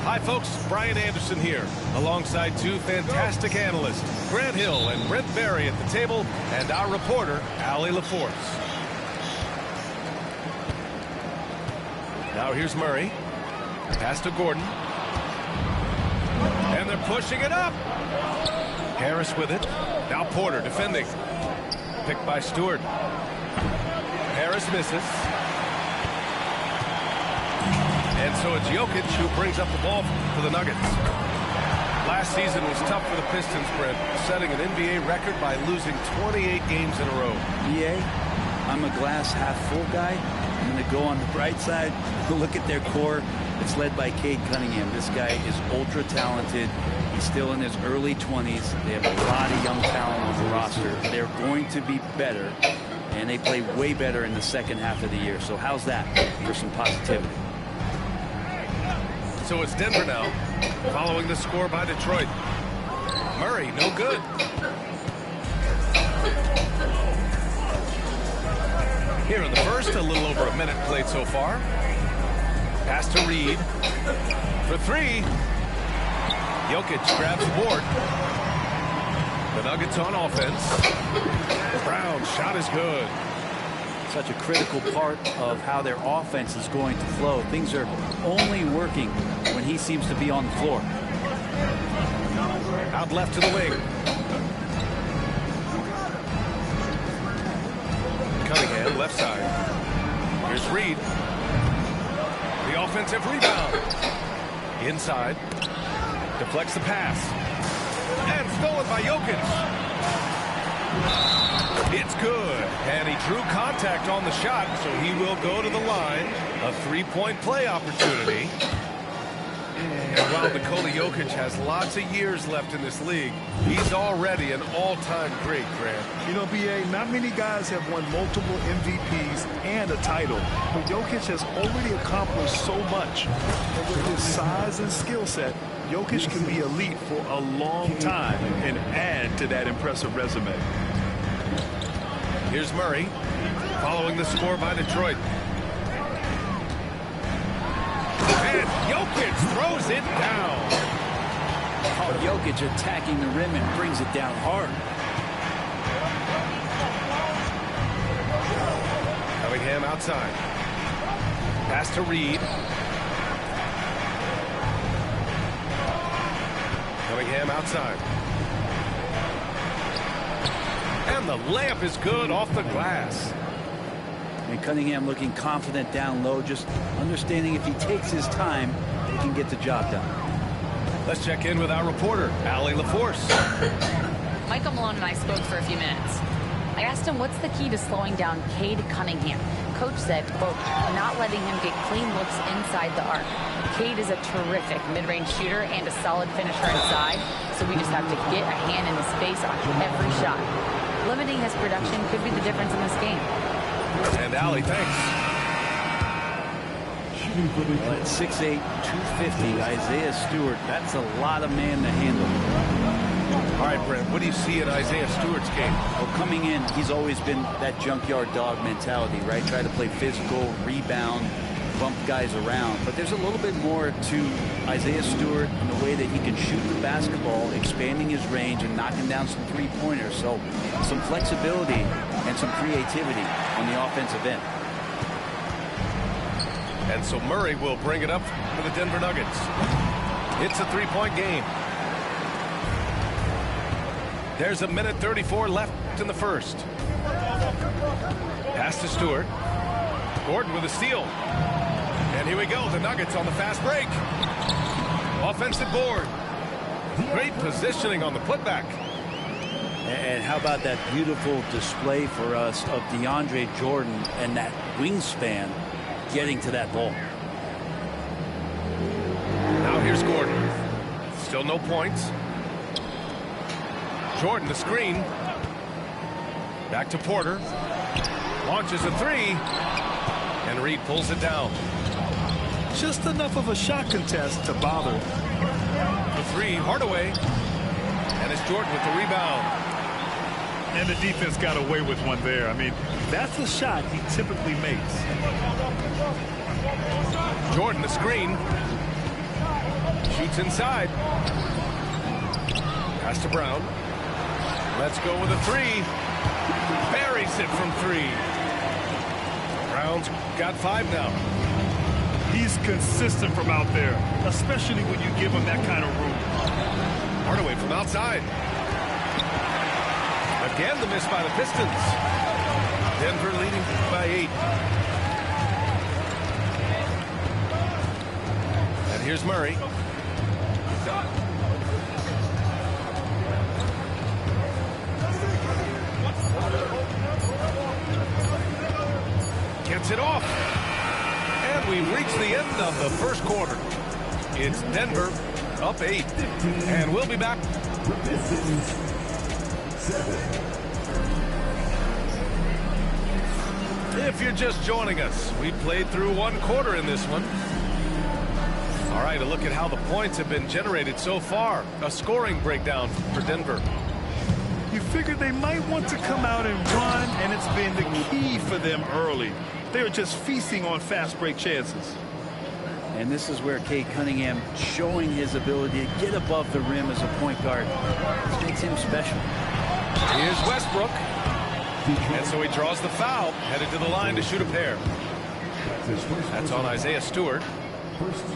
Hi folks, Brian Anderson here, alongside two fantastic analysts, Grant Hill and Brent Barry at the table, and our reporter, Allie LaForce. Now here's Murray. Pass to Gordon. And they're pushing it up. Harris with it. Now Porter defending. Picked by Stewart. Harris misses. And so it's Jokic who brings up the ball for the Nuggets. Last season was tough for the Pistons, Brent, setting an NBA record by losing 28 games in a row. BA, I'm a glass half full guy. I'm going to go on the bright side. Look at their core. It's led by Cade Cunningham. This guy is ultra talented. He's still in his early 20s. They have a lot of young talent on the roster. They're going to be better, and they play way better in the second half of the year. So how's that for some positivity? So it's Denver now, following the score by Detroit. Murray, no good. Here in the first, a little over a minute played so far. Pass to Reed. For three. Jokic grabs the board. The Nuggets on offense. Brown's shot is good. Such a critical part of how their offense is going to flow. Things are only working when he seems to be on the floor. Out left to the wing. Cunningham, left side. Here's Reed. The offensive rebound. Inside. Deflects the pass. And stolen by Jokic. It's good. And he drew contact on the shot, so he will go to the line. A three-point play opportunity. And while Nikola Jokic has lots of years left in this league, he's already an all-time great, Grant. You know, BA, not many guys have won multiple MVPs and a title, but Jokic has already accomplished so much. And with his size and skill set, Jokic can be elite for a long time and add to that impressive resume. Here's Murray, following the score by Detroit. And Jokic throws it down. Oh, Jokic attacking the rim and brings it down hard. Cunningham outside. Pass to Reed. Cunningham outside. And the layup is good off the glass. And Cunningham looking confident down low, just understanding if he takes his time, he can get the job done. Let's check in with our reporter, Allie LaForce. Michael Malone and I spoke for a few minutes. I asked him what's the key to slowing down Cade Cunningham. coach said, quote, not letting him get clean looks inside the arc. Cade is a terrific mid-range shooter and a solid finisher inside, so we just have to get a hand in his face on every shot. Limiting his production could be the difference in this game. And Allie, thanks. Well, at 6'8", 250, Isaiah Stewart, that's a lot of man to handle. All right, Brent, what do you see in Isaiah Stewart's game? Well, coming in, he's always been that junkyard dog mentality, right? Try to play physical, rebound, bump guys around. But there's a little bit more to Isaiah Stewart in the way that he can shoot the basketball, expanding his range and knocking down some three-pointers. So some flexibility and some creativity on the offensive end. And so Murray will bring it up for the Denver Nuggets. It's a three-point game. There's 1:34 left in the first. Pass to Stewart. Gordon with a steal. And here we go. The Nuggets on the fast break. Offensive board. Great positioning on the putback. And how about that beautiful display for us of DeAndre Jordan and that wingspan getting to that ball. Now here's Gordon. Still no points. Jordan the screen. Back to Porter. Launches a three. And Reed pulls it down. Just enough of a shot contest to bother. The three, Hardaway. And it's Jordan with the rebound. And the defense got away with one there. I mean, that's a shot he typically makes. Jordan the screen. Shoots inside. Pass to Brown. Let's go with a three. Buries it from three. Brown's got 5 now. He's consistent from out there, especially when you give him that kind of room. Hardaway from outside. Again, the miss by the Pistons. Denver leading by 8. And here's Murray. Gets it off. And we reach the end of the first quarter. It's Denver up 8. And we'll be back. If you're just joining us, we played through 1 quarter in this one. All right, a look at how the points have been generated so far. A scoring breakdown for Denver. You figured they might want to come out and run, and it's been the key for them early. They're just feasting on fast break chances. And this is where Cade Cunningham showing his ability to get above the rim as a point guard. This makes him special. Here's Westbrook. And so he draws the foul, headed to the line to shoot a pair. That's on Isaiah Stewart.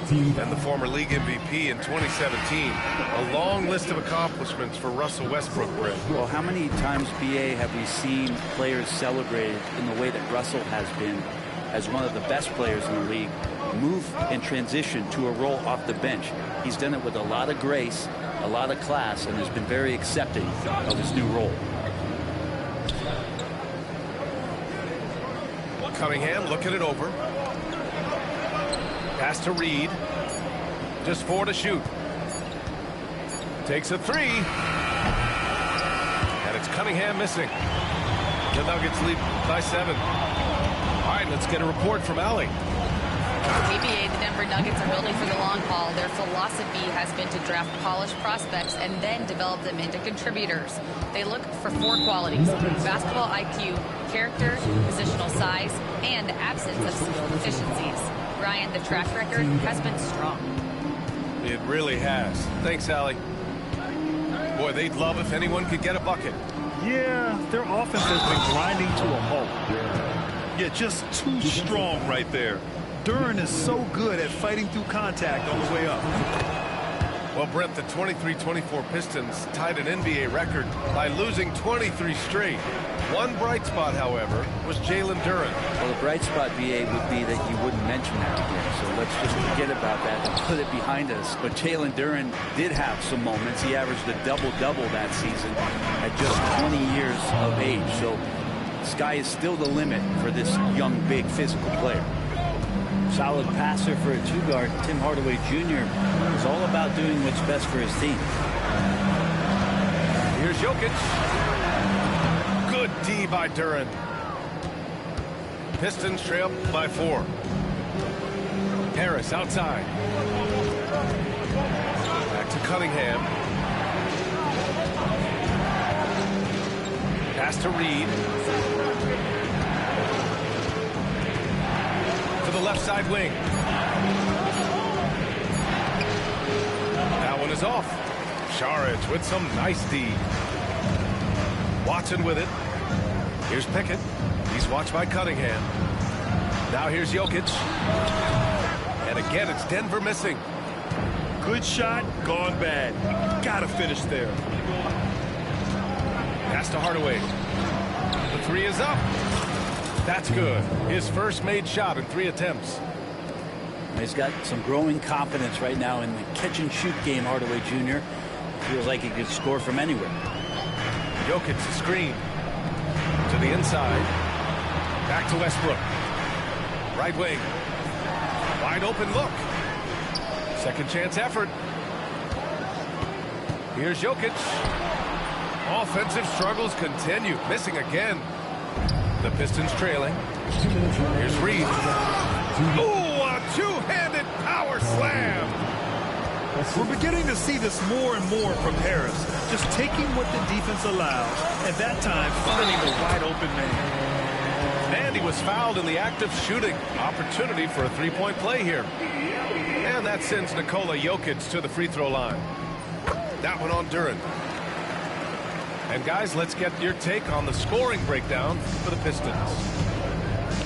And the former league MVP in 2017. A long list of accomplishments for Russell Westbrook, Brett. Well, how many times, BA, have we seen players celebrated in the way that Russell has been as one of the best players in the league, move and transition to a role off the bench? He's done it with a lot of grace, a lot of class, and has been very accepting of his new role. Cunningham looking it over. Pass to Reed. Just 4 to shoot. Takes a 3. And it's Cunningham missing. The Nuggets lead by 7. All right, let's get a report from Allie. PBA, the Denver Nuggets are building for the long haul. Their philosophy has been to draft polished prospects and then develop them into contributors. They look for 4 qualities: basketball IQ, character, positional size, and absence of skill deficiencies. Ryan, the track record has been strong. It really has. Thanks, Allie. Boy, they'd love if anyone could get a bucket. Yeah, their offense has been grinding to a halt. Yeah, just too strong right there. Duren is so good at fighting through contact on the way up. Well, Brent, the 23-24 Pistons tied an NBA record by losing 23 straight. One bright spot, however, was Jalen Duren. Well, the bright spot, BA, would be that you wouldn't mention that again. So let's just forget about that and put it behind us. But Jalen Duren did have some moments. He averaged a double-double that season at just 20 years of age. So sky is still the limit for this young, big, physical player. Solid passer for a two-guard. Tim Hardaway Jr. is all about doing what's best for his team. Here's Jokic. Good D by Duren. Pistons trail by 4. Harris outside. Back to Cunningham. Pass to Reed. To the left side wing. That one is off. Saric with some nice D. Watson with it. Here's Pickett. He's watched by Cunningham. Now here's Jokic. And again, it's Denver missing. Good shot, gone bad. Gotta finish there. Pass to Hardaway. The 3 is up. That's good. His first made shot in 3 attempts. He's got some growing confidence right now in the catch-and-shoot game, Hardaway Jr. Feels like he could score from anywhere. Jokic screen. To the inside. Back to Westbrook. Right wing. Wide open look. Second chance effort. Here's Jokic. Offensive struggles continue. Missing again. The Pistons trailing. Here's Reed. Ooh, a two-handed power slam. We're beginning to see this more and more from Harris. Just taking what the defense allows, and that time finding the wide open man. And he was fouled in the act of shooting. Opportunity for a three-point play here. And that sends Nikola Jokic to the free throw line. That one on Duren. And guys, let's get your take on the scoring breakdown for the Pistons.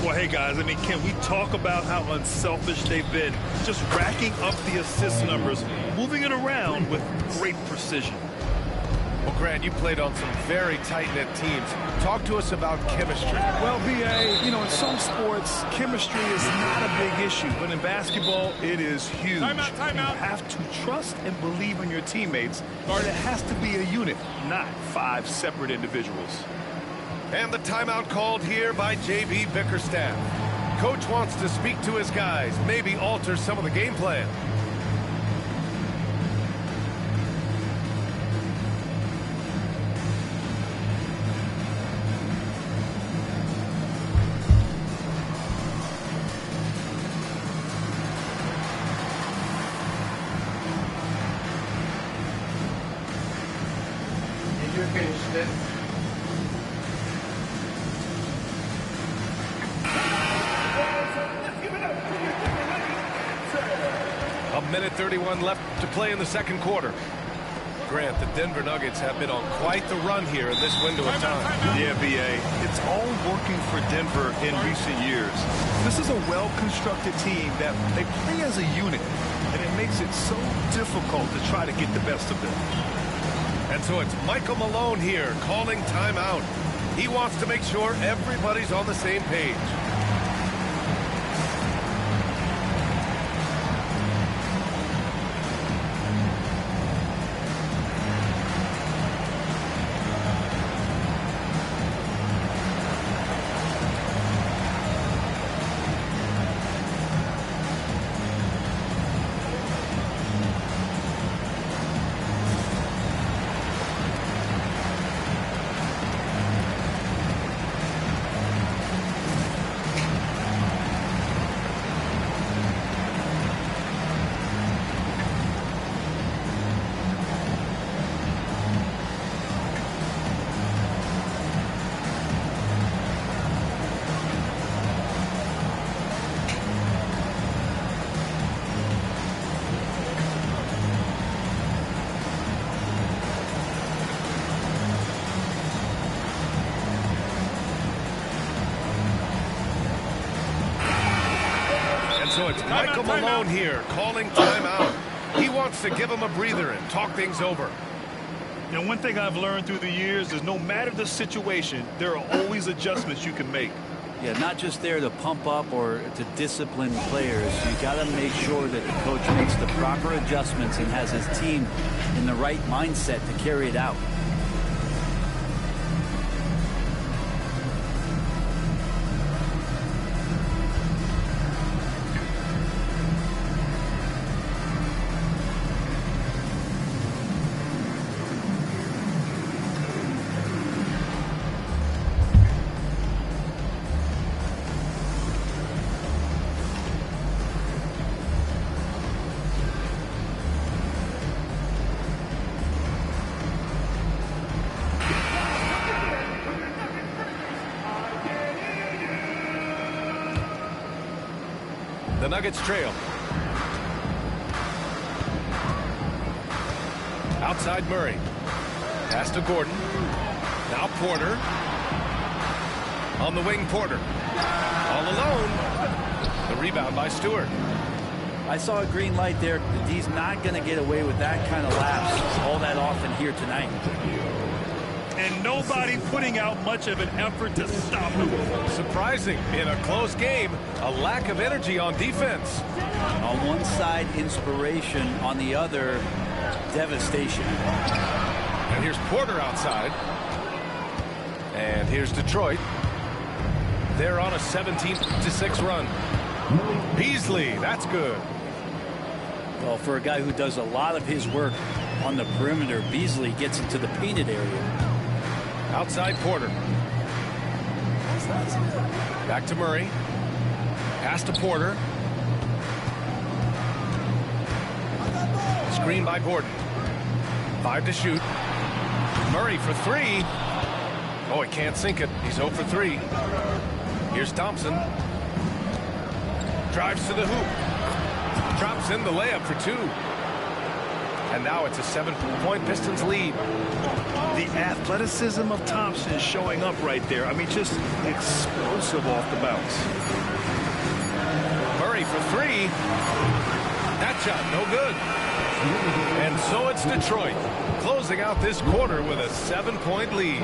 Well, hey, guys, I mean, can we talk about how unselfish they've been? Just racking up the assist numbers, moving it around with great precision. Well, Grant, you played on some very tight-knit teams. Talk to us about chemistry. Well, B.A., you know, in some sports, chemistry is not a big issue. But in basketball, it is huge. Timeout. You have to trust and believe in your teammates, or it has to be a unit, not 5 separate individuals. And the timeout called here by J.B. Bickerstaff. Coach wants to speak to his guys, maybe alter some of the game plan. A minute 31 left to play in the second quarter. Grant, the Denver Nuggets have been on quite the run here in this window of time. Yeah, B.A., it's all working for Denver in recent years. This is a well-constructed team that they play as a unit, and it makes it so difficult to try to get the best of them. And so it's Michael Malone here calling timeout. He wants to make sure everybody's on the same page. So it's Michael Malone here calling timeout. He wants to give him a breather and talk things over. You know, one thing I've learned through the years is no matter the situation, there are always adjustments you can make. Yeah, not just there to pump up or to discipline players. You got to make sure that the coach makes the proper adjustments and has his team in the right mindset to carry it out. The Nuggets trail. Outside Murray. Pass to Gordon. Now Porter. On the wing, Porter. All alone. The rebound by Stewart. I saw a green light there. He's not going to get away with that kind of lapse all that often here tonight. And nobody putting out much of an effort to stop him. Surprising in a close game, a lack of energy on defense. On one side, inspiration. On the other, devastation. And here's Porter outside. And here's Detroit. They're on a 17-6 run. Beasley, that's good. Well, for a guy who does a lot of his work on the perimeter, Beasley gets into the painted area. Outside Porter. Back to Murray. Pass to Porter. Screen by Gordon. 5 to shoot. Murray for 3. Oh, he can't sink it. He's 0 for 3. Here's Thompson. Drives to the hoop. Drops in the layup for 2. And now it's a 7-point Pistons lead. The athleticism of Thompson is showing up right there. I mean, just explosive off the bounce. Murray for 3. That shot, no good. And so it's Detroit closing out this quarter with a 7-point lead.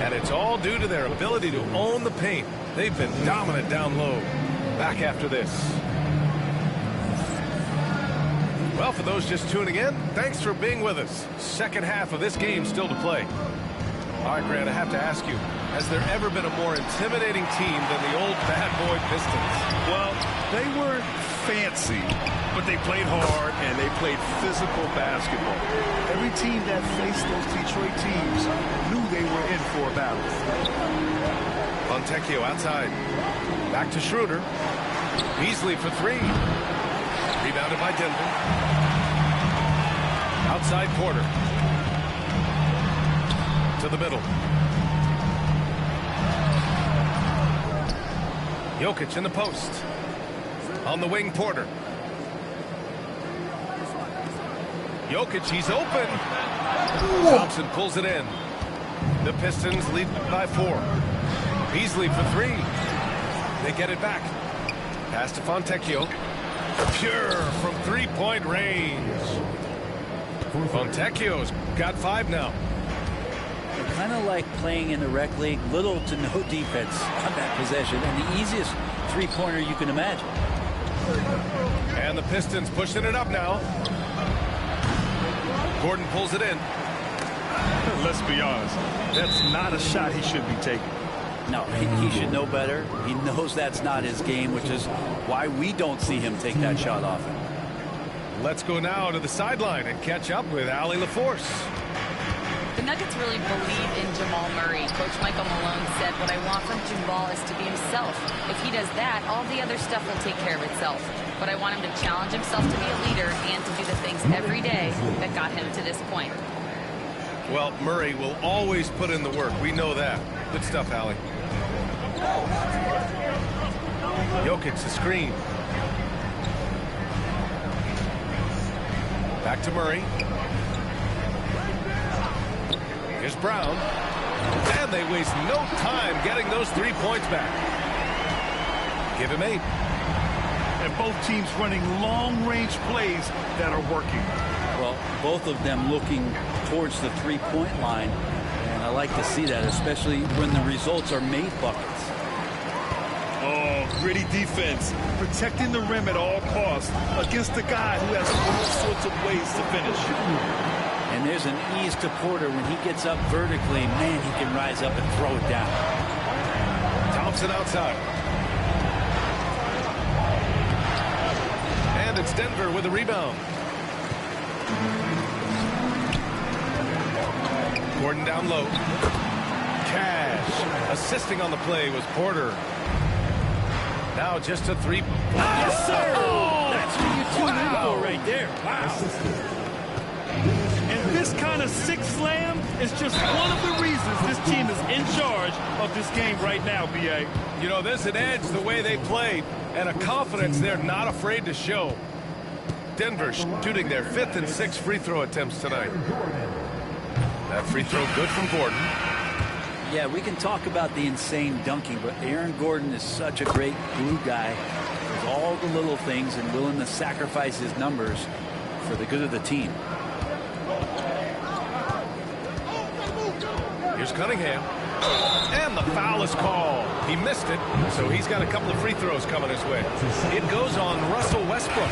And it's all due to their ability to own the paint. They've been dominant down low. Back after this. Well, for those just tuning in, thanks for being with us. Second half of this game still to play. All right, Grant, I have to ask you, has there ever been a more intimidating team than the old bad boy Pistons? Well, they were fancy, but they played hard and they played physical basketball. Every team that faced those Detroit teams knew they were in for a battle. Fontecchio outside. Back to Schroeder. Beasley for 3. Rebounded by Denver. Outside Porter. To the middle. Jokic in the post. On the wing, Porter. Jokic, he's open. Thompson pulls it in. The Pistons lead by 4. Beasley for 3. They get it back. Pass to Fontecchio. Pure from 3-point range. Fontecchio's got 5 now. Kind of like playing in the rec league, little to no defense on that possession, and the easiest three-pointer you can imagine. And the Pistons pushing it up now. Gordon pulls it in. Let's be honest, that's not a shot he should be taking. No, he should know better. He knows that's not his game, which is why we don't see him take that shot often. Let's go now to the sideline and catch up with Allie LaForce. The Nuggets really believe in Jamal Murray. Coach Michael Malone said, what I want from Jamal is to be himself. If he does that, all the other stuff will take care of itself. But I want him to challenge himself to be a leader and to do the things every day that got him to this point. Well, Murray will always put in the work. We know that. Good stuff, Allie. Jokic, the screen. Back to Murray. Here's Brown. And they waste no time getting those 3 points back. Give him 8. And both teams running long-range plays that are working. Well, both of them looking towards the three-point line. And I like to see that, especially when the results are made buckets. Oh, gritty defense. Protecting the rim at all costs against a guy who has all sorts of ways to finish. And there's an ease to Porter when he gets up vertically. Man, he can rise up and throw it down. Thompson outside. And it's Denver with a rebound. Gordon down low. Cash. Assisting on the play was Porter. Now just a 3. Yes, sir! Oh! That's where you tune in for right there. Wow. And This kind of six slam is just one of the reasons this team is in charge of this game right now, B.A. You know, there's an edge the way they played and a confidence they're not afraid to show. Denver shooting their 5th and 6th free throw attempts tonight. That free throw good from Gordon. Yeah, we can talk about the insane dunking, but Aaron Gordon is such a great glue guy. Does all the little things and willing to sacrifice his numbers for the good of the team. Here's Cunningham. And the foul is called. He missed it, so he's got a couple of free throws coming his way. It goes on Russell Westbrook.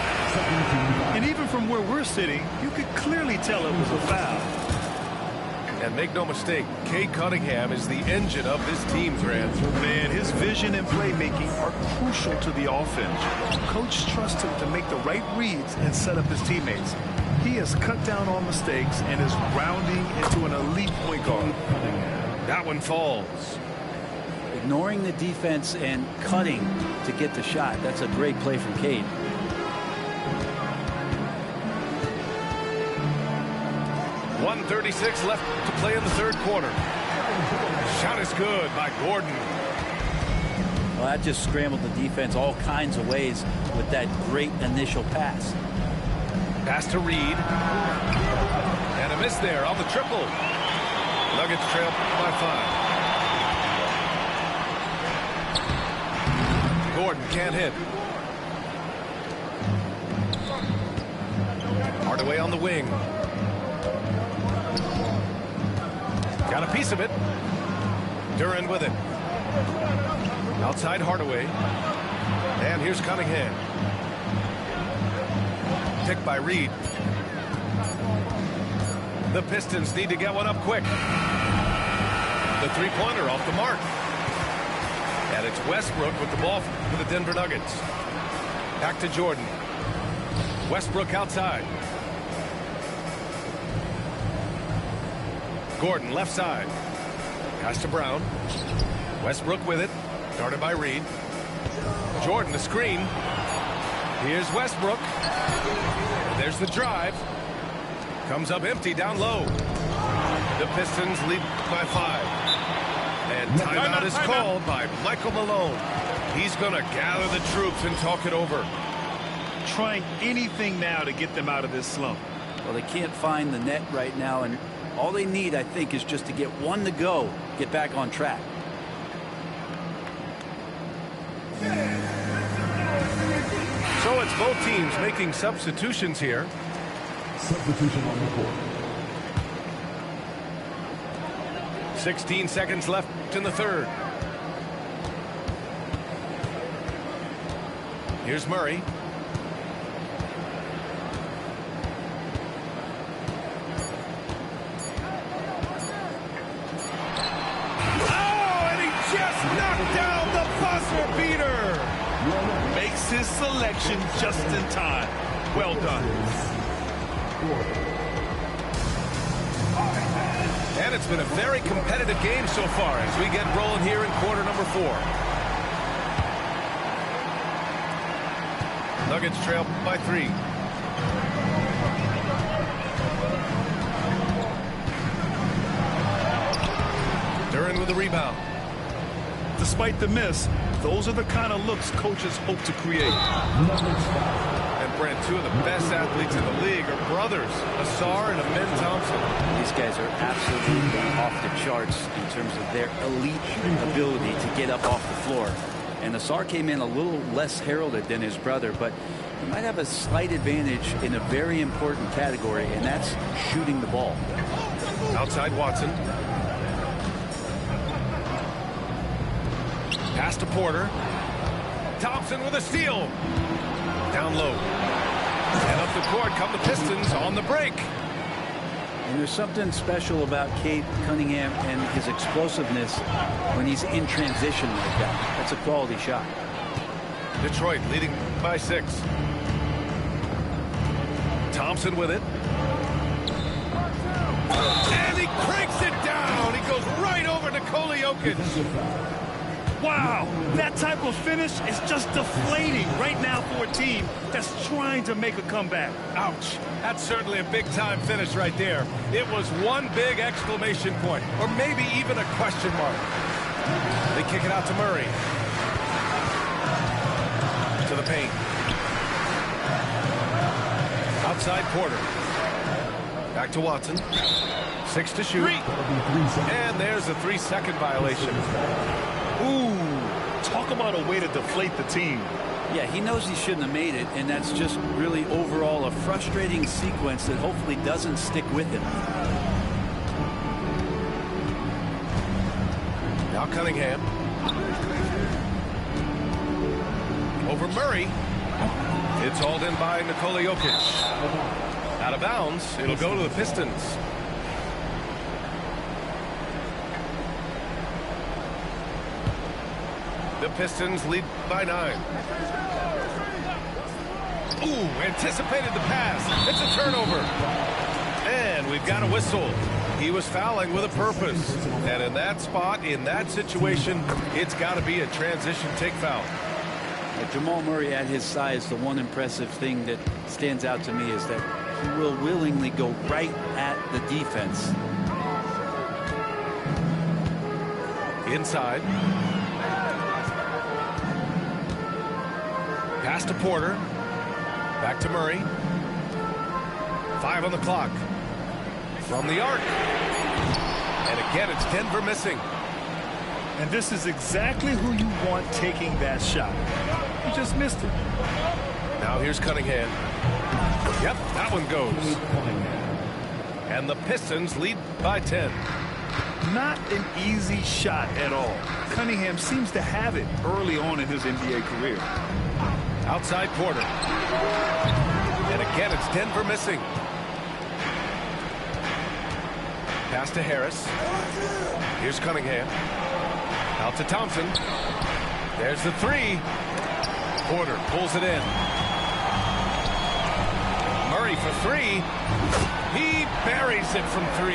And even from where we're sitting, you could clearly tell it was a foul. And make no mistake, Cade Cunningham is the engine of this team, Grant. Man, his vision and playmaking are crucial to the offense. Coach trusts him to make the right reads and set up his teammates. He has cut down on mistakes and is rounding into an elite point guard. That one falls. Ignoring the defense and cutting to get the shot. That's a great play from Cade. .136 left to play in the third quarter. Shot is good by Gordon. Well, that just scrambled the defense all kinds of ways with that great initial pass. Pass to Reed. And a miss there on the triple. Nuggets trail by 5. Gordon can't hit. Hardaway on the wing. Got a piece of it. Duran with it. Outside Hardaway. And here's Cunningham. Picked by Reed. The Pistons need to get one up quick. The three-pointer off the mark. And it's Westbrook with the ball for the Denver Nuggets. Back to Jordan. Westbrook outside. Gordon left side. Pass to Brown. Westbrook with it. Guarded by Reed. Jordan the screen. Here's Westbrook. There's the drive. Comes up empty down low. The Pistons lead by 5. And timeout is called by Michael Malone. He's going to gather the troops and talk it over. Trying anything now to get them out of this slump. Well, they can't find the net right now, and all they need, I think, is just to get one to go, get back on track. So it's both teams making substitutions here. Substitution on the court. 16 seconds left in the third. Here's Murray. Knocked down the buzzer beater. Makes his selection just in time. Well done. And it's been a very competitive game so far as we get rolling here in quarter number 4. Nuggets trail by 3. Duran with the rebound. Despite the miss, those are the kind of looks coaches hope to create. And Brent, 2 of the best athletes in the league are brothers, Asar and Amen Thompson. These guys are absolutely off the charts in terms of their elite ability to get up off the floor. And Asar came in a little less heralded than his brother, but he might have a slight advantage in a very important category, and that's shooting the ball. Outside Watson. Pass to Porter. Thompson with a steal. Down low. And up the court come the Pistons on the break. And there's something special about Cade Cunningham and his explosiveness when he's in transition like that. That's a quality shot. Detroit leading by 6. Thompson with it. And he cranks it down. He goes right over Nikola Jokic. Wow, that type of finish is just deflating right now for a team that's trying to make a comeback. Ouch. That's certainly a big-time finish right there. It was one big exclamation point, or maybe even a question mark. They kick it out to Murray. To the paint. Outside Porter. Back to Watson. 6 to shoot. And there's a 3-second violation. Ooh, talk about a way to deflate the team. Yeah, he knows he shouldn't have made it, and that's just really overall a frustrating sequence that hopefully doesn't stick with him. Now Cunningham. Over Murray. It's hauled in by Nikola Jokic. Out of bounds. It'll go to the Pistons. The Pistons lead by 9. Ooh, anticipated the pass. It's a turnover. And we've got a whistle. He was fouling with a purpose. And in that spot, in that situation, it's got to be a transition take foul. Jamal Murray at his size, the one impressive thing that stands out to me is that he will willingly go right at the defense. Inside. Pass to Porter. Back to Murray. 5 on the clock. From the arc. And again, it's Denver missing. And this is exactly who you want taking that shot. You just missed it. Now here's Cunningham. Yep, that one goes. And the Pistons lead by 10. Not an easy shot at all. Cunningham seems to have it early on in his NBA career. Outside Porter. And again, it's Denver missing. Pass to Harris. Here's Cunningham. Out to Thompson. There's the 3. Porter pulls it in. Murray for 3. He buries it from 3.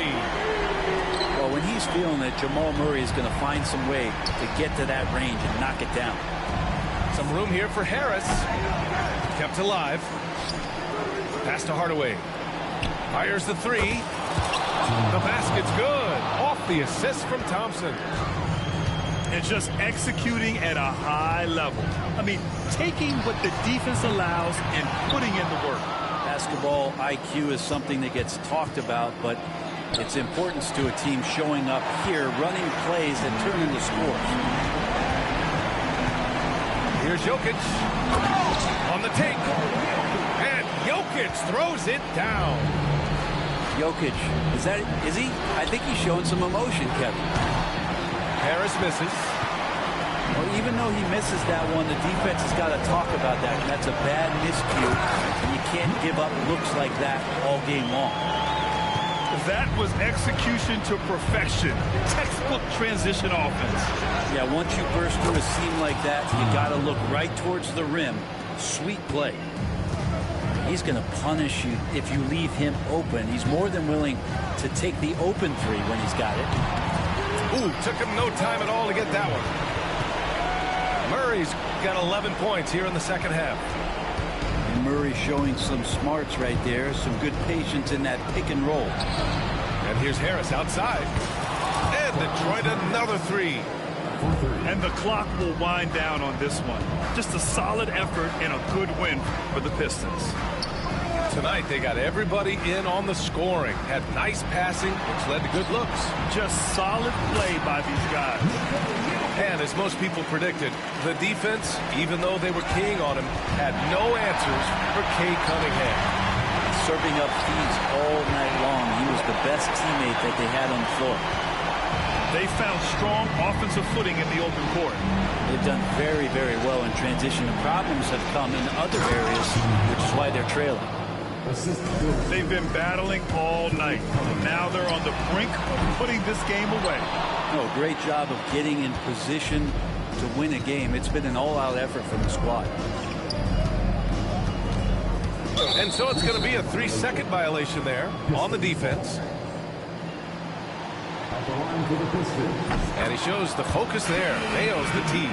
Well, when he's feeling it, Jamal Murray is going to find some way to get to that range and knock it down. Some room here for Harris. Kept alive. Pass to Hardaway. Fires the 3. The basket's good. Off the assist from Thompson. And just executing at a high level. I mean, taking what the defense allows and putting in the work. Basketball IQ is something that gets talked about, but its importance to a team showing up here, running plays that turn into scores. Here's Jokic on the take. And Jokic throws it down. Jokic, is he? I think he's showing some emotion, Kevin. Harris misses. Well, even though he misses that one, the defense has got to talk about that. And that's a bad miscue, and you can't give up looks like that all game long. That was execution to perfection. Textbook transition offense. Yeah, once you burst through a seam like that, you got to look right towards the rim. Sweet play. He's going to punish you if you leave him open. He's more than willing to take the open 3 when he's got it. Ooh, took him no time at all to get that one. Murray's got 11 points here in the second half. And Murray showing some smarts right there, some good patience in that pick and roll. And here's Harris outside. And Detroit another 3. And the clock will wind down on this one. Just a solid effort and a good win for the Pistons. Tonight they got everybody in on the scoring. Had nice passing, which led to good looks. Just solid play by these guys. And as most people predicted, the defense, even though they were keying on him, had no answers for Cade Cunningham. Serving up feeds all night long. He was the best teammate that they had on the floor. They found strong offensive footing in the open court. They've done very, very well in transition. The problems have come in other areas, which is why they're trailing. They've been battling all night. Now they're on the brink of putting this game away. Oh, great job of getting in position to win a game. It's been an all-out effort from the squad. And so it's going to be a 3-second violation there on the defense. At the line for the Pistons. And he shows the focus there. Nails the tee.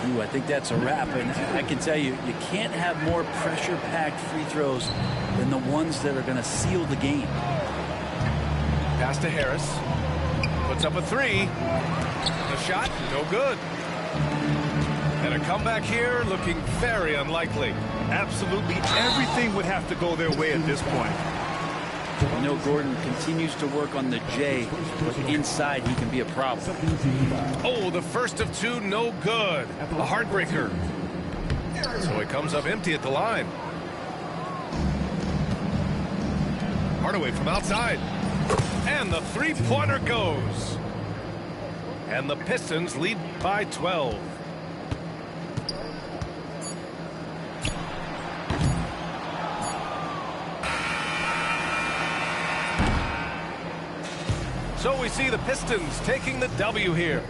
Ooh, I think that's a wrap. And I can tell you, you can't have more pressure-packed free throws than the ones that are going to seal the game. Pass to Harris. Puts up a three. The shot, no good. And a comeback here looking very unlikely. Absolutely everything would have to go their way at this point. You know, Gordon continues to work on the J, but inside he can be a problem. Oh, the first of two, no good. A heartbreaker. So he comes up empty at the line. Hardaway from outside. And the three-pointer goes. And the Pistons lead by 12. So we see the Pistons taking the W here.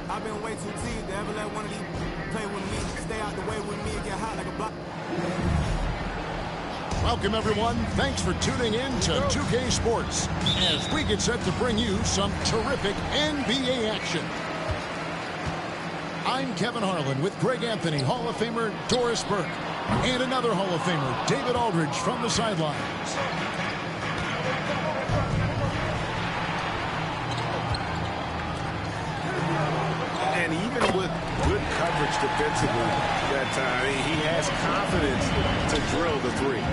I've been way too deep to ever let one of these play with me, stay out the way with me and get hot like a block. Welcome, everyone. Thanks for tuning in to 2K Sports as we get set to bring you some terrific NBA action. I'm Kevin Harlan with Greg Anthony, Hall of Famer Doris Burke, and another Hall of Famer, David Aldridge, from the sidelines. And even with good coverage defensively that time, he has confidence to drill the three.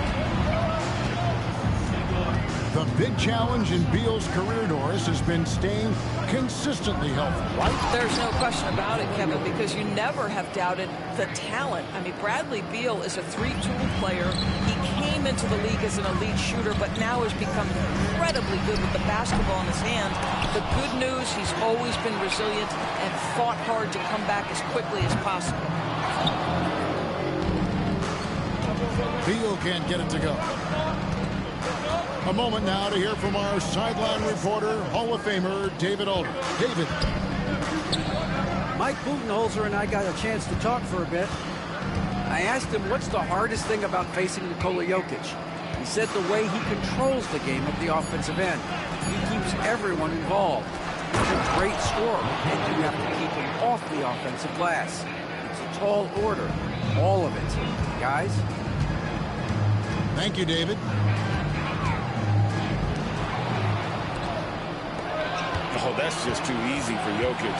The big challenge in Beal's career, Doris, has been staying consistently healthy, right? There's no question about it, Kevin, because you never have doubted the talent. I mean, Bradley Beal is a three-tool player. He came into the league as an elite shooter, but now has become incredibly good with the basketball in his hand. The good news, he's always been resilient and fought hard to come back as quickly as possible. Beal can't get it to go. A moment now to hear from our sideline reporter, Hall of Famer David Aldridge. David. Mike Budenholzer and I got a chance to talk for a bit. I asked him what's the hardest thing about facing Nikola Jokic. He said the way he controls the game at the offensive end. He keeps everyone involved. He's a great scorer, and you have to keep him off the offensive glass. It's a tall order, all of it. Guys? Thank you, David. Oh, that's just too easy for Jokic.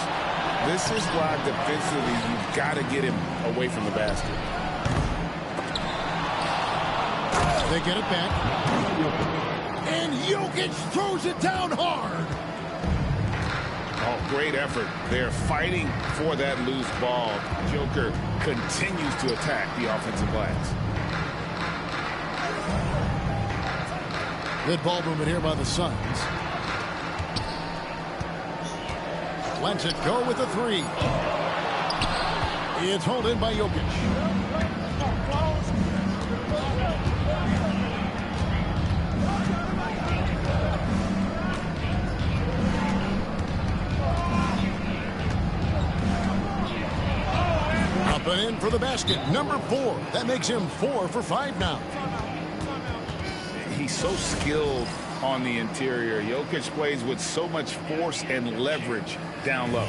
This is why defensively you've got to get him away from the basket. They get it back. And Jokic throws it down hard. Oh, great effort. They're fighting for that loose ball. Joker continues to attack the offensive glass. Good ball movement here by the Suns. Lets it go with the three. It's hauled in by Jokic. Up and in for the basket. Number 4. That makes him 4 for 5 now. He's so skilled on the interior. Jokic plays with so much force and leverage down low.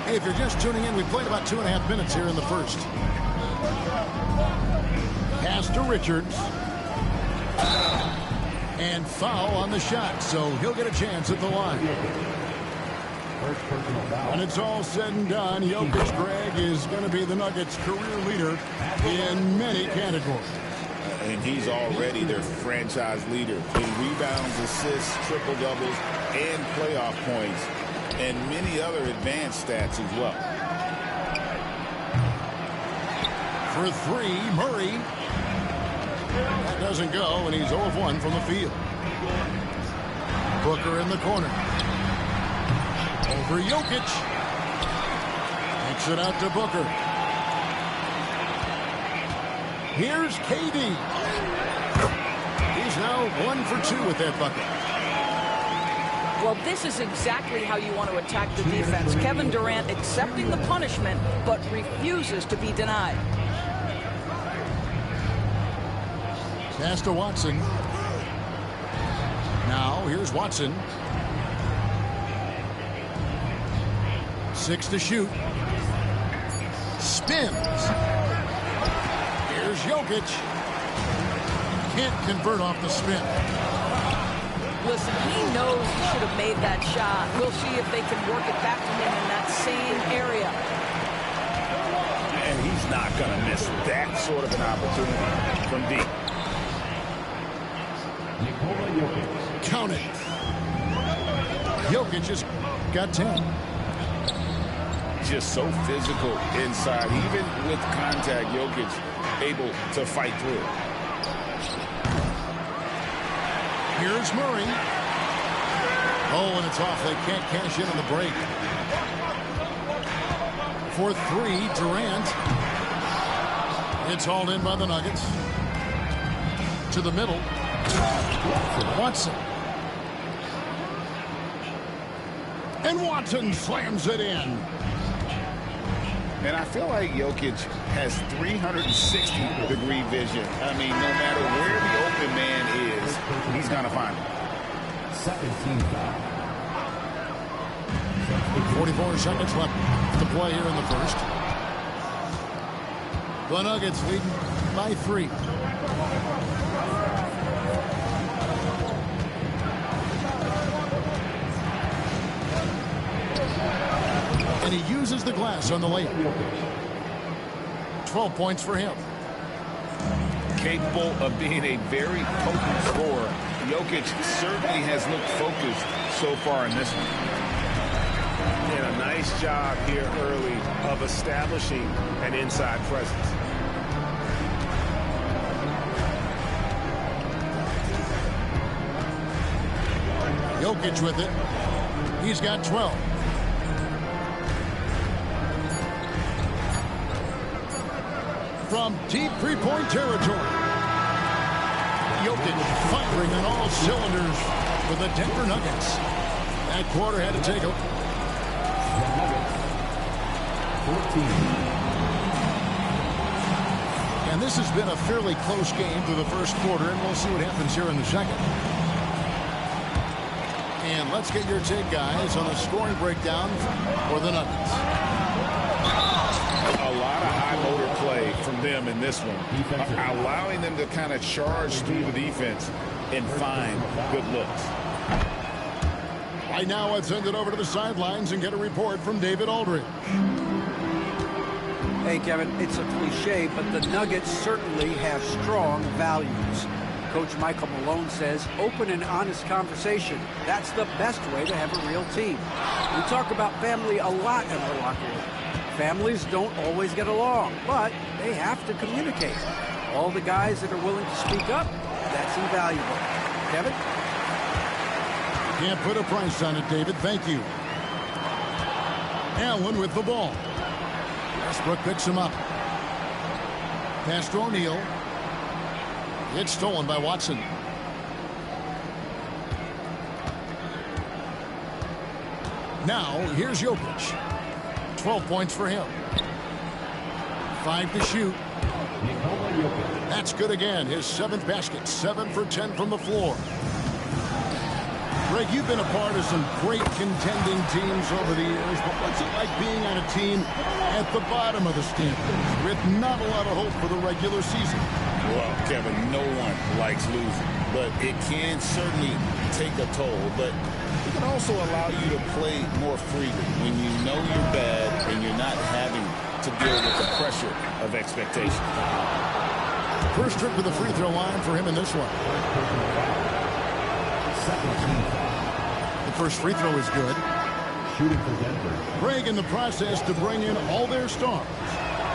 Hey, if you're just tuning in, we played about 2.5 minutes here in the first. Pass to Richards. And foul on the shot, so he'll get a chance at the line. When it's all said and done, Jokic, Greg, is going to be the Nuggets' career leader in many categories. And he's already their franchise leader in rebounds, assists, triple-doubles, and playoff points, and many other advanced stats as well. For 3, Murray. That doesn't go, and he's 0 of 1 from the field. Booker in the corner. Over Jokic. Takes it out to Booker. Here's KD. He's now 1 for 2 with that bucket. Well, this is exactly how you want to attack the defense. Kevin Durant accepting the punishment, but refuses to be denied. Pass to Watson. Now, here's Watson. 6 to shoot. Spins. Here's Jokic. Can't convert off the spin. Listen, he knows he should have made that shot. We'll see if they can work it back to him in that same area. And he's not going to miss that sort of an opportunity from deep. Count it. Jokic has got 10. Just so physical inside. Even with contact, Jokic able to fight through it. Here's Murray. Oh, and it's off. They can't cash in on the break. For 3, Durant. It's hauled in by the Nuggets. To the middle. Watson. And Watson slams it in. And I feel like Jokic has 360-degree vision. I mean, no matter where the open man is, he's going to find him. 44 seconds left to play here in the first. The Nuggets leading by 3. And he uses the glass on the layup. 12 points for him. Capable of being a very potent scorer. Jokic certainly has looked focused so far in this one. And a nice job here early of establishing an inside presence. Jokic with it. He's got 12. From deep three-point territory. Jokic firing on all cylinders for the Denver Nuggets. That quarter had to take a... 14. And this has been a fairly close game through the first quarter, and we'll see what happens here in the second. And let's get your take, guys, on a scoring breakdown for the Nuggets. A lot of high motor play from them in this one, allowing them to kind of charge through the defense and find good looks. Right now, let's send it over to the sidelines and get a report from David Aldridge. Hey, Kevin, it's a cliche, but the Nuggets certainly have strong values. Coach Michael Malone says open and honest conversation. That's the best way to have a real team. We talk about family a lot in our locker room. Families don't always get along, but they have to communicate. All the guys that are willing to speak up, that's invaluable. Kevin? Can't put a price on it, David. Thank you. Allen with the ball. Westbrook picks him up. Pass to O'Neal. It's stolen by Watson. Now, here's Jokic. 12 points for him. 5 to shoot. That's good again. His 7th basket. 7 for 10 from the floor. Greg, you've been a part of some great contending teams over the years, but what's it like being on a team at the bottom of the standings with not a lot of hope for the regular season? Well, Kevin, no one likes losing, but it can certainly take a toll. But it can also allow you to play more freely when you know you're bad and you're not having to deal with the pressure of expectation. First trip to the free throw line for him in this one. The first free throw is good. Shooting for Denver. Greg in the process to bring in all their stars.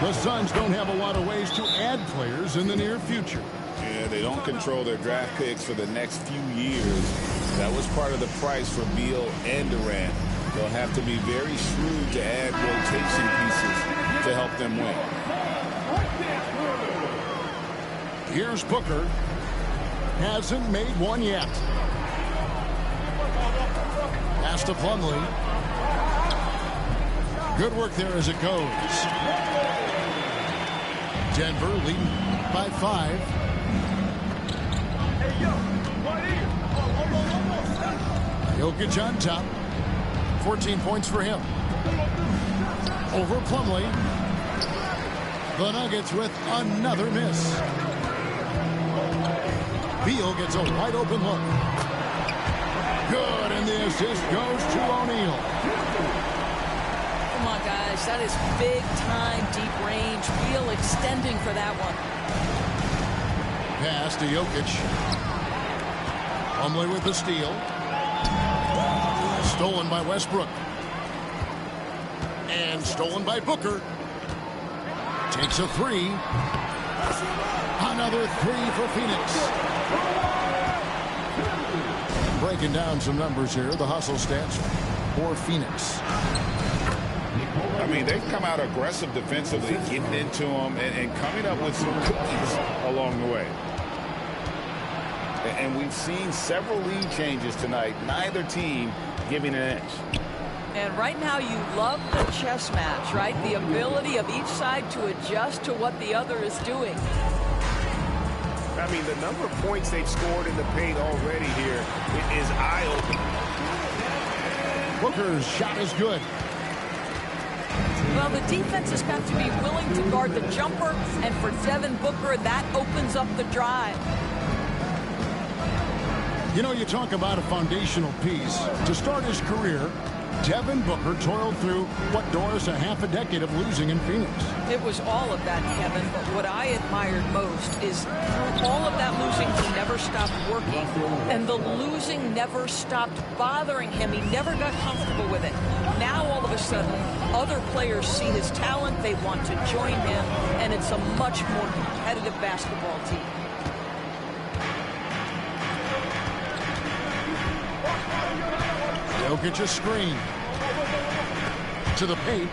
The Suns don't have a lot of ways to add players in the near future. Yeah, they don't control their draft picks for the next few years. That was part of the price for Beal and Durant. They'll have to be very shrewd to add rotation pieces to help them win. Here's Booker. Hasn't made one yet. Pass to Plumlee. Good work there as it goes. Denver leading by 5. Jokic on top. 14 points for him. Over Plumlee. The Nuggets with another miss. Beal gets a wide open look. Good, and the assist goes to O'Neal. Come on, guys. That is big-time, deep range. Beal extending for that one. Pass to Jokic. Plumlee with the steal. Stolen by Westbrook. And stolen by Booker. Takes a 3. Another 3 for Phoenix. Breaking down some numbers here. The hustle stats for Phoenix. I mean, they've come out aggressive defensively, getting into them and coming up with some cookies along the way. And we've seen several lead changes tonight. Neither team giving an edge. And right now you love the chess match, right? The ability of each side to adjust to what the other is doing. I mean, the number of points they've scored in the paint already here is eye-opening. Booker's shot is good. Well, the defense has got to be willing to guard the jumper, and for Devin Booker, that opens up the drive. You know, you talk about a foundational piece. To start his career, Devin Booker toiled through what Doris a half a decade of losing in Phoenix. It was all of that, Kevin, but what I admired most is through all of that losing, he never stopped working, and the losing never stopped bothering him. He never got comfortable with it. Now, all of a sudden, other players see his talent, they want to join him, and it's a much more competitive basketball team. Jokic a screen. To the paint.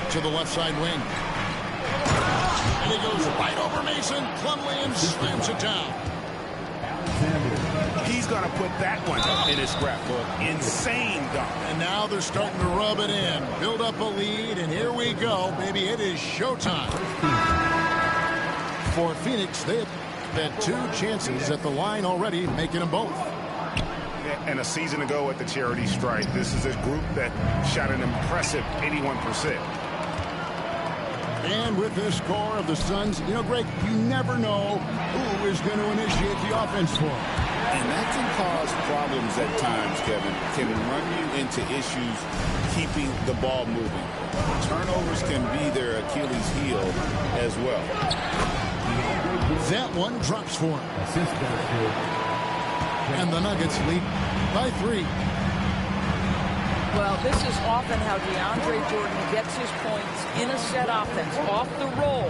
To the left side wing. And he goes right over Mason. Plumlee and slams it down. He's going to put that one in his scrapbook. Insane dunk. And now they're starting to rub it in. Build up a lead, and here we go. Baby, it is showtime. For Phoenix, they've had 2 chances at the line already, making them both. And a season ago at the charity stripe, this is a group that shot an impressive 81%. And with this score of the Suns, you know, Greg, you never know who is going to initiate the offense for them. And that can cause problems at times, Kevin. Can run you into issues keeping the ball moving. Turnovers can be their Achilles heel as well. That one drops for him. And the Nuggets lead by 3. Well, this is often how DeAndre Jordan gets his points in a set offense, off the roll.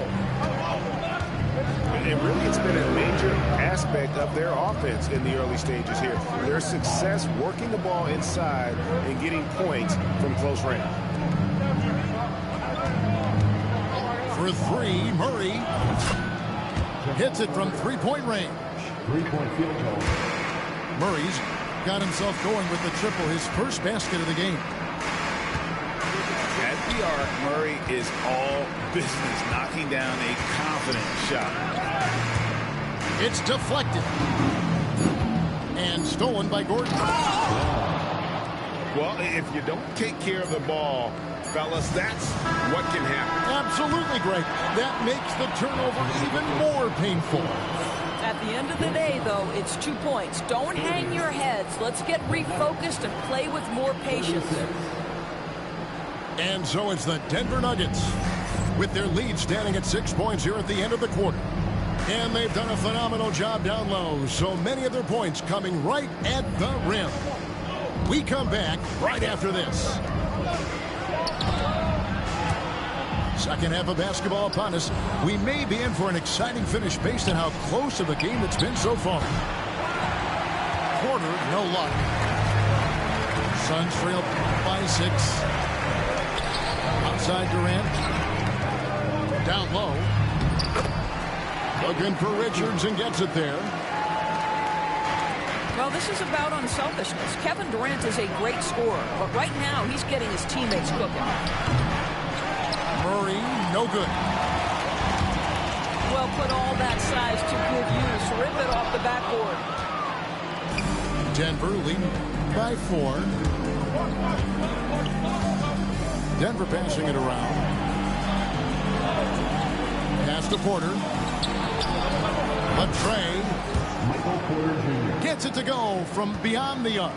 And really, it's been a major aspect of their offense in the early stages here. Their success working the ball inside and getting points from close range. For 3, Murray hits it from three-point range. 3-point field goal. Murray's got himself going with the triple, his first basket of the game. At the arc, Murray is all business, knocking down a confident shot. It's deflected. And stolen by Gordon. Well, if you don't take care of the ball, fellas, that's what can happen. Absolutely, Greg. That makes the turnover even more painful. At the end of the day, though, it's 2 points. Don't hang your heads. Let's get refocused and play with more patience. And so it's the Denver Nuggets with their lead standing at 6 points here at the end of the quarter. And they've done a phenomenal job down low. So many of their points coming right at the rim. We come back right after this. Second half of basketball upon us. We may be in for an exciting finish based on how close of a game it's been so far. Porter, no luck. Suns trail by 6. Outside Durant. Down low. Looking for Richards and gets it there. Well, this is about unselfishness. Kevin Durant is a great scorer, but right now he's getting his teammates cooking. Murray, no good. Well, put all that size to good use. Rip it off the backboard. Denver leading by 4. Denver passing it around. Pass to Porter. Trey Michael Porter Jr. gets it to go from beyond the arc.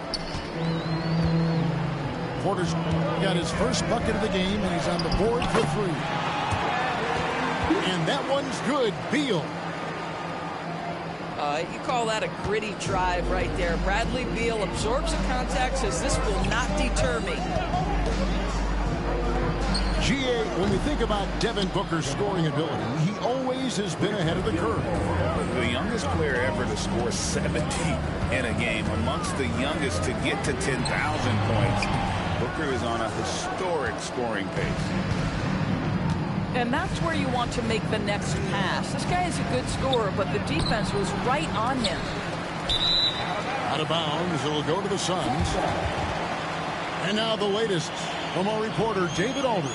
Porter's got his first bucket of the game, and he's on the board for 3. And that one's good. Beal. You call that a gritty drive right there. Bradley Beal absorbs the contact, says this will not deter me. GA, when we think about Devin Booker's scoring ability, he always has been ahead of the curve. The youngest player ever to score 70 in a game, amongst the youngest to get to 10,000 points. Booker is on a historic scoring pace. And that's where you want to make the next pass. This guy is a good scorer, but the defense was right on him. Out of bounds, it'll go to the Suns. And now the latest from our reporter, David Aldridge.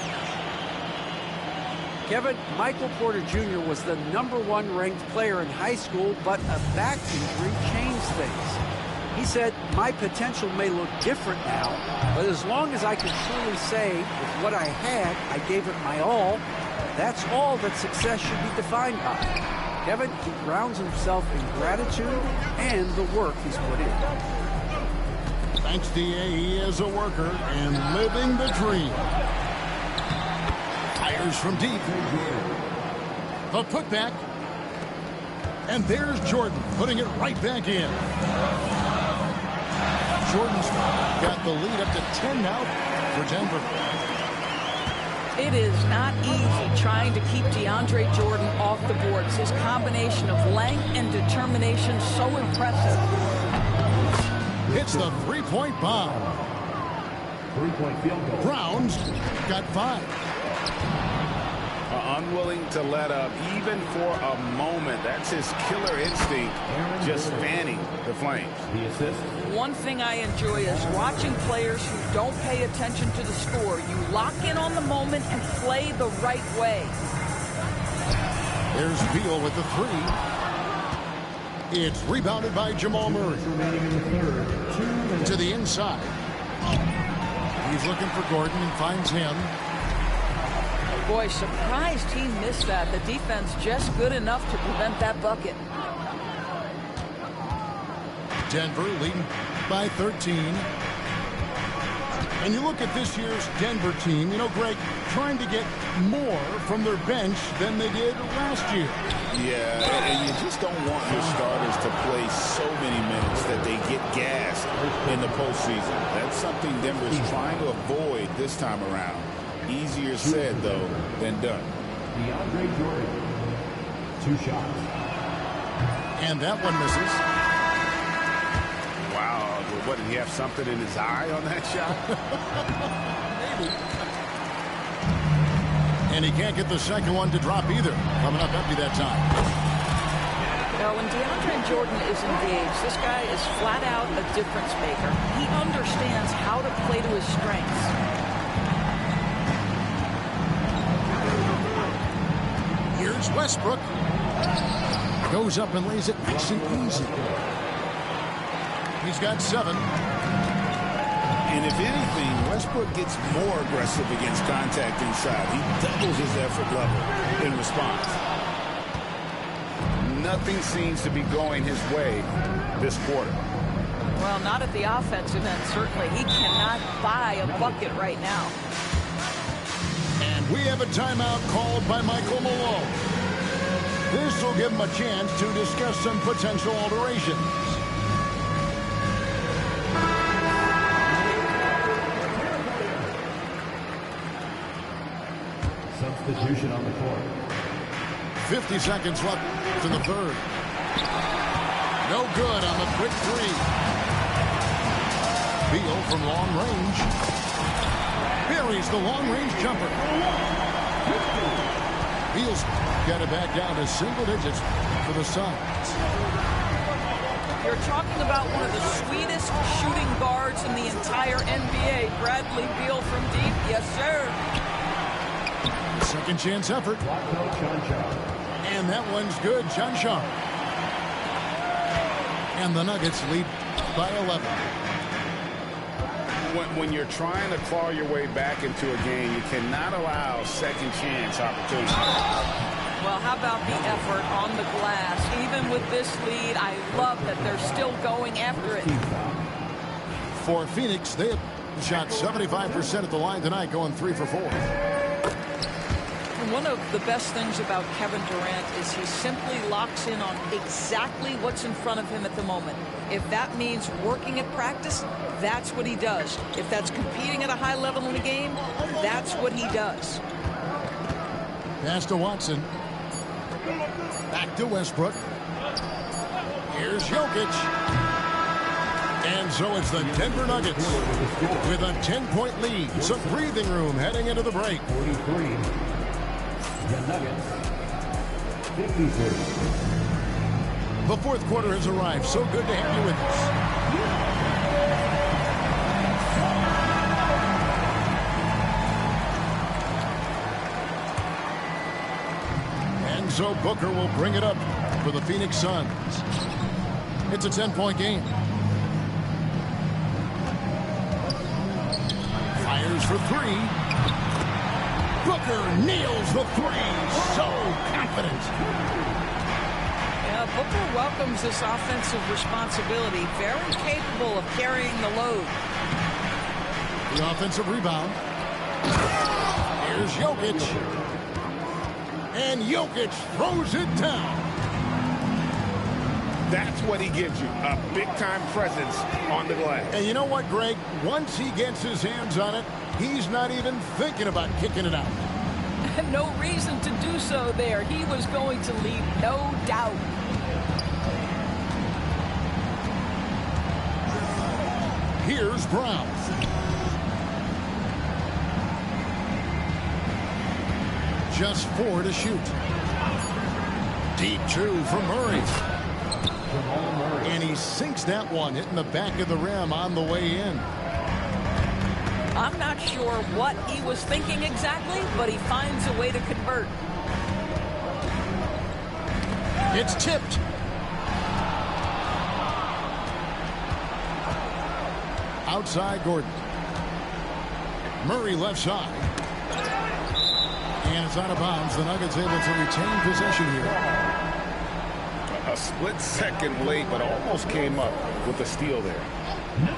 Kevin, Michael Porter Jr. was the #1 ranked player in high school, but a back injury changed things. He said, my potential may look different now, but as long as I can truly say with what I had, I gave it my all, that's all that success should be defined by. Kevin, he grounds himself in gratitude and the work he's put in. Thanks, DA. He is a worker and living the dream. Fires from deep. The putback. And there's Jordan putting it right back in. Jordan's got the lead up to 10 now for Denver. It is not easy trying to keep DeAndre Jordan off the boards. His combination of length and determination so impressive. Hits the three-point bomb. 3-point field goal. Browns got 5. Unwilling to let up even for a moment. That's his killer instinct, just fanning the flames. The assist. One thing I enjoy is watching players who don't pay attention to the score. You lock in on the moment and play the right way. There's Beal with the 3. It's rebounded by Jamal Murray. Remaining in the third. 2 minutes. To the inside. He's looking for Gordon and finds him. Boy, surprised he missed that. The defense just good enough to prevent that bucket. Denver leading by 13. And you look at this year's Denver team, you know, Greg, trying to get more from their bench than they did last year. Yeah, and you just don't want your starters to play so many minutes that they get gassed in the postseason. That's something Denver's trying to avoid this time around. Easier said, though, than done. DeAndre Jordan, 2 shots. And that one misses. Wow, what, did he have something in his eye on that shot? Maybe. And he can't get the second one to drop either. Coming up empty that time. Now, when DeAndre Jordan is engaged, this guy is flat out a difference maker. He understands how to play to his strengths. Here's Westbrook. Goes up and lays it nice and easy. He's got 7. And if anything, Westbrook gets more aggressive against contact inside. He doubles his effort level in response. Nothing seems to be going his way this quarter. Well, not at the offensive end, certainly. He cannot buy a bucket right now. And we have a timeout called by Michael Malone. This will give him a chance to discuss some potential alterations. Substitution on the court. 50 seconds left in the third. No good on the quick 3. Beal from long range. Buries the long-range jumper. Beal's got it back down to single digits for the Suns. You're talking about one of the sweetest shooting guards in the entire NBA. Bradley Beal from deep. Yes, sir. Second chance effort. And that one's good. Chanchan. And the Nuggets lead by 11. When you're trying to claw your way back into a game, you cannot allow second chance opportunities. Well, how about the effort on the glass? Even with this lead, I love that they're still going after it. For Phoenix, they have shot 75% at the line tonight, going 3 for 4. And one of the best things about Kevin Durant is he simply locks in on exactly what's in front of him at the moment. If that means working at practice, that's what he does. If that's competing at a high level in the game, that's what he does. Pass to Watson. Back to Westbrook. Here's Jokic. And so it's the Denver Nuggets with a 10-point lead. Some breathing room heading into the break. 43. The Nuggets, 53. The fourth quarter has arrived. So good to have you with us. And so Booker will bring it up for the Phoenix Suns. It's a 10-point game. Fires for 3. Booker nails the 3. So confident. Yeah, Booker welcomes this offensive responsibility. Very capable of carrying the load. The offensive rebound. Here's Jokic. And Jokic throws it down. That's what he gives you, a big-time presence on the glass. And you know what, Greg? Once he gets his hands on it, he's not even thinking about kicking it out. No reason to do so there. He was going to leave, no doubt. Here's Brown. Just 4 to shoot. Deep 2 from Murray. And he sinks that one, hitting the back of the rim on the way in. I'm not sure what he was thinking exactly, but he finds a way to convert. It's tipped. Outside Gordon. Murray left side. And Pass out of bounds. The Nuggets able to retain possession here. A split second late, but almost came up with a steal there.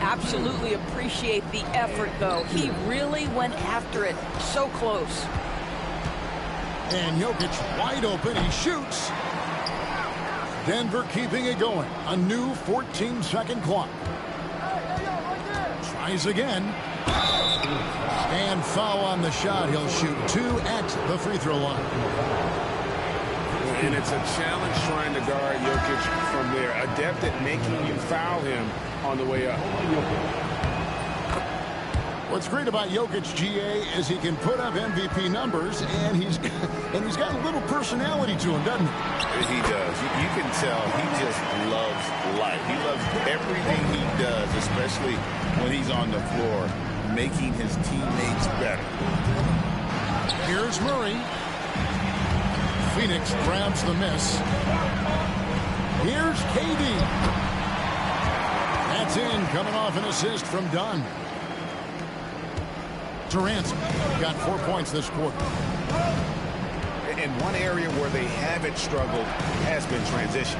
Absolutely appreciate the effort, though. He really went after it. So close. And Jokic wide open. He shoots. Denver keeping it going. A new 14-second clock. Tries again. And foul on the shot. He'll shoot 2 at the free throw line. And it's a challenge trying to guard Jokic from there. Adept at making you foul him on the way up. What's great about Jokic, GA, is he can put up MVP numbers, and he's got a little personality to him, doesn't he? He does. You can tell he just loves life. He loves everything he does, especially when he's on the floor, making his teammates better. Here's Murray. Phoenix grabs the miss. Here's KD. That's in, coming off an assist from Dunn. Durant got 4 points this quarter. And one area where they haven't struggled has been transition.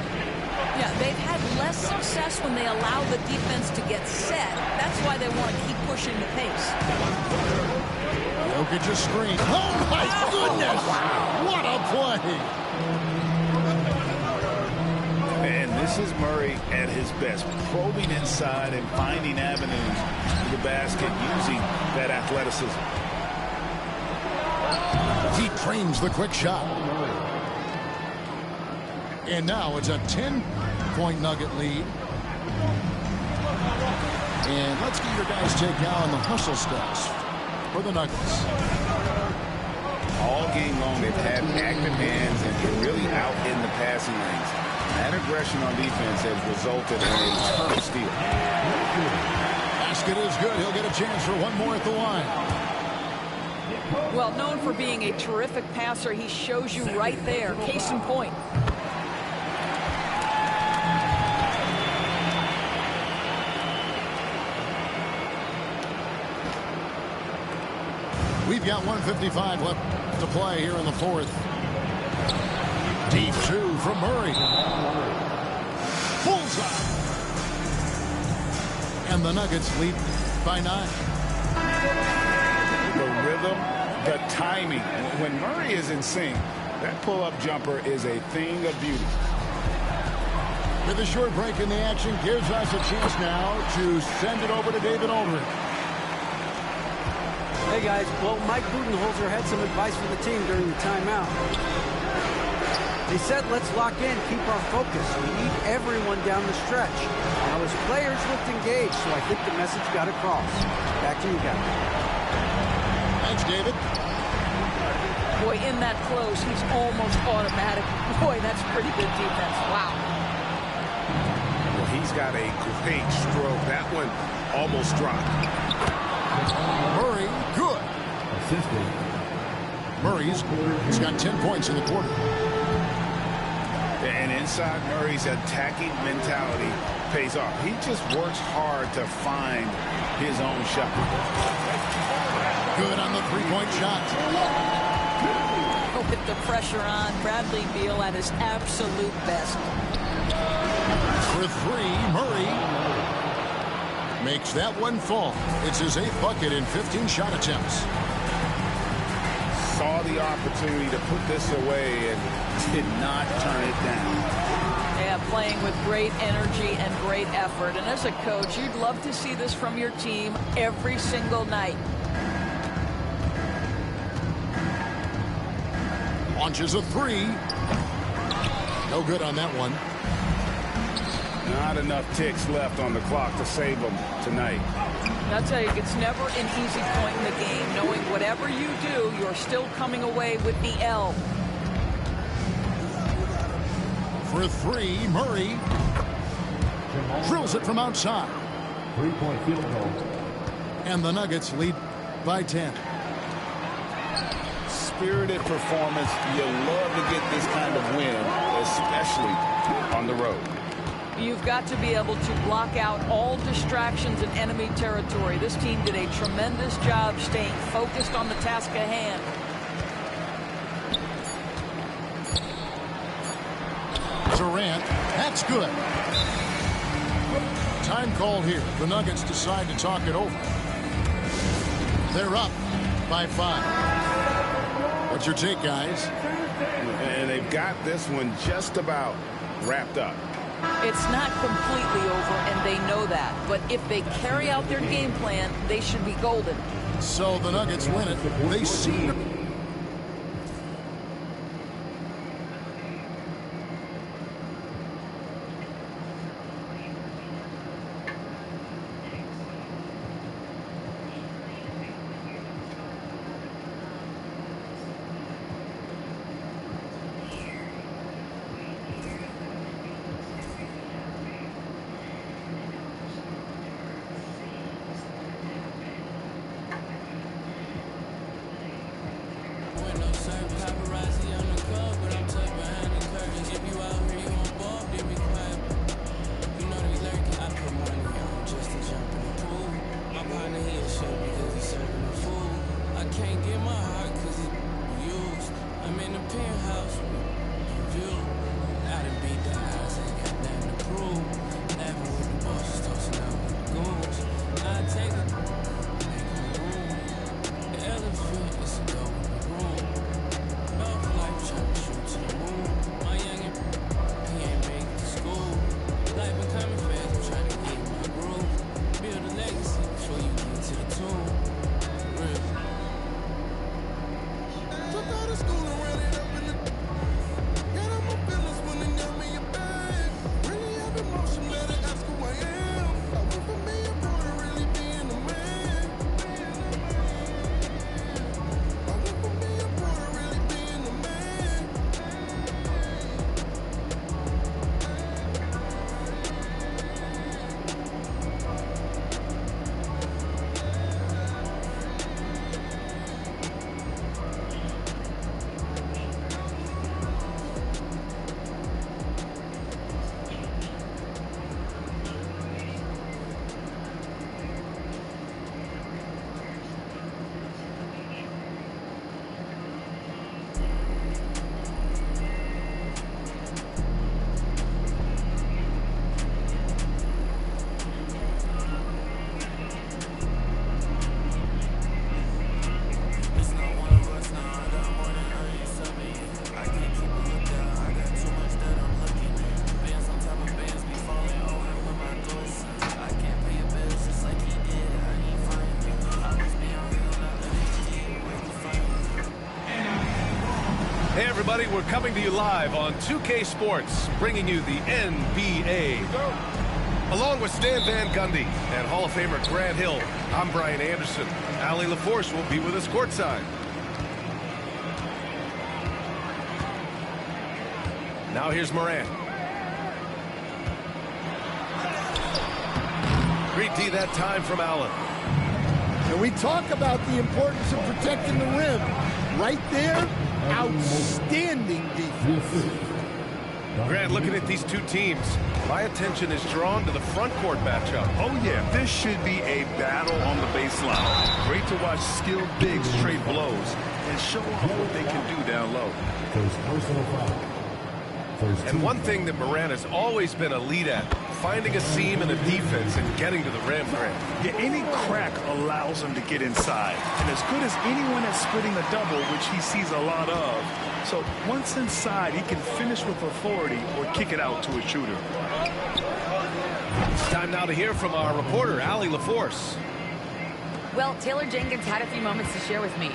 Yeah, they've had less success when they allow the defense to get set. That's why they want to keep pushing the pace. Jokic a screen. Oh, my goodness! What a play! And this is Murray at his best, probing inside and finding avenues to the basket using that athleticism. He trains the quick shot. And now it's a 10-point Nugget lead. And let's get your guys' take now on the hustle stats for the Nuggets. All game long, they've had active hands and really out in the passing lanes. That aggression on defense has resulted in a ton of steals. Basket is good. He'll get a chance for one more at the line. Well, known for being a terrific passer, he shows you right there. Case in point. We've got 1:55 left to play here in the fourth. Deep 2 from Murray. Bullseye. And the Nuggets lead by 9. The rhythm, the timing. When Murray is in sync, that pull-up jumper is a thing of beauty. With a short break in the action, gives us a chance now to send it over to David Aldridge. Hey guys, well, Mike Budenholzer had some advice for the team during the timeout. He said, let's lock in, keep our focus. We need everyone down the stretch. Now his players looked engaged, so I think the message got across. Back to you guys. Thanks, David. Boy, in that close, he's almost automatic. Boy, that's pretty good defense. Wow. Well, he's got a great stroke. That one almost dropped. Murray, good. Murray's got 10 points in the quarter. And inside Murray's attacking mentality pays off. He just works hard to find his own shot. Good on the three-point shot. With the pressure on, Bradley Beal at his absolute best. For 3, Murray makes that one fall. It's his 8th bucket in 15 shot attempts. Saw the opportunity to put this away and did not turn it down. Yeah, playing with great energy and great effort. And as a coach, you'd love to see this from your team every single night. Launches a 3. No good on that one. Not enough ticks left on the clock to save them tonight. I'll tell you, it's never an easy point in the game, knowing whatever you do, you're still coming away with the L. For 3, Murray drills it from outside. 3-point field goal. And the Nuggets lead by 10. Spirited performance. You love to get this kind of win, especially on the road. You've got to be able to block out all distractions in enemy territory. This team did a tremendous job staying focused on the task at hand. Durant. That's good. Time called here. The Nuggets decide to talk it over. They're up by 5. What's your take, guys? And they've got this one just about wrapped up. It's not completely over, and they know that. But if they carry out their game plan, they should be golden. So the Nuggets win it. They seem to... Hey everybody, we're coming to you live on 2K Sports, bringing you the NBA. Along with Stan Van Gundy and Hall of Famer Grant Hill, I'm Brian Anderson. Ali LaForce will be with us courtside. Now here's Morant. Great D that time from Allen. And we talk about the importance of protecting the rim. Right there, outstanding defense. Grant, looking at these two teams, my attention is drawn to the front court matchup. Oh, yeah, this should be a battle on the baseline. Great to watch skilled bigs trade blows and show off what they can do down low. And one thing that Morant has always been elite at, finding a seam in a defense and getting to the rim, Grant. Yeah, any crack allows him to get inside. And as good as anyone at splitting a double, which he sees a lot of. So once inside, he can finish with authority or kick it out to a shooter. It's time now to hear from our reporter, Ali LaForce. Well, Taylor Jenkins had a few moments to share with me.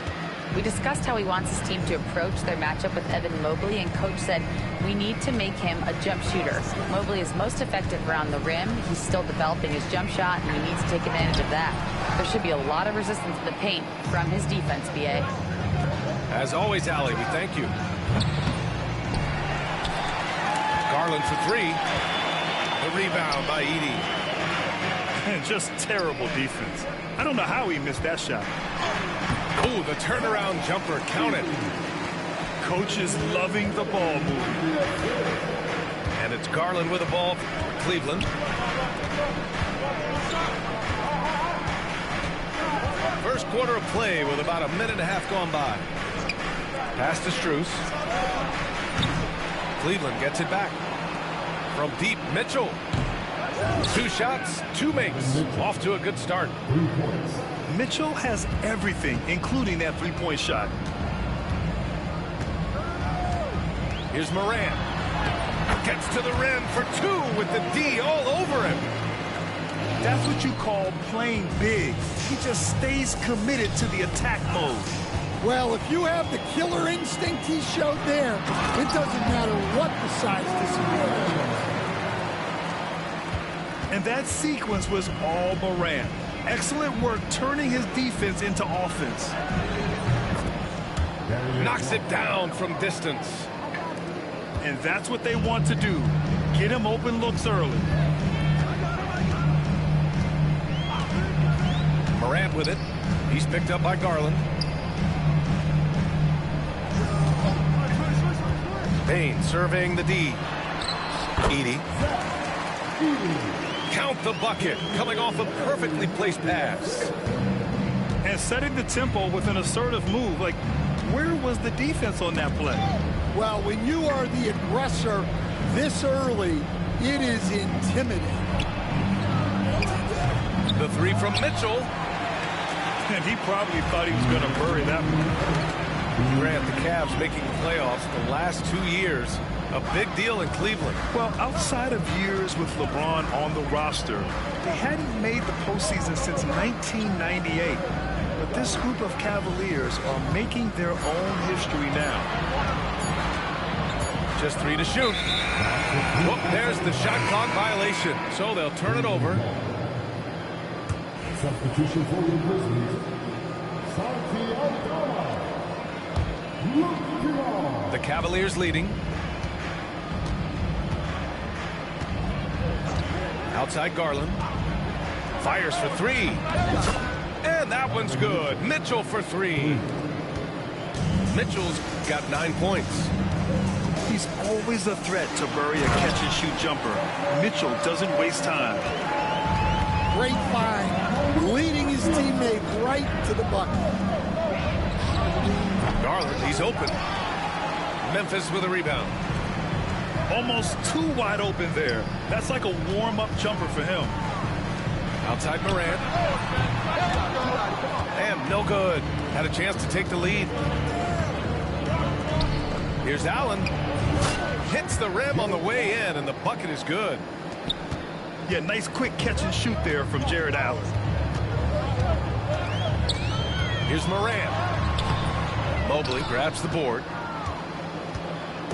We discussed how he wants his team to approach their matchup with Evan Mobley, and Coach said, we need to make him a jump shooter. Mobley is most effective around the rim. He's still developing his jump shot, and he needs to take advantage of that. There should be a lot of resistance in the paint from his defense, B.A. As always, Ali, we thank you. Garland for three. The rebound by Edey. Just terrible defense. I don't know how he missed that shot. Oh, the turnaround jumper counted. Coach is loving the ball movement. And it's Garland with the ball for Cleveland. First quarter of play with about a minute and a half gone by. Pass to Strus. Cleveland gets it back. From deep, Mitchell. 2 shots, 2 makes. Off to a good start. Mitchell has everything, including that three-point shot. Here's Morant. Gets to the rim for 2 with the D all over him. That's what you call playing big. He just stays committed to the attack mode. Well, if you have the killer instinct he showed there, it doesn't matter what the size disagreement is. And that sequence was all Morant. Excellent work turning his defense into offense. Knocks it down from distance. And that's what they want to do. Get him open looks early. Morant with it. He's picked up by Garland. Payne surveying the D. Edey. Count the bucket. Coming off a perfectly placed pass. And setting the tempo with an assertive move. Like, where was the defense on that play? Well, when you are the aggressor this early, it is intimidating. The 3 from Mitchell. And he probably thought he was going to bury that one. Grant, the Cavs making the playoffs the last 2 years. A big deal in Cleveland. Well, outside of years with LeBron on the roster, they hadn't made the postseason since 1998. But this group of Cavaliers are making their own history now. Just 3 to shoot. Whoop, there's the shot clock violation. So they'll turn it over. Substitution for the Grizzlies. The Cavaliers leading. Outside Garland. Fires for 3. And that one's good. Mitchell for 3. Mitchell's got 9 points. He's always a threat to bury a catch-and-shoot jumper. Mitchell doesn't waste time. Great find, leading his teammate right to the bucket. Garland, he's open. Memphis with a rebound. Almost too wide open there. That's like a warm-up jumper for him. Outside Morant. And no good. Had a chance to take the lead. Here's Allen. Hits the rim on the way in, and the bucket is good. Yeah, nice quick catch and shoot there from Jared Allen. Here's Morant. Mobley grabs the board.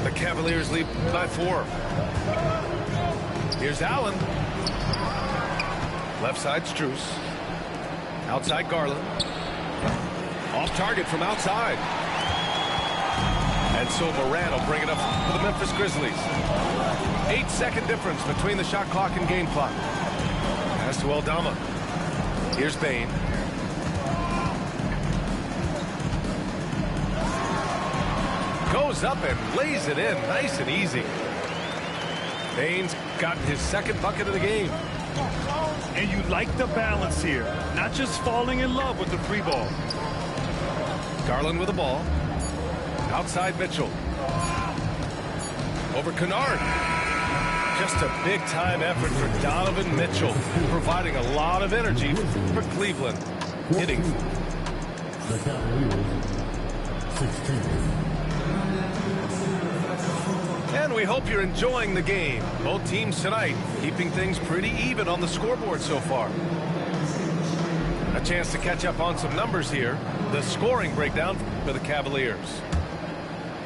The Cavaliers lead by 4. Here's Allen. Left side, Strus. Outside, Garland. Off target from outside. And so Morant will bring it up for the Memphis Grizzlies. 8-second difference between the shot clock and game clock. Pass to Aldama. Here's Payne. Goes up and lays it in nice and easy. Payne's gotten his 2nd bucket of the game. And you like the balance here. Not just falling in love with the 3 ball. Garland with the ball. Outside Mitchell. Over Kennard. Just a big-time effort for Donovan Mitchell, providing a lot of energy for Cleveland. Hitting. The Cavaliers, 16. And we hope you're enjoying the game. Both teams tonight keeping things pretty even on the scoreboard so far. A chance to catch up on some numbers here. The scoring breakdown for the Cavaliers.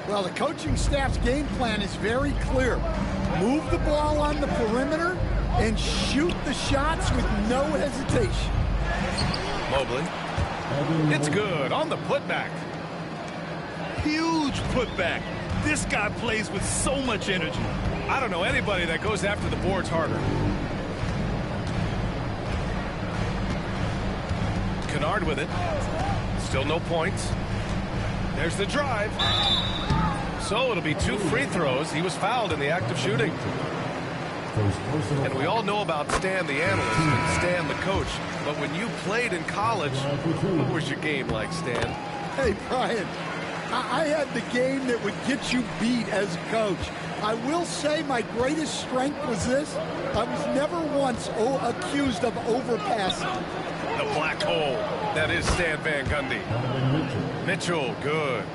Well, the coaching staff's game plan is very clear. Move the ball on the perimeter and shoot the shots with no hesitation. Mobley. It's good on the putback. Huge putback. This guy plays with so much energy. I don't know anybody that goes after the boards harder. Kennard with it. Still no points. There's the drive. So it'll be 2 free throws. He was fouled in the act of shooting. And we all know about Stan the analyst and Stan the coach. But when you played in college, what was your game like, Stan? Hey, Brian, I had the game that would get you beat as a coach. I will say my greatest strength was this. I was never once accused of overpassing. The black hole. That is Stan Van Gundy. Mitchell, good.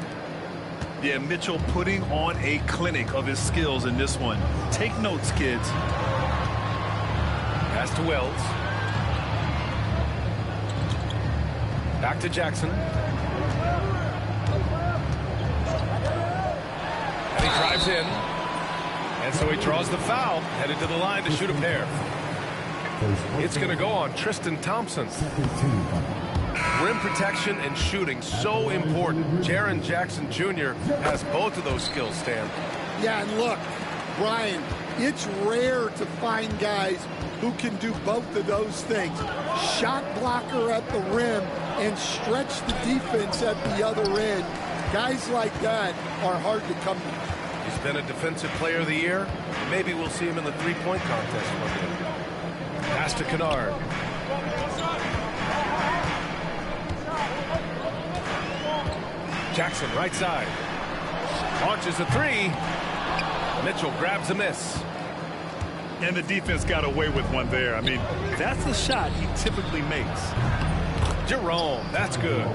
Yeah, Mitchell putting on a clinic of his skills in this one. Take notes, kids. Pass to Wells. Back to Jackson. And he drives in. And so he draws the foul, headed to the line to shoot a pair. It's going to go on Tristan Thompson. Rim protection and shooting, so important. Jaren Jackson Jr. has both of those skills, Stan. Yeah, and look, Brian, it's rare to find guys who can do both of those things. Shot blocker at the rim and stretch the defense at the other end. Guys like that are hard to come by. He's been a defensive player of the year. Maybe we'll see him in the three-point contest one day. Pass to Kennard. Jackson, right side. Launches a three. Mitchell grabs a miss. And the defense got away with one there. I mean, that's the shot he typically makes. Jerome, that's good.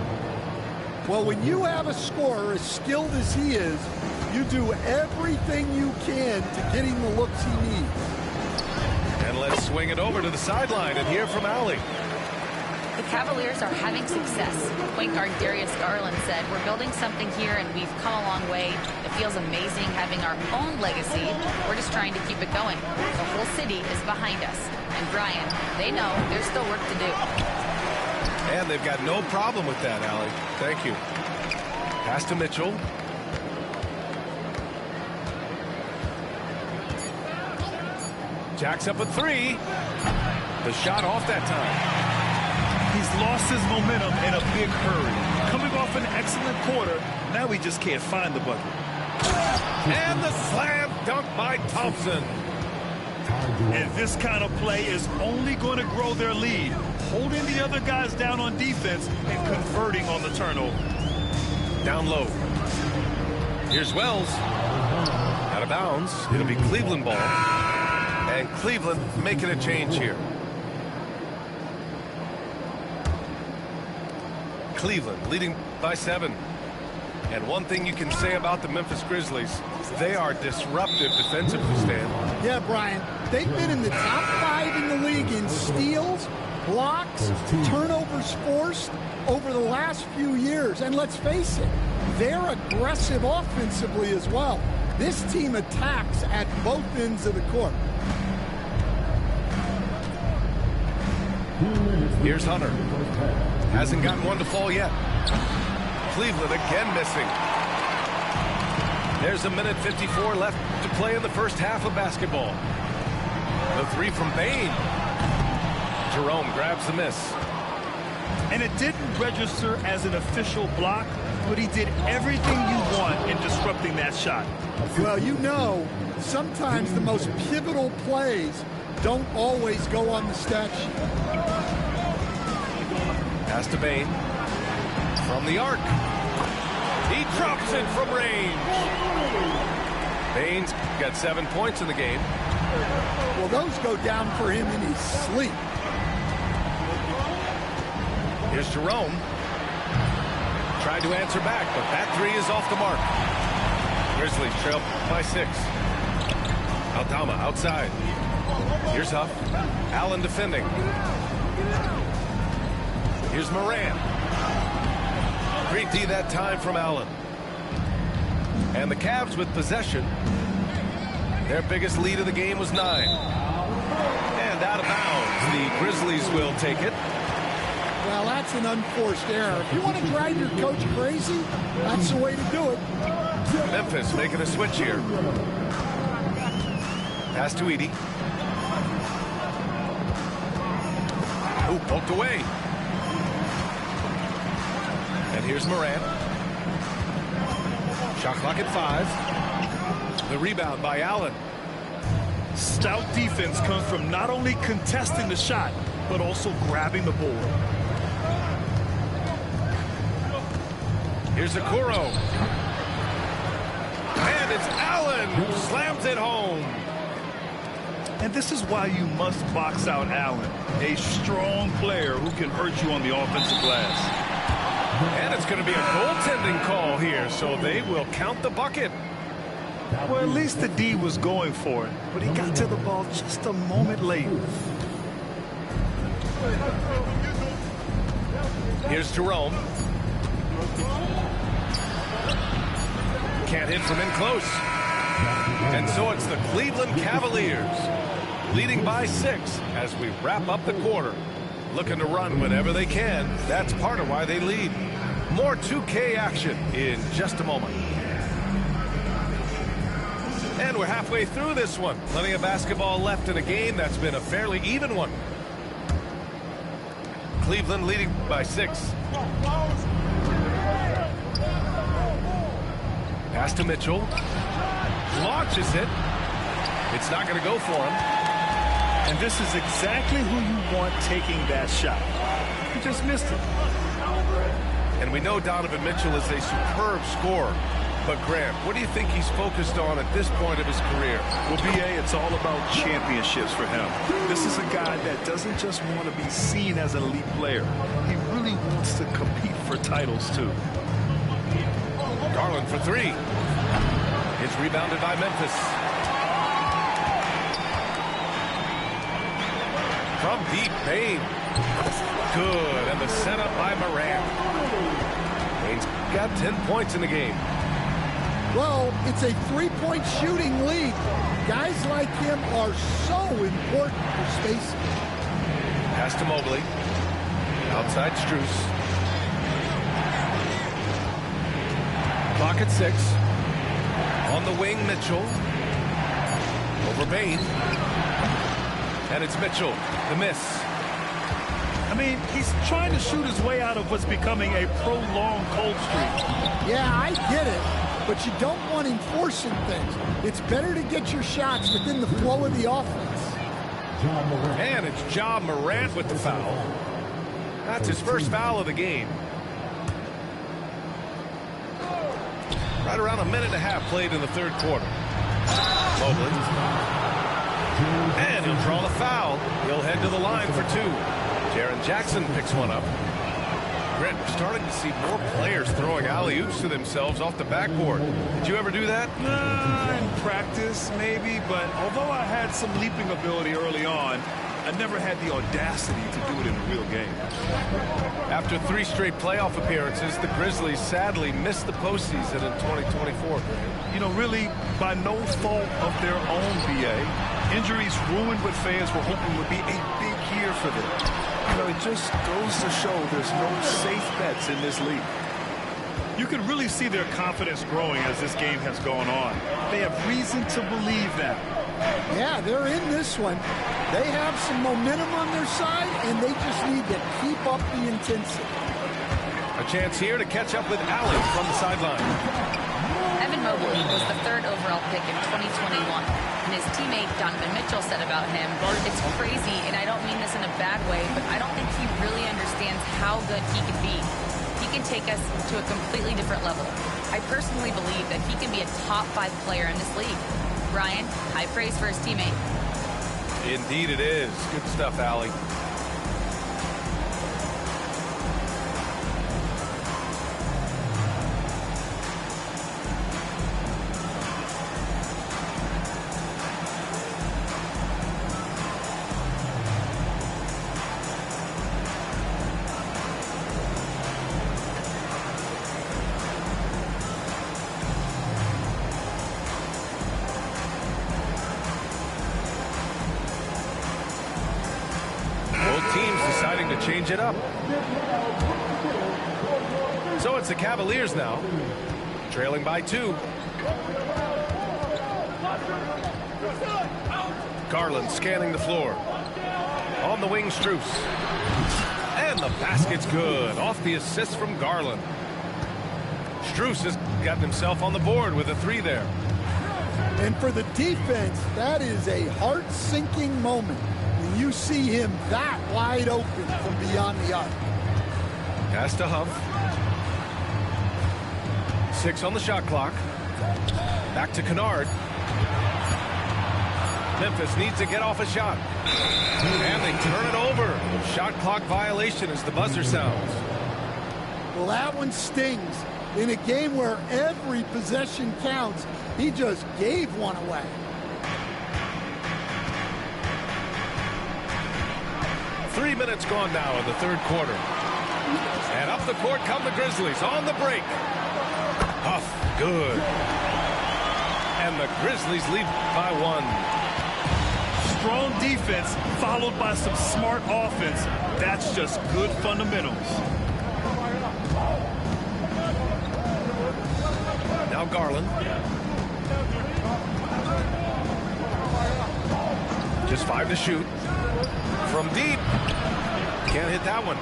Well, when you have a scorer as skilled as he is, you do everything you can to get him the looks he needs. And let's swing it over to the sideline and hear from Allie. The Cavaliers are having success. Point guard Darius Garland said, "We're building something here and we've come a long way. It feels amazing having our own legacy. We're just trying to keep it going. The whole city is behind us." And Brian, they know there's still work to do. And they've got no problem with that, Allie. Thank you. Pass to Mitchell. Jacks up a three. The shot off that time. He's lost his momentum in a big hurry. Coming off an excellent quarter, now he just can't find the bucket. And the slam dunk by Thompson. And this kind of play is only going to grow their lead, holding the other guys down on defense and converting on the turnover. Down low. Here's Wells. Out of bounds. It'll be Cleveland ball. And Cleveland making a change here. Cleveland leading by 7. And one thing you can say about the Memphis Grizzlies, they are disruptive defensively, Stan. Yeah, Brian, they've been in the top 5 in the league in steals, blocks, turnovers forced over the last few years. And let's face it, they're aggressive offensively as well. This team attacks at both ends of the court. Here's Hunter. Hasn't gotten one to fall yet. Cleveland again missing. There's a minute 54 left to play in the first half of basketball. The three from Bain. Jerome grabs the miss. And it didn't register as an official block, but he did everything you want in disrupting that shot. Well, you know, sometimes the most pivotal plays don't always go on the stat sheet. Pass to Bain. From the arc. He drops it from range. Bain's got 7 points in the game. Well, those go down for him in his sleep. Here's Jerome. Tried to answer back, but that three is off the mark. Grizzlies trail by 6. Aldama outside. Here's Huff. Allen defending. Here's Moran. 3D that time from Allen. And the Cavs with possession. Their biggest lead of the game was 9. And out of bounds. The Grizzlies will take it. Well, that's an unforced error. If you want to drive your coach crazy, that's the way to do it. Memphis making a switch here. Pass to Edey. Oh, poked away. And here's Moran. Shot clock at 5. The rebound by Allen. Stout defense comes from not only contesting the shot, but also grabbing the board. Here's Okoro. And And it's Allen. Slams it home. And this is why you must box out Allen, a strong player who can hurt you on the offensive glass. And it's going to be a goaltending call here, so they will count the bucket. Well, at least the D was going for it, but he got to the ball just a moment late. Here's Jerome. Can't hit from in close. And so it's the Cleveland Cavaliers leading by 6 as we wrap up the quarter. Looking to run whenever they can. That's part of why they lead. More 2K action in just a moment. And we're halfway through this one. Plenty of basketball left in a game that's been a fairly even one. Cleveland leading by 6. Pass to Mitchell. Launches it. It's not going to go for him. And this is exactly who you want taking that shot. He just missed it. And we know Donovan Mitchell is a superb scorer. But Grant, what do you think he's focused on at this point of his career? Well, BA, it's all about championships for him. This is a guy that doesn't just want to be seen as an elite player. He really wants to compete for titles, too. Garland for 3. It's rebounded by Memphis. From deep, Payne. Good, and the setup by Morant. Payne's got 10 points in the game. Well, it's a three-point shooting league. Guys like him are so important for spacing. Pass to Mobley. Outside Strus. Clock at 6. On the wing, Mitchell. Over Payne. And it's Mitchell. The miss. I mean, he's trying to shoot his way out of what's becoming a prolonged cold streak. Yeah, I get it. But you don't want him forcing things. It's better to get your shots within the flow of the offense. And it's Ja Morant with the foul. That's his first foul of the game. Right around a minute and a half played in the third quarter. Mobley. And he'll draw the foul. He'll head to the line for 2. Jaren Jackson picks one up. Brent, we're starting to see more players throwing alley-oops to themselves off the backboard. Did you ever do that? In practice, maybe, but although I had some leaping ability early on, I never had the audacity to do it in a real game. After 3 straight playoff appearances, the Grizzlies sadly missed the postseason in 2024. You know, really, by no fault of their own, BA. Injuries ruined what fans were hoping would be a big year for them. You know, it just goes to show there's no safe bets in this league. You can really see their confidence growing as this game has gone on. They have reason to believe that. Yeah, they're in this one. They have some momentum on their side, and they just need to keep up the intensity. A chance here to catch up with Allen from the sideline. Evan Mobley was the 3rd overall pick in 2021. And his teammate Donovan Mitchell said about him, "It's crazy, and I don't mean this in a bad way, but I don't think he really understands how good he can be. He can take us to a completely different level. I personally believe that he can be a top 5 player in this league." Ryan, high praise for his teammate. Indeed it is. Good stuff, Allie. Change it up. So it's the Cavaliers now, trailing by 2. Garland scanning the floor. On the wing, Strus. And the basket's good. Off the assist from Garland. Strus has gotten himself on the board with a 3 there. And for the defense, that is a heart-sinking moment. You see him that wide open from beyond the arc. Pass to Huff. 6 on the shot clock. Back to Kennard. Memphis needs to get off a shot. And they turn it over. Shot clock violation as the buzzer sounds. Well, that one stings. In a game where every possession counts, he just gave one away. Three minutes gone now in the third quarter. And up the court come the Grizzlies on the break. Huff, good. And the Grizzlies lead by one. Strong defense followed by some smart offense. That's just good fundamentals. Now Garland. Just 5 to shoot. From deep. Can't hit that one.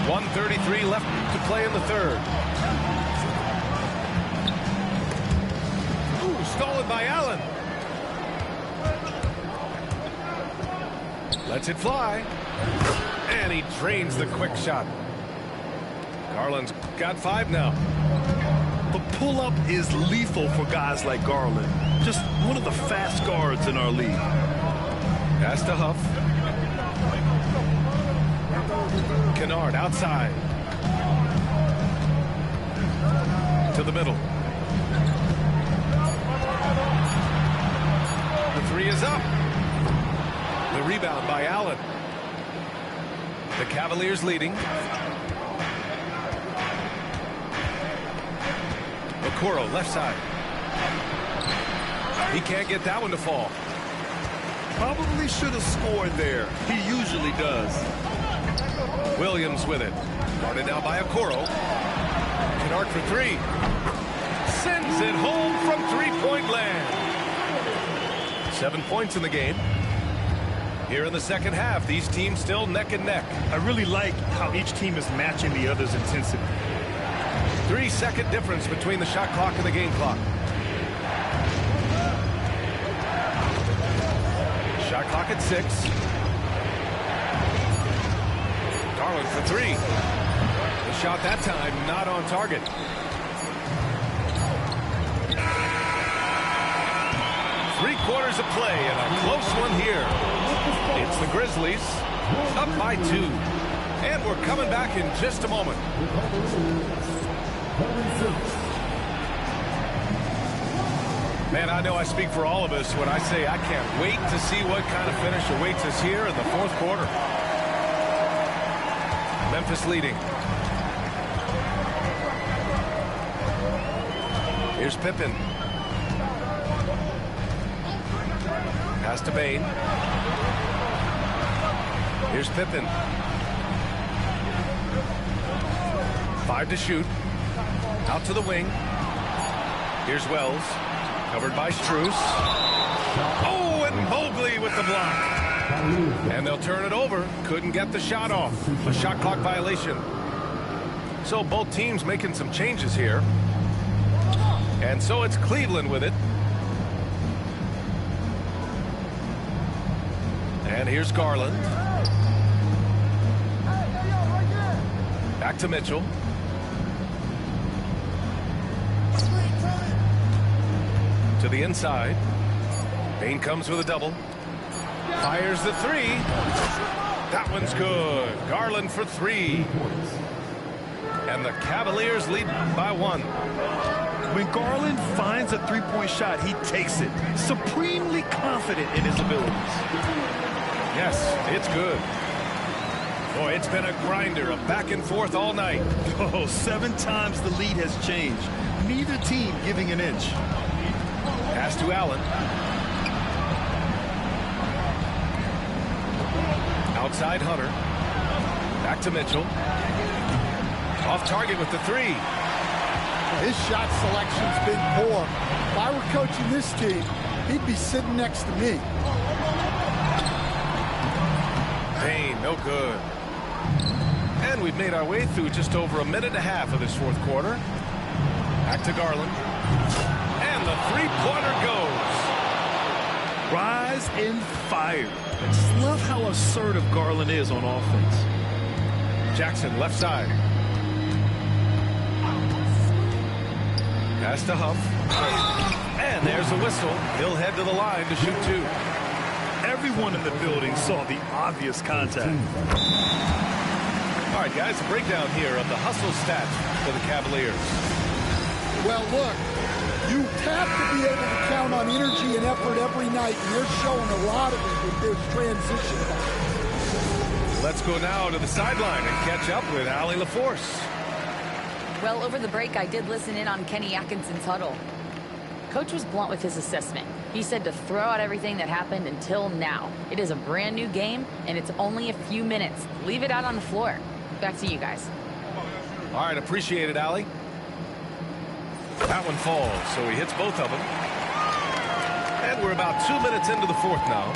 .133 left to play in the third. Ooh, stolen by Allen. Lets it fly. And he drains the quick shot. Garland's got 5 now. The pull-up is lethal for guys like Garland. Just one of the fast guards in our league. Pass to Huff. Kennard outside. To the middle. The three is up. The rebound by Allen. The Cavaliers leading. Okoro left side. He can't get that one to fall. Probably should have scored there. He usually does. Williams with it. Guarded now by Okoro. Kennard for 3. Sends it home from three-point land. 7 points in the game. Here in the second half, these teams still neck and neck. I really like how each team is matching the other's intensity. 3-second difference between the shot clock and the game clock. Shot clock at 6. Garland for 3. The shot that time not on target. Three-quarters of play and a close one here. It's the Grizzlies up by 2. And we're coming back in just a moment. Man, I know I speak for all of us when I say I can't wait to see what kind of finish awaits us here in the fourth quarter. Memphis leading. Here's Pippen. Pass to Bain. Here's Pippen. 5 to shoot. Out to the wing. Here's Wells. Covered by Strus. Oh, and Mobley with the block. And they'll turn it over. Couldn't get the shot off. A shot clock violation. So both teams making some changes here. And so it's Cleveland with it. And here's Garland. Back to Mitchell. To the inside. Bain comes with a double. Fires the 3. That one's good. Garland for 3. And the Cavaliers lead by 1. When Garland finds a three-point shot, he takes it. Supremely confident in his abilities. Yes, it's good. Boy, it's been a grinder, a back and forth all night. Oh, 7 times the lead has changed. Neither team giving an inch. Pass to Allen. Outside Hunter. Back to Mitchell. Off target with the 3. His shot selection's been poor. If I were coaching this team, he'd be sitting next to me. Bain, no good. And we've made our way through just over a minute and a half of this fourth quarter. Back to Garland. And the three-pointer goes. Rise and fire. I just love how assertive Garland is on offense. Jackson left side. Pass to Huff. And there's a whistle. He'll head to the line to shoot 2. Everyone in the building saw the obvious contact. All right, guys, a breakdown here of the hustle stats for the Cavaliers. Well, look, you have to be able to count on energy and effort every night, and you're showing a lot of it with this transition. Let's go now to the sideline and catch up with Allie LaForce. Well, over the break, I did listen in on Kenny Atkinson's huddle. Coach was blunt with his assessment. He said to throw out everything that happened until now. It is a brand new game, and it's only a few minutes. Leave it out on the floor. Back to you guys. All right, appreciate it, Allie. That one falls, so he hits both of them. And we're about 2 minutes into the fourth now.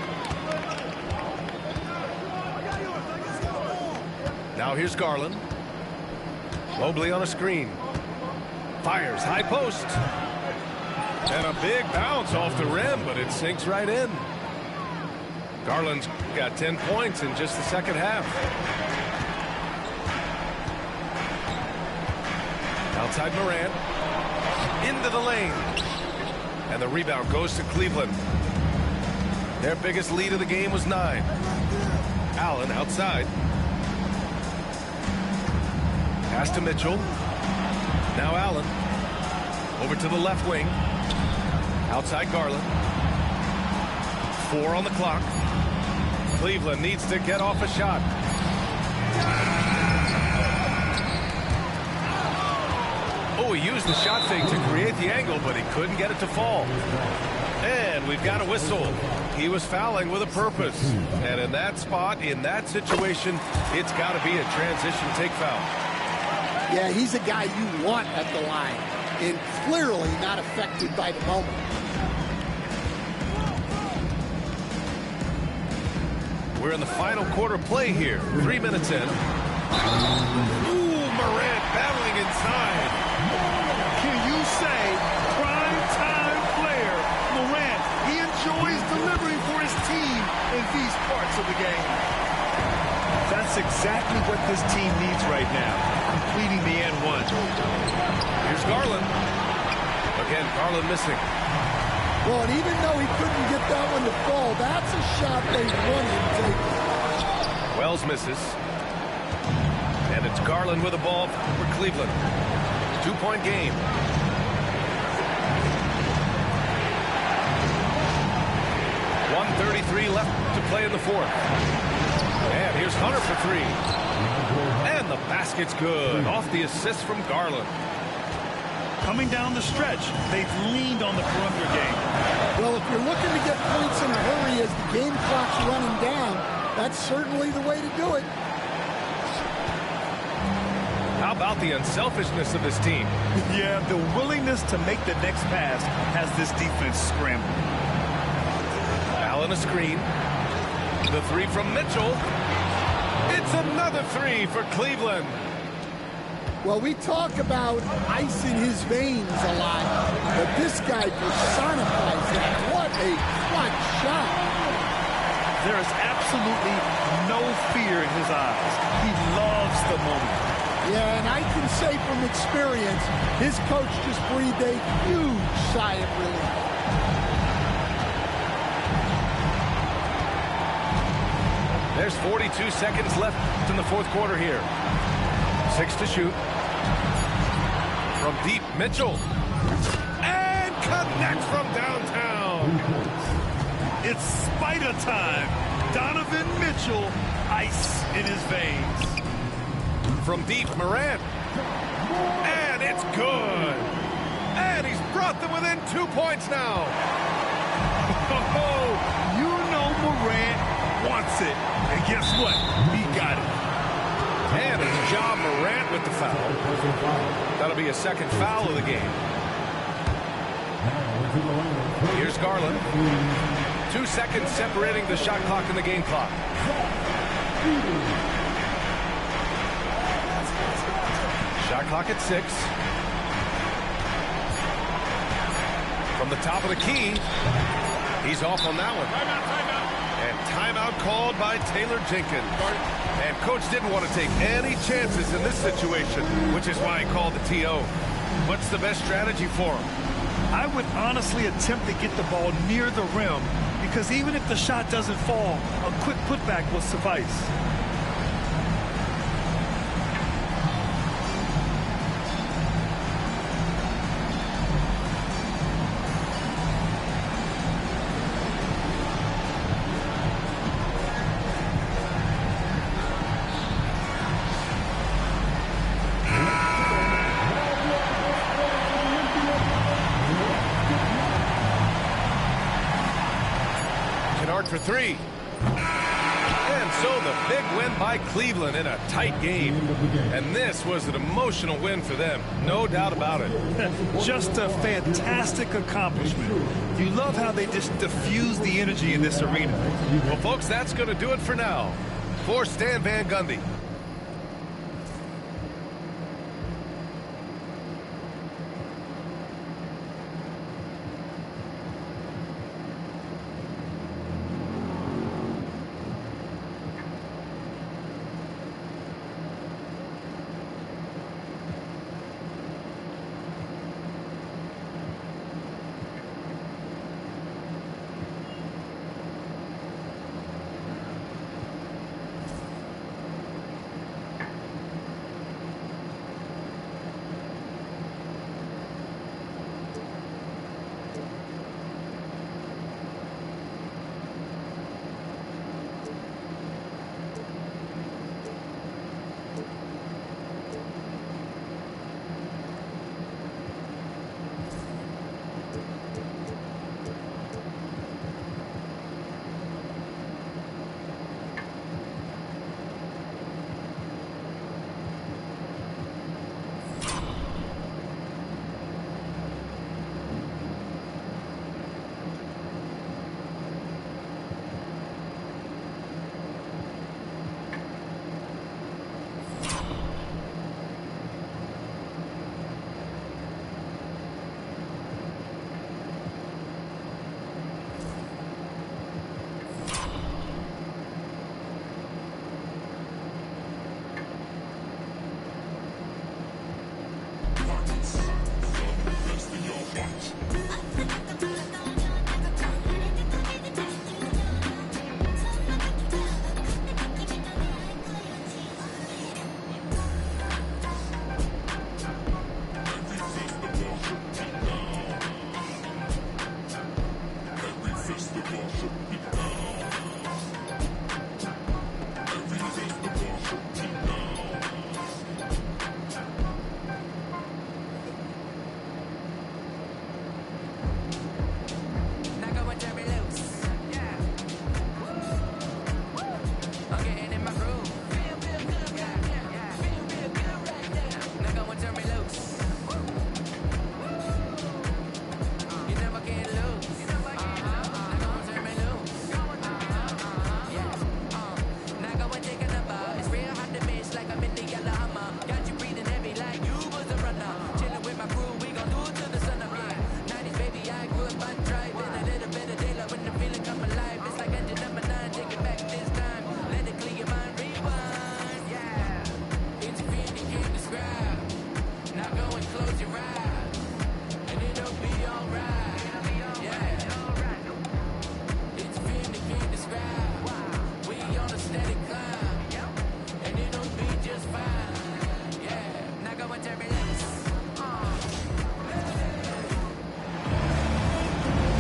Now here's Garland. Mobley on a screen. Fires, high post. And a big bounce off the rim, but it sinks right in. Garland's got 10 points in just the second half. Outside Morant. Into the lane. And the rebound goes to Cleveland. Their biggest lead of the game was 9. Allen outside. Pass to Mitchell. Now Allen. Over to the left wing. Outside Garland. 4 on the clock. Cleveland needs to get off a shot. Oh, he used the shot fake to create the angle, but he couldn't get it to fall. And we've got a whistle. He was fouling with a purpose. And in that spot, in that situation, it's got to be a transition take foul. Yeah, he's a guy you want at the line, and clearly not affected by the moment. We're in the final quarter play here. 3 minutes in. Ooh, Morant battling inside. Can you say prime time player Morant? He enjoys delivering for his team in these parts of the game. That's exactly what this team needs right now, completing the and one. Here's Garland. Again, Garland missing. Well, and even though he couldn't get that one to fall, that's a shot they want him to take. Wells misses. And it's Garland with the ball for Cleveland. 2-point game. .133 left to play in the fourth. And here's Hunter for 3. And the basket's good. Off the assist from Garland. Coming down the stretch, they've leaned on the perimeter game. Well, if you're looking to get points in a hurry as the game clock's running down, that's certainly the way to do it. How about the unselfishness of this team? Yeah, the willingness to make the next pass has this defense scrambling. Allen a screen. The 3 from Mitchell. It's another 3 for Cleveland. Well, we talk about ice in his veins a lot, but this guy personifies that. What a clutch shot. There is absolutely no fear in his eyes. He loves the moment. Yeah, and I can say from experience, his coach just breathed a huge sigh of relief. There's 42 seconds left in the fourth quarter here. 6 to shoot. From deep, Mitchell. And connects from downtown. It's spider time. Donovan Mitchell, ice in his veins. From deep, Morant. And it's good. And he's brought them within 2 points now. Oh, you know Morant wants it. And guess what? He got it. And it's Ja Morant with the foul. That'll be a second foul of the game. Here's Garland. 2 seconds separating the shot clock and the game clock. Shot clock at 6. From the top of the key. He's off on that one. And timeout called by Taylor Jenkins. And coach didn't want to take any chances in this situation, which is why he called the TO. What's the best strategy for him? I would honestly attempt to get the ball near the rim, because even if the shot doesn't fall, a quick putback will suffice. For three. And so the big win by Cleveland in a tight game. And this was an emotional win for them, no doubt about it. Just a fantastic accomplishment. You love how they just diffuse the energy in this arena. Well, folks, that's going to do it for now. For Stan Van Gundy.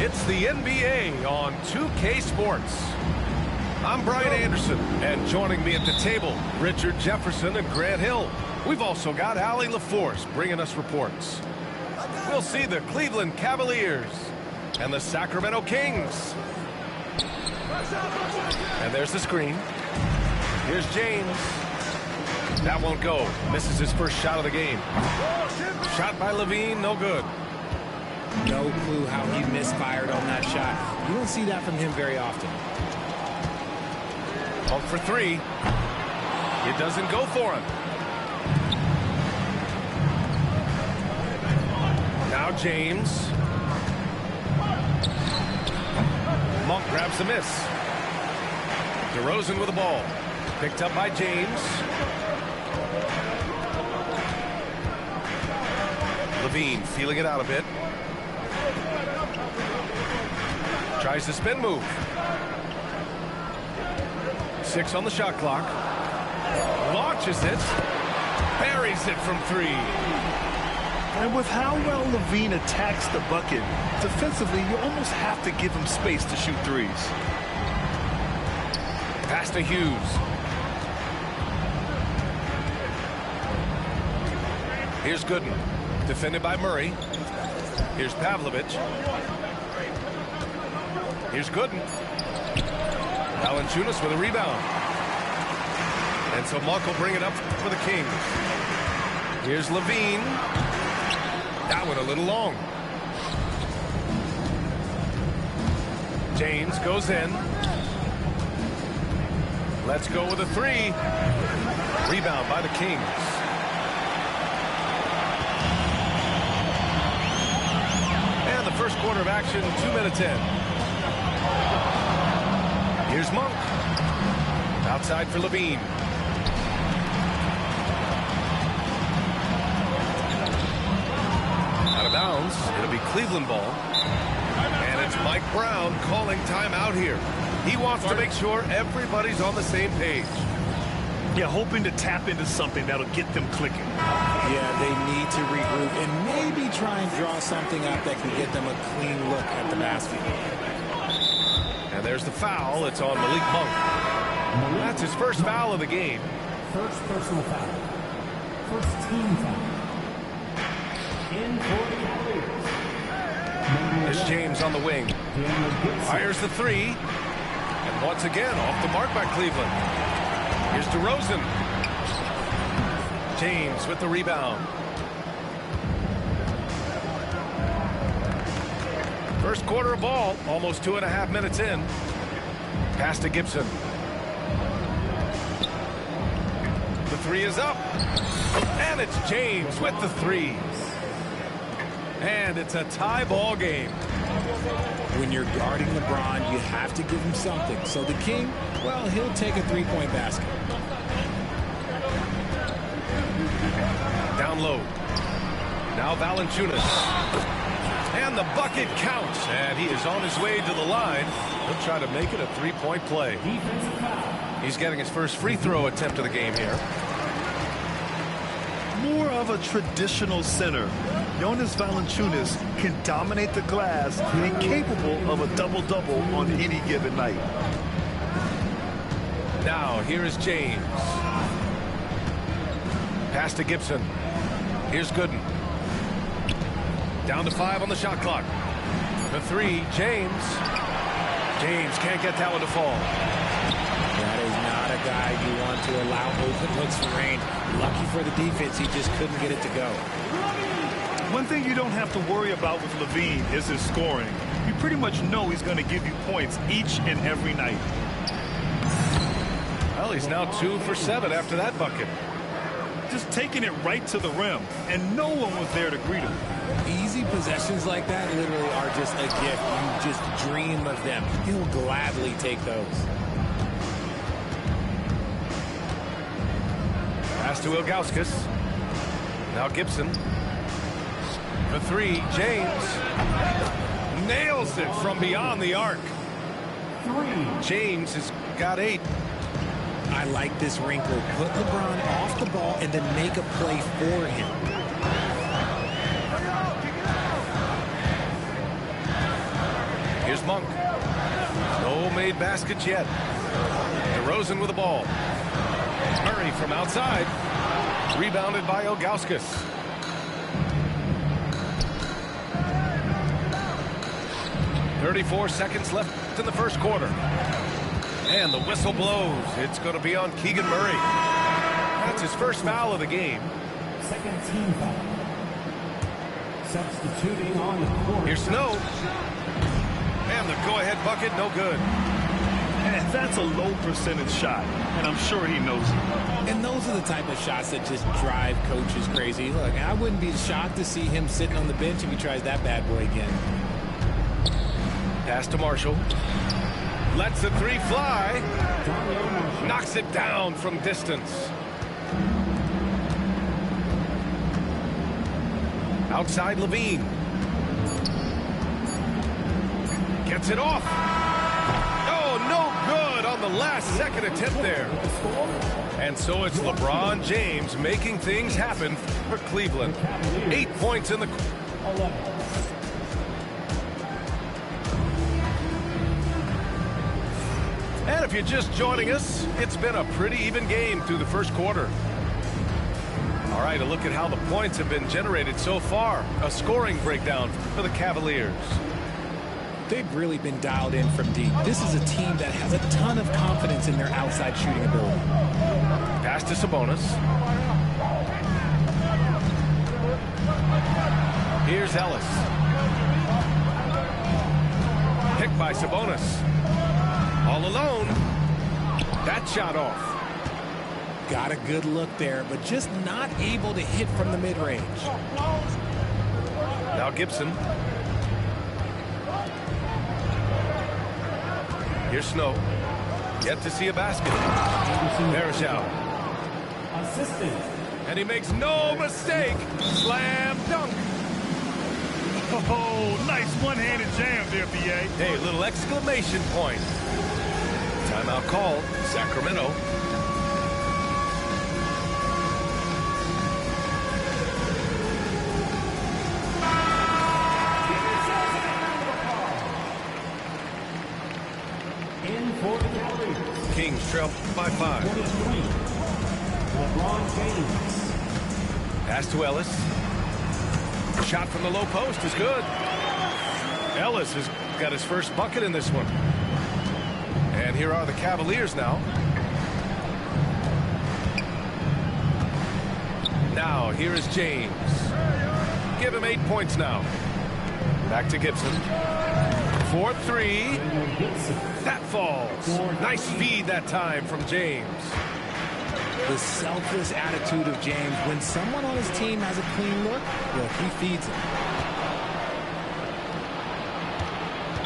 It's the NBA on 2K Sports. I'm Brian Anderson, and joining me at the table, Richard Jefferson and Grant Hill. We've also got Allie LaForce bringing us reports. We'll see the Cleveland Cavaliers and the Sacramento Kings. And there's the screen. Here's James. That won't go. Misses his first shot of the game. Shot by Levine, no good. No clue how he misfired on that shot. You don't see that from him very often. Pump for three. It doesn't go for him. Now James. Monk grabs the miss. DeRozan with the ball. Picked up by James. Levine feeling it out a bit. Tries the spin move. 6 on the shot clock. Launches it. Buries it from 3. And with how well Levine attacks the bucket, defensively, you almost have to give him space to shoot threes. Pass to Hughes. Here's Gooden. Defended by Murray. Here's Pavlovich. Here's Gooden. Valanciunas with a rebound. And so Monk will bring it up for the Kings. Here's Levine. That one a little long. James goes in. Let's go with a 3. Rebound by the Kings. And the first quarter of action, 2 minutes in. Here's Monk. Outside for Levine. Out of bounds. It'll be Cleveland ball. And it's Mike Brown calling timeout here. He wants to make sure everybody's on the same page. Yeah, hoping to tap into something that'll get them clicking. Yeah, they need to regroup and maybe try and draw something up that can get them a clean look at the basket. And there's the foul. It's on Malik Monk. That's his first foul of the game. First personal foul. First team foul. In for the Cavaliers. There's James on the wing. Fires the 3. And once again, off the mark by Cleveland. Here's DeRozan. James with the rebound. First quarter of ball, almost 2.5 minutes in. Pass to Gibson. The 3 is up. And it's James with the 3. And it's a tie ball game. When you're guarding LeBron, you have to give him something. So the King, well, he'll take a 3-point basket. Down low. Now Valanciunas. And the bucket counts. And he is on his way to the line. He'll try to make it a 3-point play. He's getting his first free throw attempt of the game here. More of a traditional center. Jonas Valanciunas can dominate the glass and capable of a double-double on any given night. Now, here is James. Pass to Gibson. Here's Gooden. Down to 5 on the shot clock. The 3, James. James can't get that one to fall. That is not a guy you want to allow open looks for rain. Lucky for the defense, he just couldn't get it to go. One thing you don't have to worry about with Levine is his scoring. You pretty much know he's going to give you points each and every night. Well, he's now 2 for 7 after that bucket. Just taking it right to the rim, and no one was there to greet him. Easy possessions like that literally are just a gift. You just dream of them. He'll gladly take those. Pass to Ilgauskas. Now Gibson. The 3, James. Nails it from beyond the arc. James has got 8. I like this wrinkle. Put LeBron off the ball and then make a play for him. Here's Monk. No made baskets yet. DeRozan with the ball. Murray from outside. Rebounded by Ilgauskas. .34 seconds left in the first quarter. And the whistle blows. It's going to be on Keegan Murray. That's his first foul of the game. Second team foul. Substituting on the court. Here's Snow. And the go-ahead bucket, no good. And that's a low percentage shot, and I'm sure he knows it. And those are the type of shots that just drive coaches crazy. Look, I wouldn't be shocked to see him sitting on the bench if he tries that bad boy again. Pass to Marshall. Lets the 3 fly. Knocks it down from distance. Outside Levine. Gets it off. Oh, no good on the last second attempt there. And so it's LeBron James making things happen for Cleveland. 8 points in the... And if you're just joining us, it's been a pretty even game through the first quarter. All right, a look at how the points have been generated so far. A scoring breakdown for the Cavaliers. They've really been dialed in from deep. This is a team that has a ton of confidence in their outside shooting ability. Pass to Sabonis. Here's Ellis. Picked by Sabonis. All alone. That shot off. Got a good look there, but just not able to hit from the mid-range. Now Gibson. Here's Snow. Yet to see a basket. There's out. Assistant. And he makes no mistake. Slam dunk. Oh, nice one-handed jam there, B.A. Hey, little exclamation point. Timeout called. Sacramento. Kings trail by 5. LeBron James. Pass to Ellis. Shot from the low post is good. Ellis has got his first bucket in this one. And here are the Cavaliers now. Now here is James. Give him 8 points now. Back to Gibson. 4-3. That falls. Nice feed that time from James. The selfless attitude of James. When someone on his team has a clean look, he feeds him.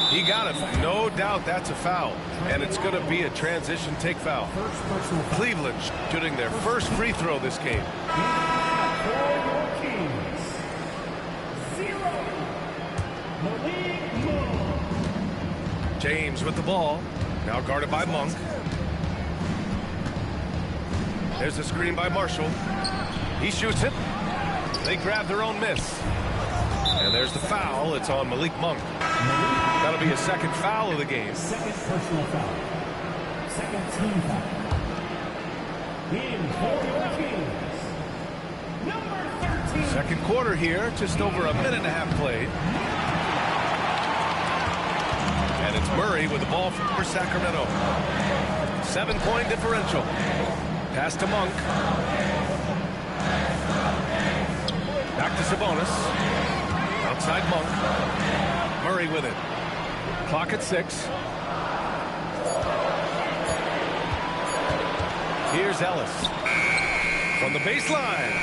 He got it. No doubt that's a foul. And it's going to be a transition take foul. Cleveland shooting their first free throw this game. James with the ball. Now guarded by Monk. There's a screen by Marshall. He shoots it. They grab their own miss. And there's the foul. It's on Malik Monk. That'll be a second foul of the game. Second personal foul. Second team foul. In for your Kings. Number 13. Second quarter here. Just over a minute and a half played. And it's Murray with the ball for Sacramento. 7-point differential. Pass to Monk. Back to Sabonis. Outside Monk. Murray with it. Clock at 6. Here's Ellis. From the baseline.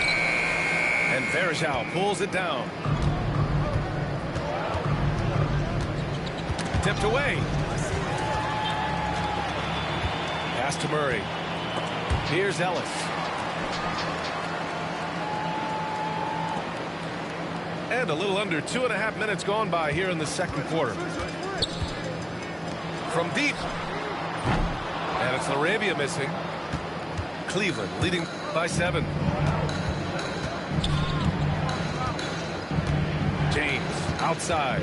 And Verjao pulls it down. Tipped away. Pass to Murray. Here's Ellis. And a little under 2.5 minutes gone by here in the second quarter. From deep. And it's LaRavia missing. Cleveland leading by 7. James outside.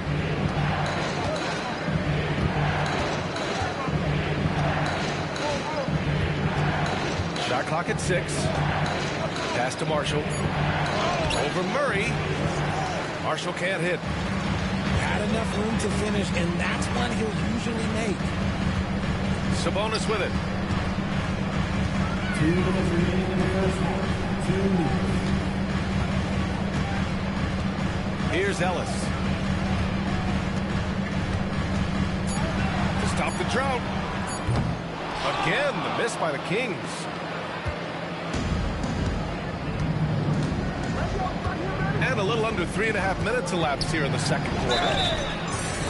Shot clock at 6. Pass to Marshall. Over Murray. Marshall can't hit. Had enough room to finish, and that's one he'll usually make. Sabonis with it. 2 minutes remaining in the first half. 2 minutes. Here's Ellis. To stop the drought. Again, the miss by the Kings. And a little under 3.5 minutes elapsed here in the second quarter.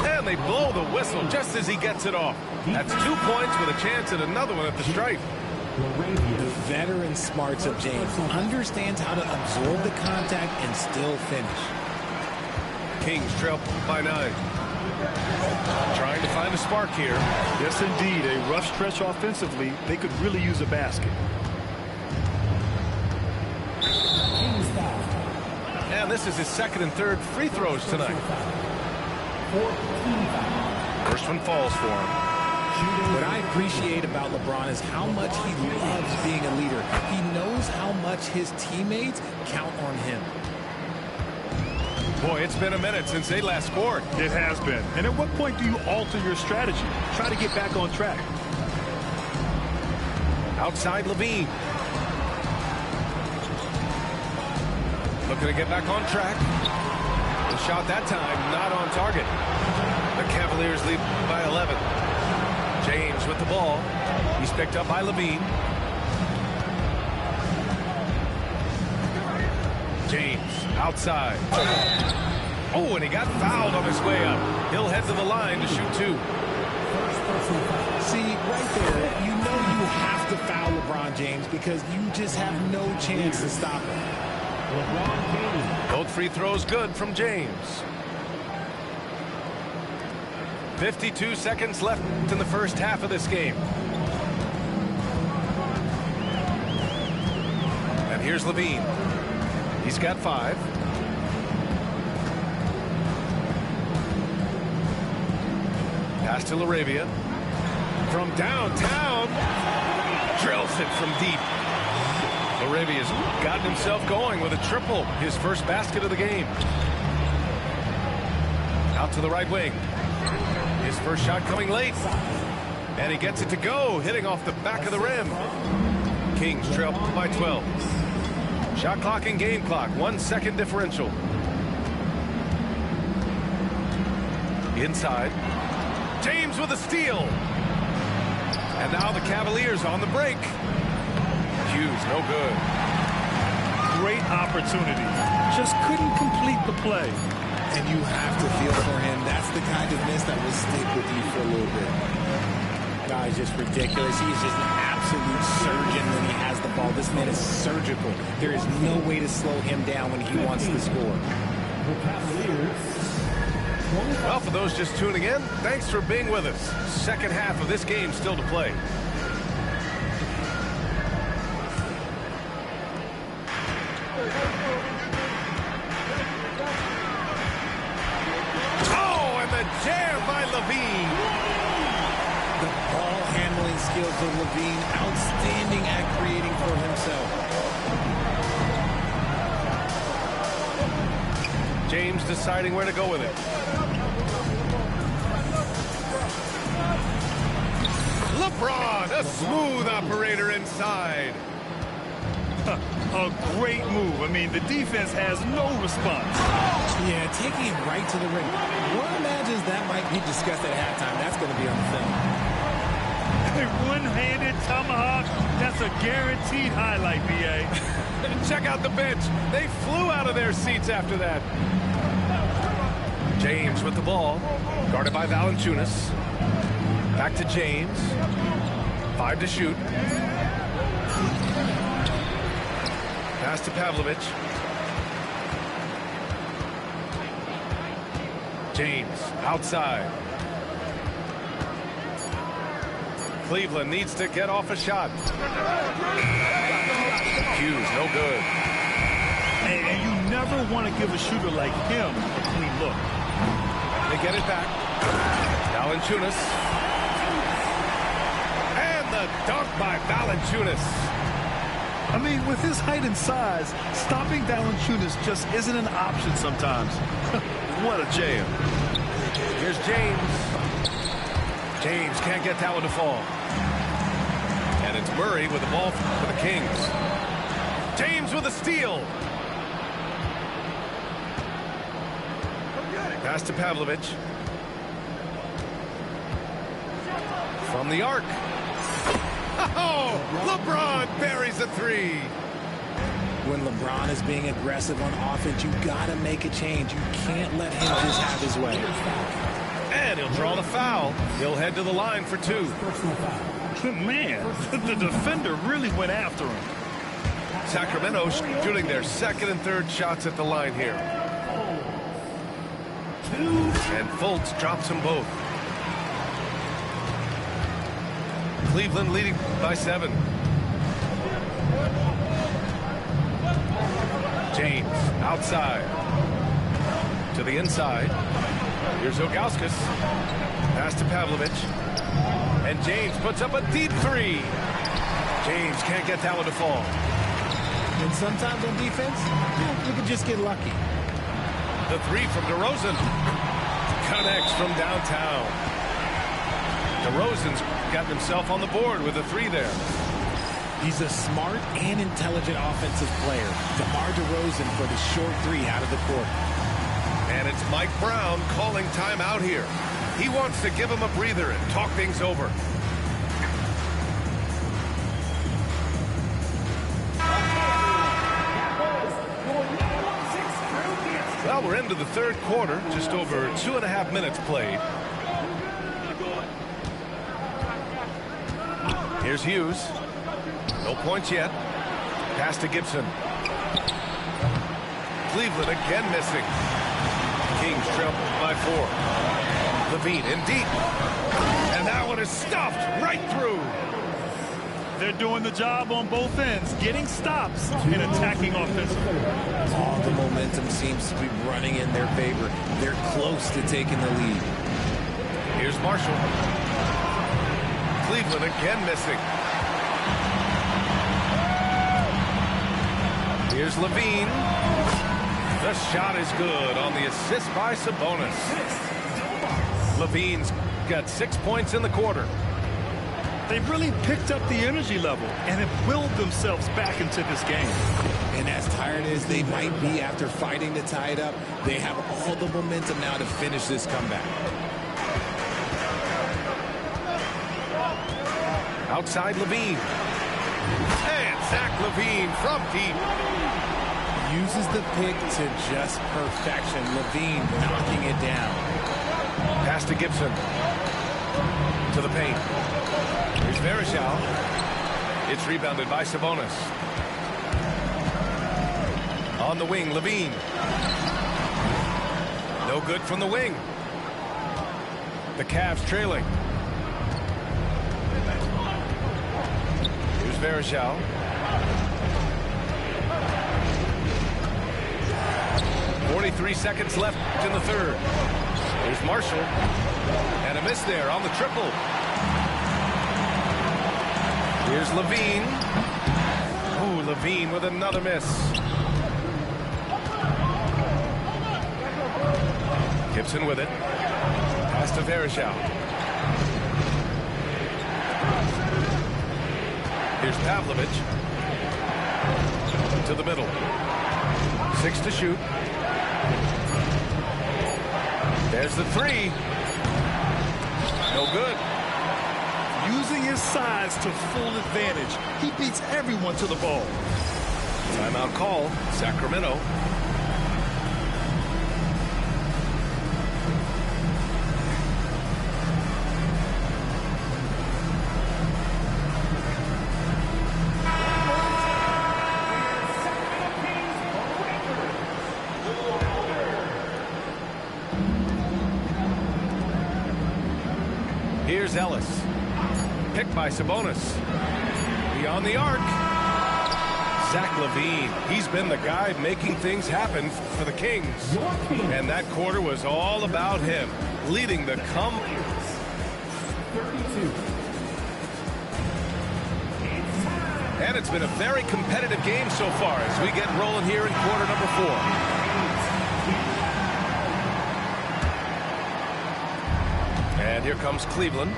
And they blow the whistle just as he gets it off. That's 2 points with a chance at another one at the stripe. The veteran smarts of James understands how to absorb the contact and still finish. Kings trail by 9. Trying to find a spark here. Yes, indeed. A rough stretch offensively. They could really use a basket. And this is his second and third free throws tonight. First one falls for him. What I appreciate about LeBron is how much he loves being a leader. He knows how much his teammates count on him. Boy, it's been a minute since they last scored. It has been. And at what point do you alter your strategy? Try to get back on track. Outside Levine. Looking to get back on track. The shot that time not on target. The Cavaliers lead by 11. James with the ball. He's picked up by Levine. James outside. Oh, and he got fouled on his way up. He'll head to the line to shoot 2. See, right there, you know you have to foul LeBron James because you just have no chance to stop him. Both free throws good from James. 52 seconds left in the first half of this game. And here's Levine. He's got 5. Pass to Laravia. From downtown. Drills it from deep. Laravia's gotten himself going with a triple. His first basket of the game. Out to the right wing. His first shot coming late. And he gets it to go, hitting off the back of the rim. Kings trail by 12. Shot clock and game clock, 1 second differential. Inside. James with a steal. And now the Cavaliers on the break. Hughes, no good. Great opportunity. Just couldn't complete the play. And you have to feel for him. That's the kind of miss that will stick with you for a little bit. That guy's just ridiculous. He's just an absolute surgeon when he has the ball. This man is surgical. There is no way to slow him down when he wants to score. Well, for those just tuning in, thanks for being with us. Second half of this game still to play. Jam by Levine. The ball handling skills of Levine, outstanding at creating for himself. James deciding where to go with it. LeBron, a smooth operator inside. A great move. I mean, the defense has no response. Yeah, taking it right to the rim. One imagines that might be discussed at halftime. That's going to be on the film. A one-handed tomahawk. That's a guaranteed highlight, B.A. Check out the bench. They flew out of their seats after that. James with the ball. Guarded by Valanciunas. Back to James. 5 to shoot. Pass to Pavlovich. James outside. Cleveland needs to get off a shot. Hughes, no good. And you never want to give a shooter like him a clean look. They get it back. Valanciunas. And the dunk by Valanciunas. I mean, with his height and size, stopping Valanciunas just isn't an option sometimes. What a jam. Here's James. James can't get that one to fall. And it's Murray with the ball for the Kings. James with a steal. Pass to Pavlovich. From the arc. Oh, LeBron buries a 3. When LeBron is being aggressive on offense, you got to make a change. You can't let him just have his way. And he'll draw the foul. He'll head to the line for 2. Man, the defender really went after him. Sacramento shooting their second and third shots at the line here. And Fultz drops them both. Cleveland leading by 7. James outside to the inside. Here's Ilgauskas. Pass to Pavlovich. And James puts up a deep 3. James can't get that one to fall. And sometimes on defense, you can just get lucky. The 3 from DeRozan. Connects from downtown. DeRozan's gotten himself on the board with a 3 there. He's a smart and intelligent offensive player. DeMar DeRozan for the short 3 out of the court. And it's Mike Brown calling timeout here. He wants to give him a breather and talk things over. Well, we're into the third quarter, just over 2.5 minutes played. Here's Hughes. No points yet. Pass to Gibson. Cleveland again missing. Kings trail by 4. Levine in deep. And that one is stuffed right through. They're doing the job on both ends, getting stops and attacking offensively. All the momentum seems to be running in their favor. They're close to taking the lead. Here's Marshall. Cleveland again missing. Here's Levine. The shot is good on the assist by Sabonis. Levine's got 6 points in the quarter. They've really picked up the energy level and have willed themselves back into this game. And as tired as they might be after fighting to tie it up, they have all the momentum now to finish this comeback. Outside Levine. And Zach Levine from deep. Uses the pick to just perfection. Levine knocking it down. Pass to Gibson. To the paint. Here's Varejao. It's rebounded by Sabonis. On the wing, Levine. No good from the wing. The Cavs trailing. Here's Varejao. .43 seconds left in the third. Here's Marshall. And a miss there on the triple. Here's Levine. Oh, Levine with another miss. Gibson with it. Pass to Varejao. Here's Pavlovich. To the middle. 6 to shoot. There's the 3. No good. Using his size to full advantage. He beats everyone to the ball. Timeout call, Sacramento. Here's Ellis. Picked by Sabonis. Beyond the arc. Zach Levine. He's been the guy making things happen for the Kings. And that quarter was all about him. Leading the comeback. 32. And it's been a very competitive game so far as we get rolling here in quarter number 4. And here comes Cleveland.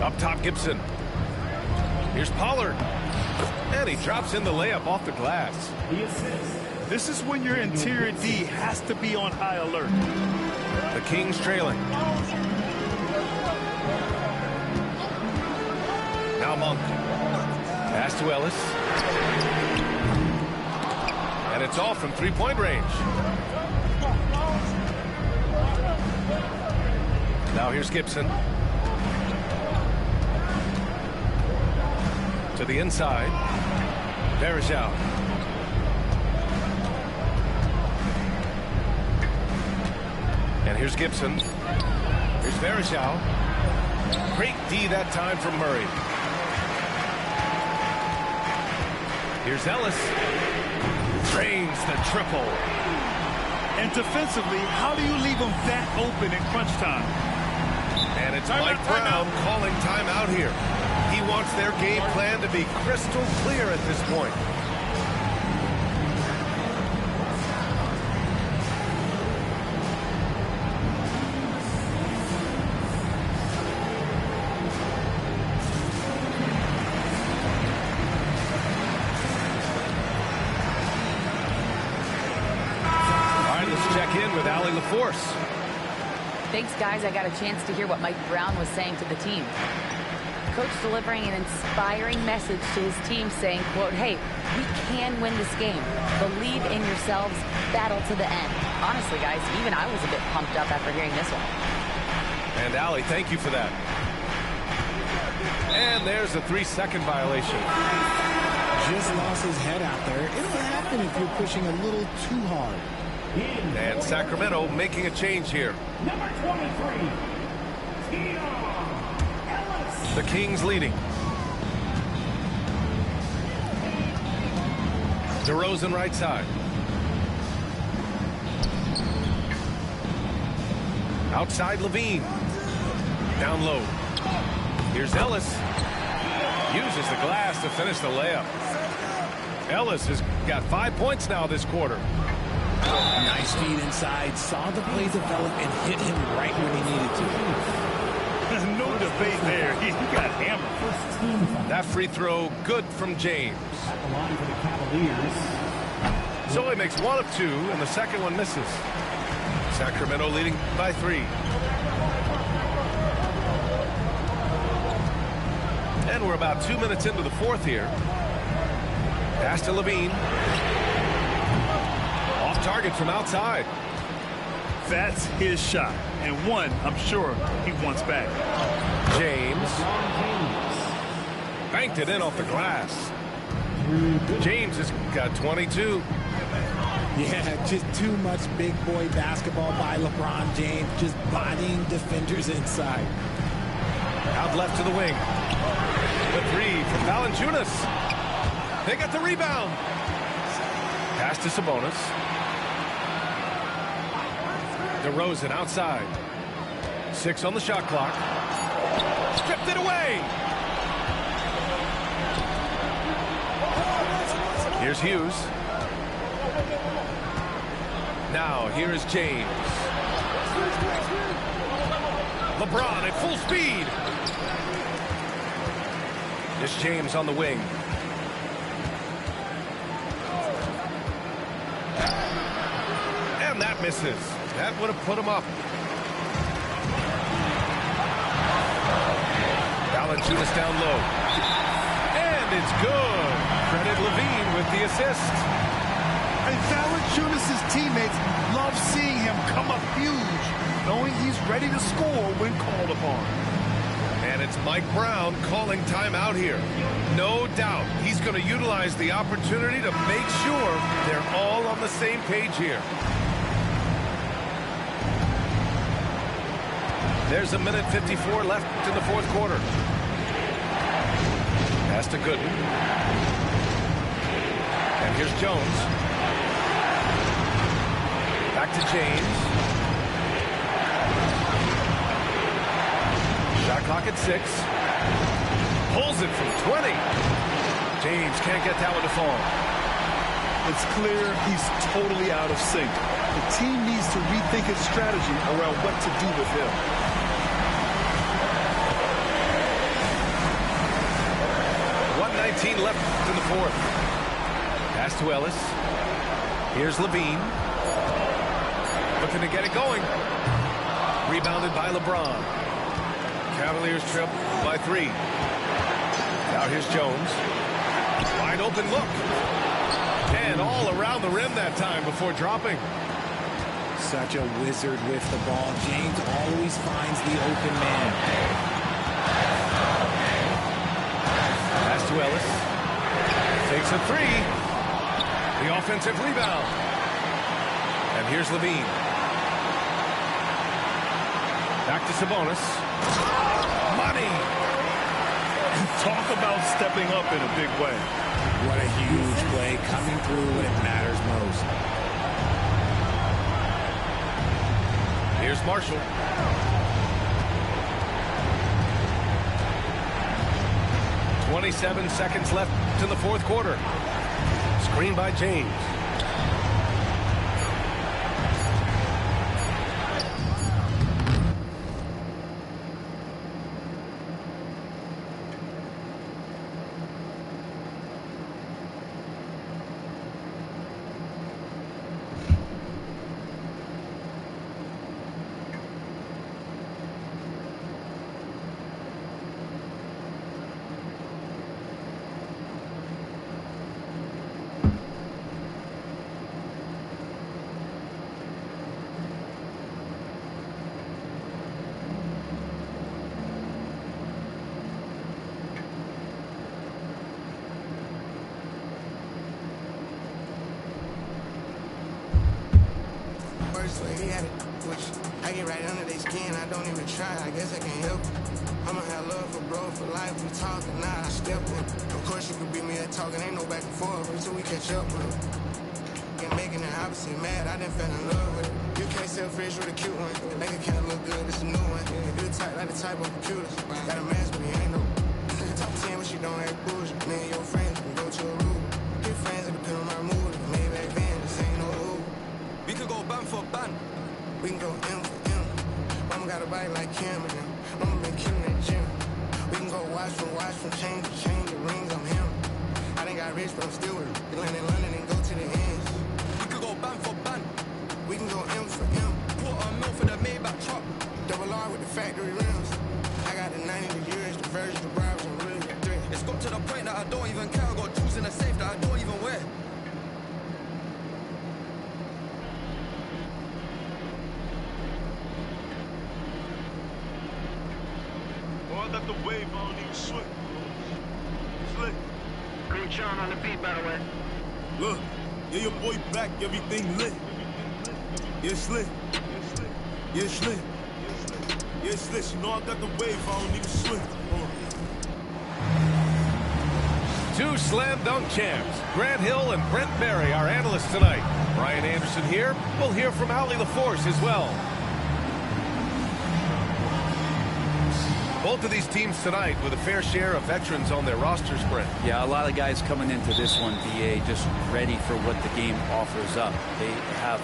Up top, Gibson. Here's Pollard. And he drops in the layup off the glass. This is when your interior D has to be on high alert. The Kings trailing. Now Monk. Pass to Ellis. And it's all from three-point range. Now here's Gibson. To the inside. Varejao. here's Gibson. Here's Varejao. Great D that time from Murray. Here's Ellis. Drains the triple. And defensively, how do you leave them that open in crunch time? And it's Mike Brown calling timeout here. He wants their game plan to be crystal clear at this point. With Allie LaForce. Thanks, guys. I got a chance to hear what Mike Brown was saying to the team. Coach delivering an inspiring message to his team saying, quote, hey, we can win this game. Believe in yourselves. Battle to the end. Honestly, guys, even I was a bit pumped up after hearing this one. And Allie, thank you for that. And there's a 3-second violation. Just lost his head out there. It'll happen if you're pushing a little too hard. And Sacramento making a change here. Number 23, Ellis. The Kings leading. DeRozan right side. Outside Levine. Down low. Here's Ellis. Uses the glass to finish the layup. Ellis has got 5 points now this quarter. Nice feed inside. Saw the play develop and hit him right when he needed to. No debate there. He got hammered. That free throw good from James. At the line for the Cavaliers. So he makes 1 of 2, and the second one misses. Sacramento leading by 3. And we're about 2 minutes into the fourth here. Pass to Levine. Off target from outside. That's his shot. And one, I'm sure, he wants back. James. Banked it in off the glass. James has got 22. Yeah, just too much big boy basketball by LeBron James. Just bodying defenders inside. Out left to the wing. The 3 from Valanciunas. They got the rebound. Pass to Sabonis. DeRozan outside. 6 on the shot clock. Stripped it away. Here's Hughes. Now here is James. LeBron at full speed. This James on the wing. And that misses. That would have put him up. Valanciunas down low. And it's good. Credit Levine with the assist. And Valanciunas' teammates love seeing him come up huge, knowing he's ready to score when called upon. And it's Mike Brown calling timeout here. No doubt he's going to utilize the opportunity to make sure they're all on the same page here. There's a minute 54 left in the fourth quarter. Pass to Gooden. And here's Jones. Back to James. Shot clock at 6. Pulls it from 20. James can't get that one to fall. It's clear he's totally out of sync. The team needs to rethink its strategy around what to do with him. Left in the fourth. Pass to Ellis. Here's Levine. Looking to get it going. Rebounded by LeBron. Cavaliers trip by 3. Now here's Jones. Wide open look. And all around the rim that time before dropping. Such a wizard with the ball. James always finds the open man. Pass to Ellis. Takes a 3. The offensive rebound. And here's Levine. Back to Sabonis. Money. Talk about stepping up in a big way. What a huge play, coming through when it matters most. Here's Marshall. "27 seconds left in the fourth quarter. Screen by James. He had it, which I get right under their skin. I don't even try. I guess I can't help it. I'ma have love for bro for life. We talking now. I step in. Of course you could beat me at talking. Ain't no back and forth until we catch up with it. Get making the opposite mad. I done fell in love with it. You can't sell fish with a cute one. The bank account look good. It's a new one. You tight like the type of computers. Got a mask, but he ain't no. Top 10, but she don't act bullshit. Me and your friends can go to a room. Get friends that depend on my mood. Maybe back then this ain't no rule. We could go band for band. We can go M for M. Mama got a body like Kim and them. Mama been killing that gym. We can go watch from chain to chain. The rings, I'm him. I done got rich, but I'm still with it. Land in London and go to the ends. We could go band for band. We can go M for M. Quarter mil for the Maybach truck. Double R with the factory rims. I got the 90 the years, the version, the bribes, and really the three. It's got to the point that I don't even care. I got jewels in the safe that I don't even wear. Got the wave, I don't even sweat. Slick. Great Sean on the beat, by the way. Look, yeah, your boy back, everything lit. Yeah, slick. Yeah, slick. Yeah, slick. You know I got the wave, I don't even sweat. Two slam dunk champs, Grant Hill and Brent Barry, our analysts tonight. Brian Anderson here. We'll hear from Allie LaForce as well. Both of these teams tonight with a fair share of veterans on their rosters, Brent. Yeah, a lot of guys coming into this one, BA, just ready for what the game offers up. They have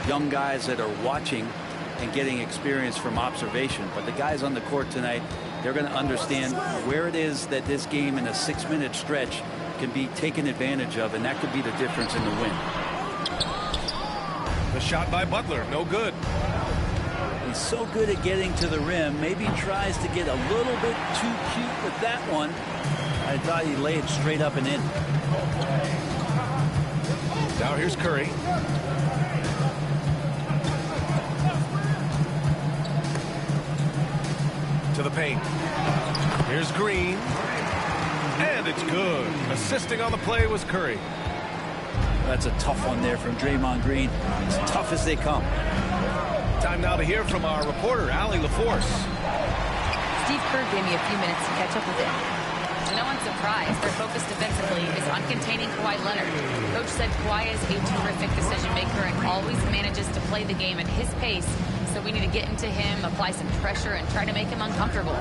young guys that are watching and getting experience from observation. But the guys on the court tonight, they're going to understand where it is that this game in a 6-minute stretch can be taken advantage of, and that could be the difference in the win. The shot by Butler, no good. He's so good at getting to the rim. Maybe tries to get a little bit too cute with that one. I thought he laid it straight up and in. Now here's Curry. To the paint. Here's Green. And it's good. Assisting on the play was Curry. That's a tough one there from Draymond Green. As tough as they come. Time now to hear from our reporter, Allie LaForce. Steve Kerr gave me a few minutes to catch up with him. To no one's surprise, their focus defensively is on containing Kawhi Leonard. Coach said Kawhi is a terrific decision maker and always manages to play the game at his pace. So we need to get into him, apply some pressure, and try to make him uncomfortable.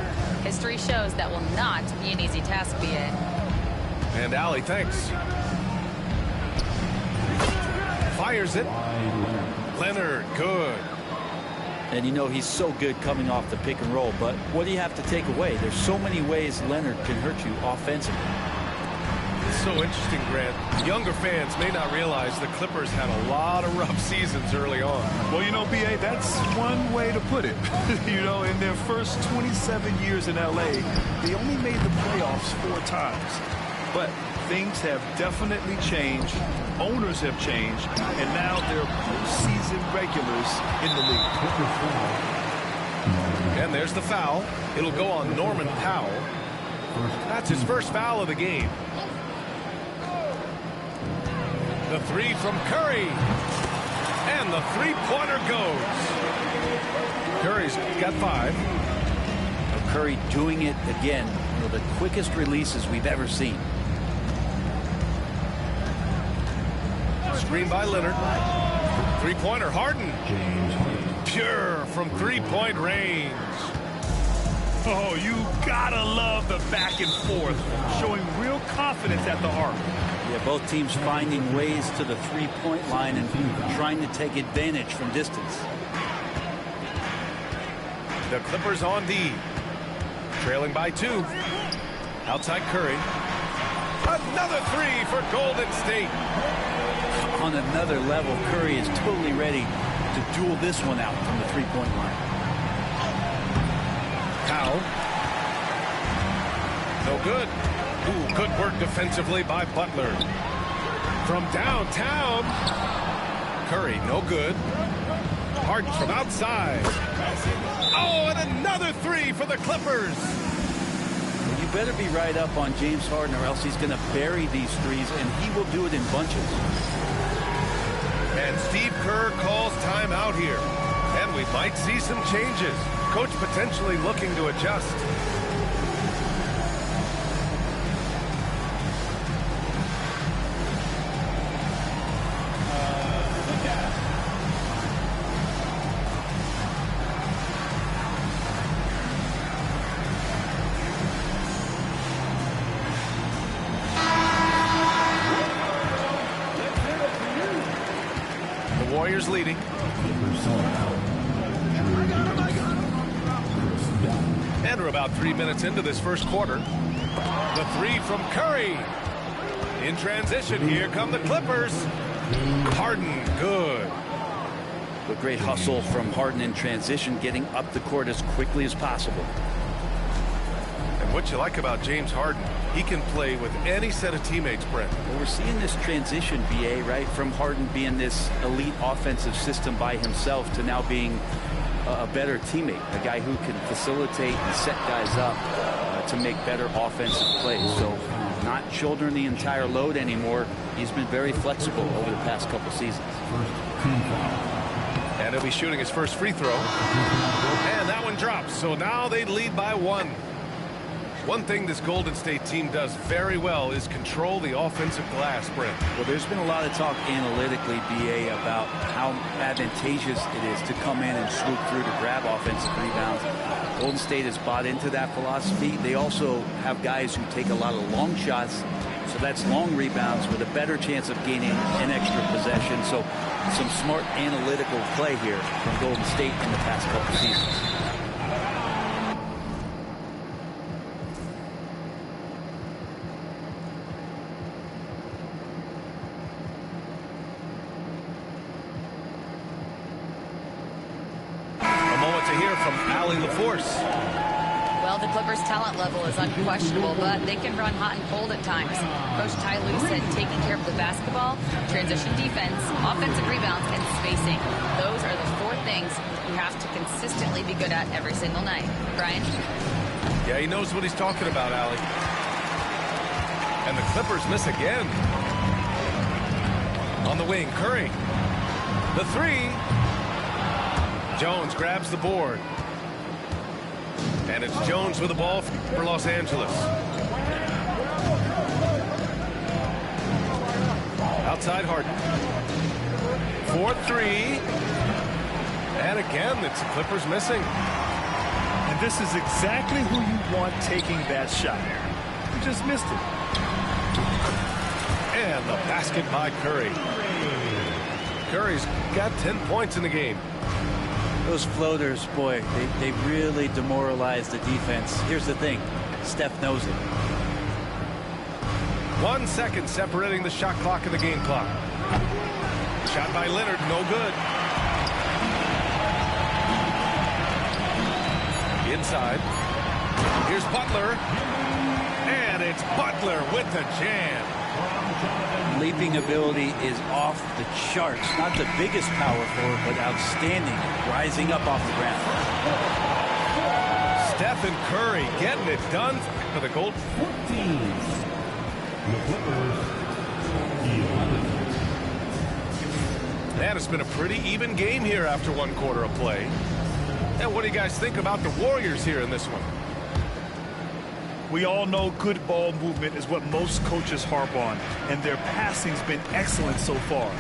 History shows that will not be an easy task, B.A. And Allie, thanks. Fires it. Leonard, good. And you know he's so good coming off the pick and roll, but what do you have to take away? There's so many ways Leonard can hurt you offensively. It's so interesting, Grant. Younger fans may not realize the Clippers had a lot of rough seasons early on. Well, you know, B.A., that's one way to put it. You know, in their first 27 years in L.A., they only made the playoffs 4 times. But things have definitely changed. Owners have changed. And now they're postseason regulars in the league. And there's the foul. It'll go on Norman Powell. That's his first foul of the game. The three from Curry. And the three-pointer goes. Curry's got 5. Curry doing it again. One of the quickest releases we've ever seen. Screen by Leonard. Three-pointer, Harden. Pure from three-point range. Oh, you gotta love the back and forth, showing real confidence at the arc. Yeah, both teams finding ways to the three-point line and trying to take advantage from distance. The Clippers on D. Trailing by 2. Outside Curry. Another 3 for Golden State. On another level, Curry is totally ready to duel this one out from the three-point line. Powell. No good. Ooh, good work defensively by Butler. From downtown. Curry, no good. Harden from outside. Oh, and another 3 for the Clippers. You better be right up on James Harden or else he's going to bury these threes, and he will do it in bunches. And Steve Kerr calls timeout here. And we might see some changes. Coach potentially looking to adjust. Warriors leading. And we're about 3 minutes into this first quarter. The 3 from Curry. In transition, here come the Clippers. Harden, good. A great hustle from Harden in transition, getting up the court as quickly as possible. And what you like about James Harden, he can play with any set of teammates, Brent. Well, we're seeing this transition, BA, right? From Harden being this elite offensive system by himself to now being a better teammate, a guy who can facilitate and set guys up to make better offensive plays. So not shouldering the entire load anymore. He's been very flexible over the past couple seasons. And he'll be shooting his first free throw. And that one drops. So now they lead by 1. One thing this Golden State team does very well is control the offensive glass, Brent. Well, there's been a lot of talk analytically, BA, about how advantageous it is to come in and swoop through to grab offensive rebounds. Golden State has bought into that philosophy. They also have guys who take a lot of long shots, so that's long rebounds with a better chance of gaining an extra possession. So some smart analytical play here from Golden State in the past couple seasons. Well, the Clippers' talent level is unquestionable, but they can run hot and cold at times. Coach Ty Lue said taking care of the basketball, transition defense, offensive rebounds, and spacing. Those are the 4 things you have to consistently be good at every single night. Brian? Yeah, he knows what he's talking about, Allie. And the Clippers miss again. On the wing, Curry. The 3. Jones grabs the board. And it's Jones with the ball for Los Angeles. Outside Harden. 4-3. And again, it's the Clippers missing. And this is exactly who you want taking that shot. You just missed it. And the basket by Curry. Curry's got 10 points in the game. Those floaters, boy, they really demoralize the defense. Here's the thing, Steph knows it. 1 second separating the shot clock and the game clock. Shot by Leonard, no good. Inside. Here's Butler. And it's Butler with the jam. Leaping ability is off the charts. Not the biggest power forward, but outstanding. Rising up off the ground. Steph and Curry getting it done for the Gold. 14. The Clippers, 11. Man, it's been a pretty even game here after one quarter of play. And what do you guys think about the Warriors here in this one? We all know good ball movement is what most coaches harp on, and their passing's been excellent so far.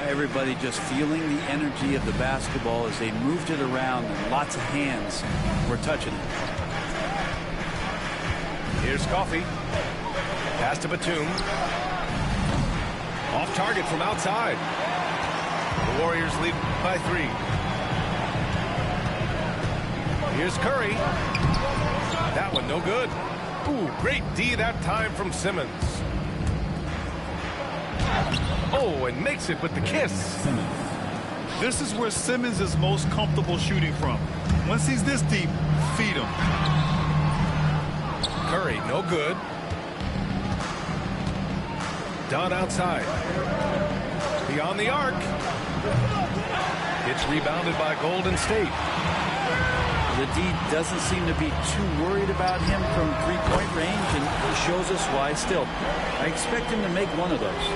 Everybody just feeling the energy of the basketball as they moved it around, and lots of hands were touching it. Here's Coffey. Pass to Batum. Off target from outside. The Warriors lead by 3. Here's Curry. That one no good. Ooh, great D that time from Simmons. Oh, and makes it with the kiss. This is where Simmons is most comfortable shooting from. Once he's this deep, feed him. Curry, no good. Dunn outside. Beyond the arc. It's rebounded by Golden State. The D doesn't seem to be too worried about him from three-point range, and he shows us why still. I expect him to make one of those.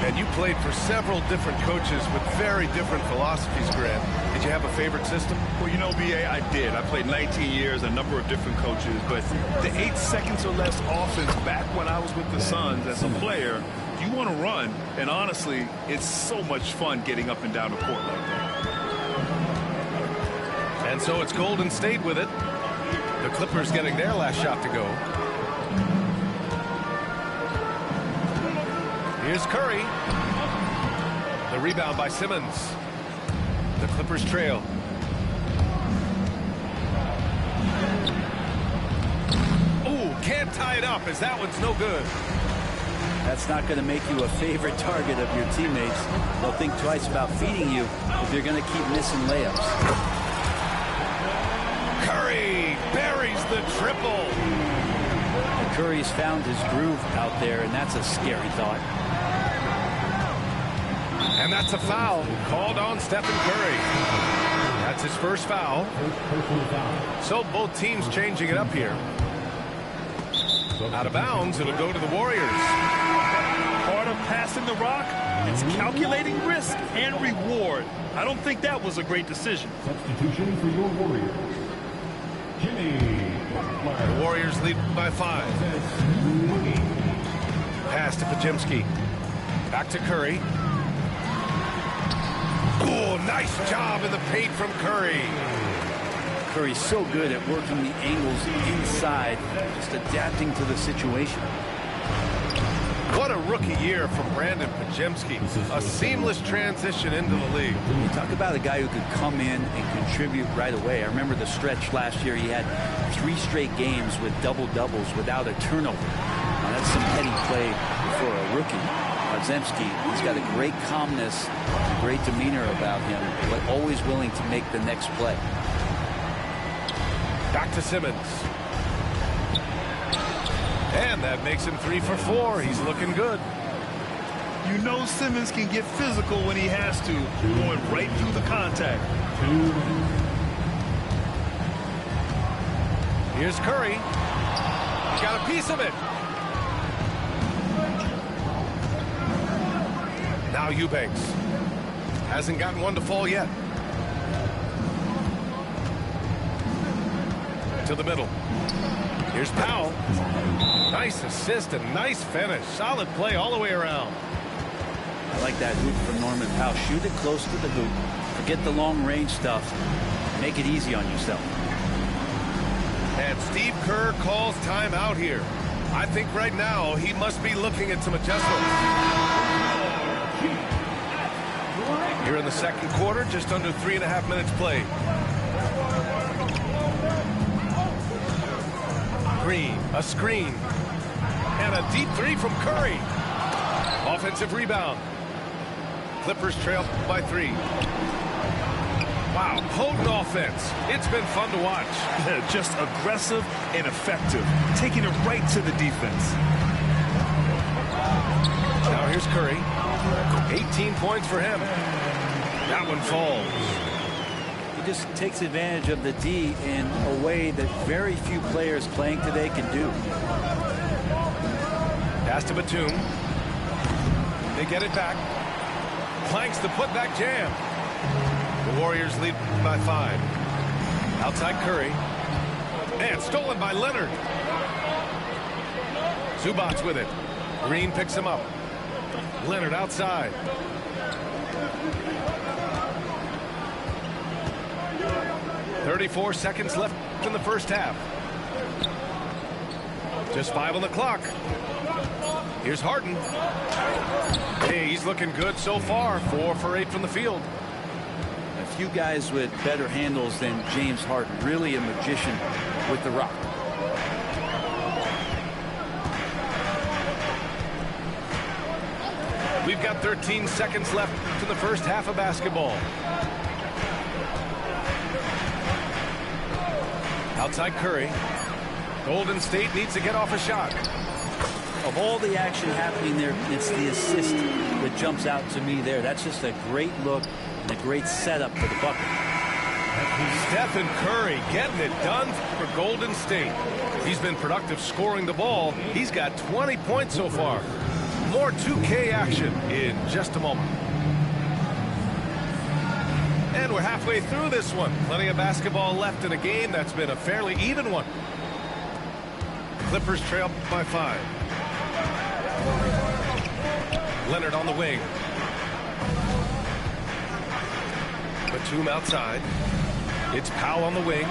And you played for several different coaches with very different philosophies, Grant. Did you have a favorite system? Well, you know, B.A., I did. I played 19 years, a number of different coaches, but the 8 seconds or less offense back when I was with the Suns as a player, you want to run, and honestly, it's so much fun getting up and down the court like that. And so it's Golden State with it. The Clippers getting their last shot to go. Here's Curry. The rebound by Simmons. The Clippers trail. Ooh, can't tie it up as that one's no good. That's not going to make you a favorite target of your teammates. They'll think twice about feeding you if you're going to keep missing layups. Curry buries the triple. And Curry's found his groove out there, and that's a scary thought. And that's a foul called on Stephen Curry. That's his first foul. So both teams changing it up here. Out of bounds, it'll go to the Warriors. Part of passing the rock, it's calculating risk and reward. I don't think that was a great decision. Substitution for your Warriors. The Warriors lead by 5. Pass to Pajemski. Back to Curry. Oh, nice job in the paint from Curry. Curry's so good at working the angles inside, just adapting to the situation. What a rookie year from Brandon Pajemski. A seamless transition into the league. You talk about a guy who could come in and contribute right away. I remember the stretch last year. He had 3 straight games with double-doubles without a turnover. Now, that's some heady play for a rookie. Pajemski, he's got a great calmness, a great demeanor about him, but always willing to make the next play. Back to Simmons. And that makes him 3 for 4. He's looking good. You know Simmons can get physical when he has to, going right through the contact. Here's Curry. He got a piece of it. Now Eubanks. Hasn't gotten one to fall yet. To the middle. Here's Powell. Nice assist and nice finish. Solid play all the way around. I like that hoop from Norman Powell. Shoot it close to the hoop. Forget the long range stuff. Make it easy on yourself. And Steve Kerr calls timeout here. I think right now he must be looking at some adjustments. Here in the second quarter, just under 3.5 minutes played. Green, a screen, and a deep 3 from Curry. Offensive rebound. Clippers trail by 3. Wow, potent offense. It's been fun to watch. Just aggressive and effective, taking it right to the defense. Now here's Curry. 18 points for him. That one falls. He just takes advantage of the D in a way that very few players playing today can do. Pass to Batum. They get it back. clanks the putback jam. The Warriors lead by 5. Outside Curry. And stolen by Leonard. Zubac with it. Green picks him up. Leonard outside. .34 seconds left in the first half. Just 5 on the clock. Here's Harden. Hey, he's looking good so far. 4 for 8 from the field. A few guys with better handles than James Harden. Really a magician with the rock. We've got 13 seconds left in the first half of basketball. Outside Curry. Golden State needs to get off a shot. Of all the action happening there, it's the assist that jumps out to me there. That's just a great look and a great setup for the bucket. Stephen Curry getting it done for Golden State. He's been productive scoring the ball. He's got 20 points so far. More 2K action in just a moment. And we're halfway through this one. Plenty of basketball left in a game that's been a fairly even one. Clippers trail by 5. Leonard on the wing. Batum outside. It's Powell on the wing.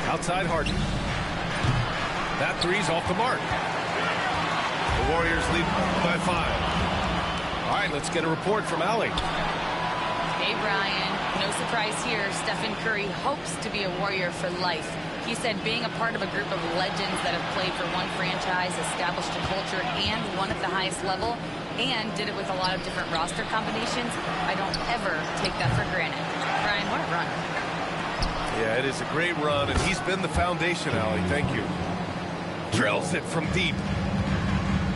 Outside Harden. That three's off the mark. The Warriors lead by 5. All right, let's get a report from Allie. Hey, Brian. No surprise here. Stephen Curry hopes to be a Warrior for life. He said being a part of a group of legends that have played for one franchise, established a culture, and won at the highest level, and did it with a lot of different roster combinations, I don't ever take that for granted. Brian, what a run. Yeah, it is a great run, and he's been the foundation, Allie. Thank you. Drills it from deep.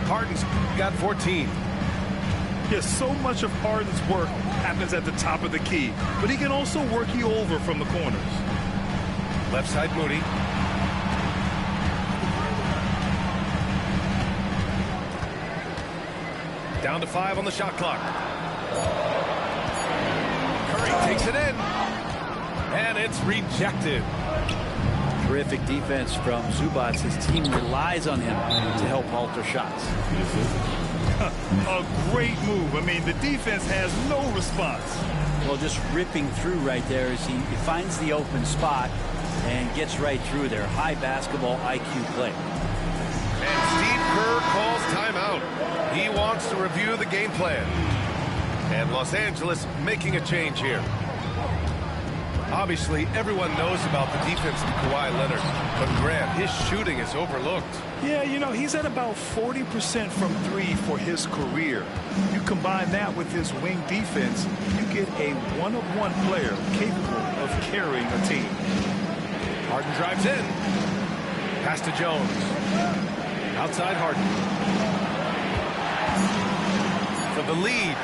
Harden's got 14. Yes, so much of Harden's work happens at the top of the key, but he can also work you over from the corners. Left side Moody. Down to 5 on the shot clock. Curry takes it in. And it's rejected. Terrific defense from Zubac. His team relies on him to help alter shots. A great move. I mean, the defense has no response. Well, just ripping through right there as he finds the open spot and gets right through there. High basketball IQ play. And Steve Kerr calls timeout. He wants to review the game plan. And Los Angeles making a change here. Obviously, everyone knows about the defense of Kawhi Leonard, but Grant, his shooting is overlooked. Yeah, you know, he's at about 40% from 3 for his career. You combine that with his wing defense, you get a one-of-one player capable of carrying a team. Harden drives in. Pass to Jones. Outside Harden. For the lead.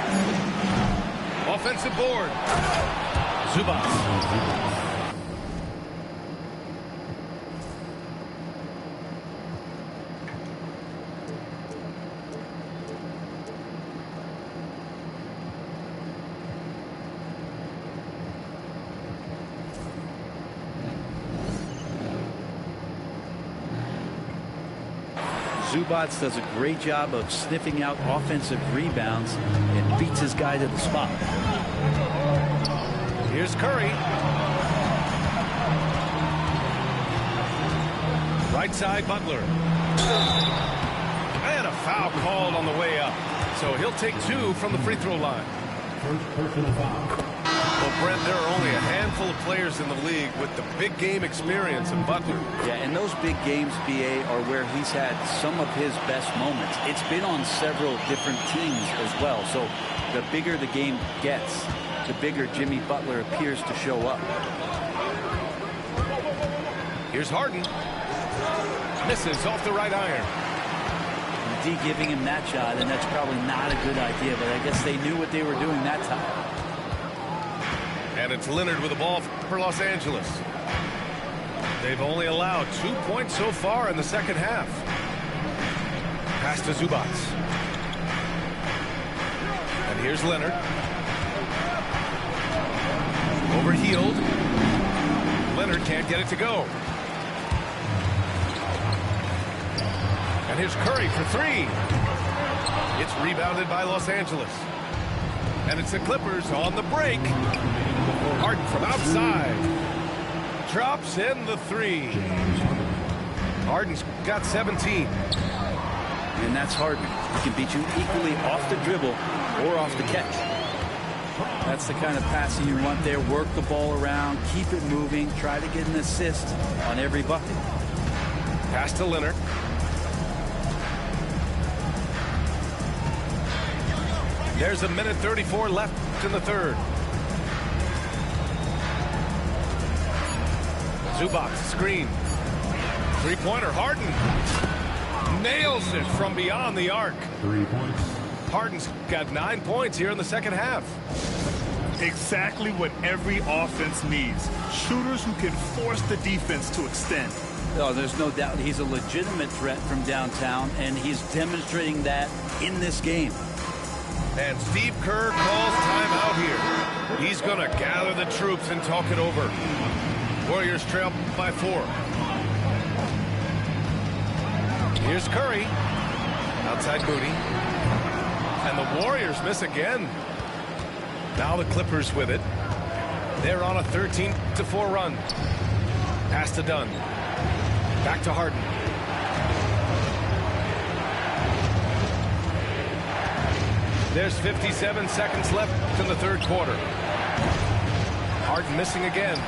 Offensive board. Zubac. Zubac does a great job of sniffing out offensive rebounds and beats his guy to the spot. Here's Curry. Right side, Butler. And a foul called on the way up. So he'll take 2 from the free throw line. First personal foul. Well, Brent, there are only a handful of players in the league with the big game experience in Butler. Yeah, and those big games, BA, are where he's had some of his best moments. It's been on several different teams as well. So the bigger the game gets, the bigger Jimmy Butler appears to show up. Here's Harden. Misses off the right iron. D giving him that shot, and that's probably not a good idea, but I guess they knew what they were doing that time. And it's Leonard with the ball for Los Angeles. They've only allowed 2 points so far in the second half. Pass to Zubats. And here's Leonard. Overhealed. Leonard can't get it to go. And here's Curry for three. It's rebounded by Los Angeles. And it's the Clippers on the break. Harden from outside. Drops in the three. Harden's got 17. And that's Harden. He can beat you equally off the dribble or off the catch. That's the kind of passing you want there. Work the ball around, keep it moving, try to get an assist on every bucket. Pass to Leonard. There's a minute 34 left in the third. Zubac screen. Three-pointer. Harden nails it from beyond the arc. 3 points. Harden's got 9 points here in the second half. Exactly what every offense needs. Shooters who can force the defense to extend. Oh, there's no doubt he's a legitimate threat from downtown, and he's demonstrating that in this game. And Steve Kerr calls timeout here. He's going to gather the troops and talk it over. Warriors trail by 4. Here's Curry. Outside Moody. And the Warriors miss again. Now the Clippers with it. They're on a 13-4 run. Pass to Dunn. Back to Harden. There's 57 seconds left in the third quarter. Harden missing again.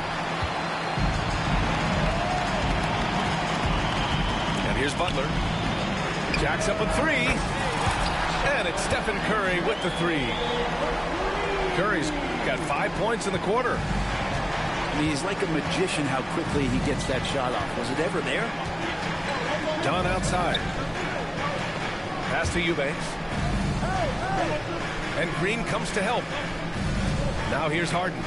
And here's Butler. Jacks up a three. And it's Stephen Curry with the three. Curry's got 5 points in the quarter. I mean, he's like a magician how quickly he gets that shot off. Was it ever there? Dunn outside. Pass to Eubanks. And Green comes to help. Now here's Harden.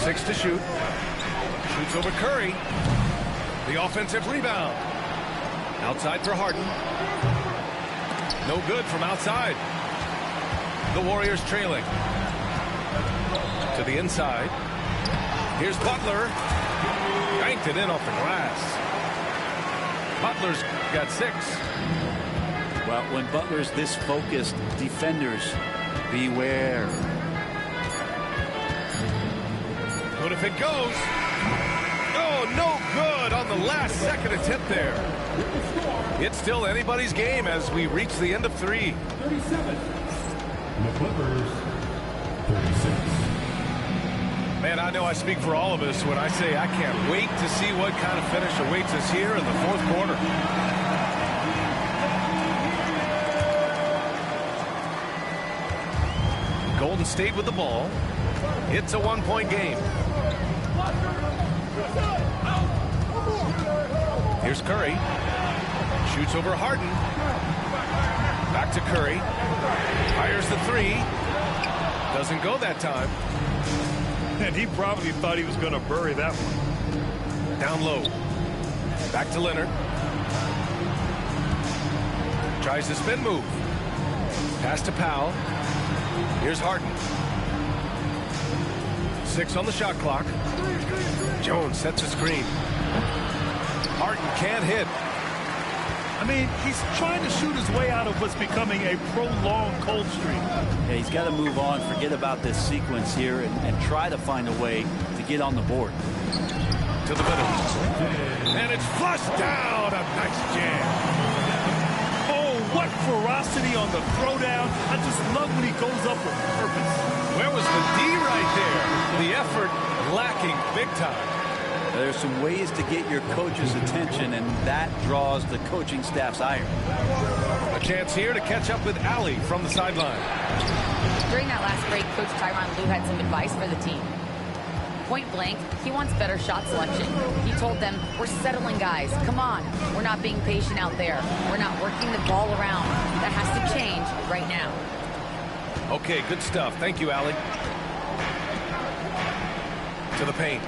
6 to shoot. Shoots over Curry. The offensive rebound. Outside for Harden. No good from outside. The Warriors trailing. To the inside. Here's Butler. Banked it in off the glass. Butler's got 6. Well, when Butler's this focused, defenders, beware. Good if it goes. Oh, no good on the last second attempt there. It's still anybody's game as we reach the end of 3. 37. The Clippers, 36. Man, I know I speak for all of us when I say I can't wait to see what kind of finish awaits us here in the fourth quarter. Golden State with the ball. It's a 1-point game. Here's Curry. Shoots over Harden. Back to Curry. Fires the three. Doesn't go that time. And he probably thought he was going to bury that one. Down low. Back to Leonard. Tries the spin move. Pass to Powell. Here's Harden. 6 on the shot clock. Jones sets a screen. Harden can't hit. I mean, he's trying to shoot his way out of what's becoming a prolonged cold streak. Yeah, he's got to move on, forget about this sequence here, and try to find a way to get on the board. To the middle. And it's flushed down. A nice jam. Oh, what ferocity on the throwdown. I just love when he goes up with purpose. Where was the D right there? The effort lacking big time. There's some ways to get your coach's attention, and that draws the coaching staff's ire. A chance here to catch up with Allie from the sideline. During that last break, Coach Tyronn Lue had some advice for the team. Point blank, he wants better shot selection. He told them, we're settling guys. Come on. We're not being patient out there. We're not working the ball around. That has to change right now. Okay, good stuff. Thank you, Allie. To the paint.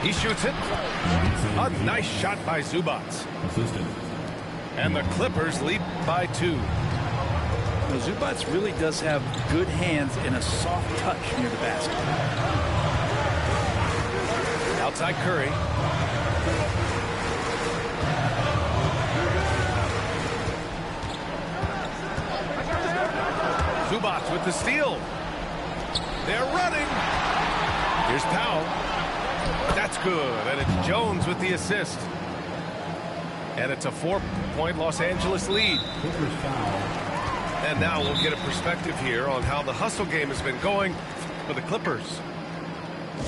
He shoots it. A nice shot by Zubac. Assistant. And the Clippers lead by 2. Well, Zubac really does have good hands and a soft touch near the basket. Outside Curry. Zubac with the steal. They're running. Here's Powell. That's good. And it's Jones with the assist. And it's a 4-point Los Angeles lead. And now we'll get a perspective here on how the hustle game has been going for the Clippers.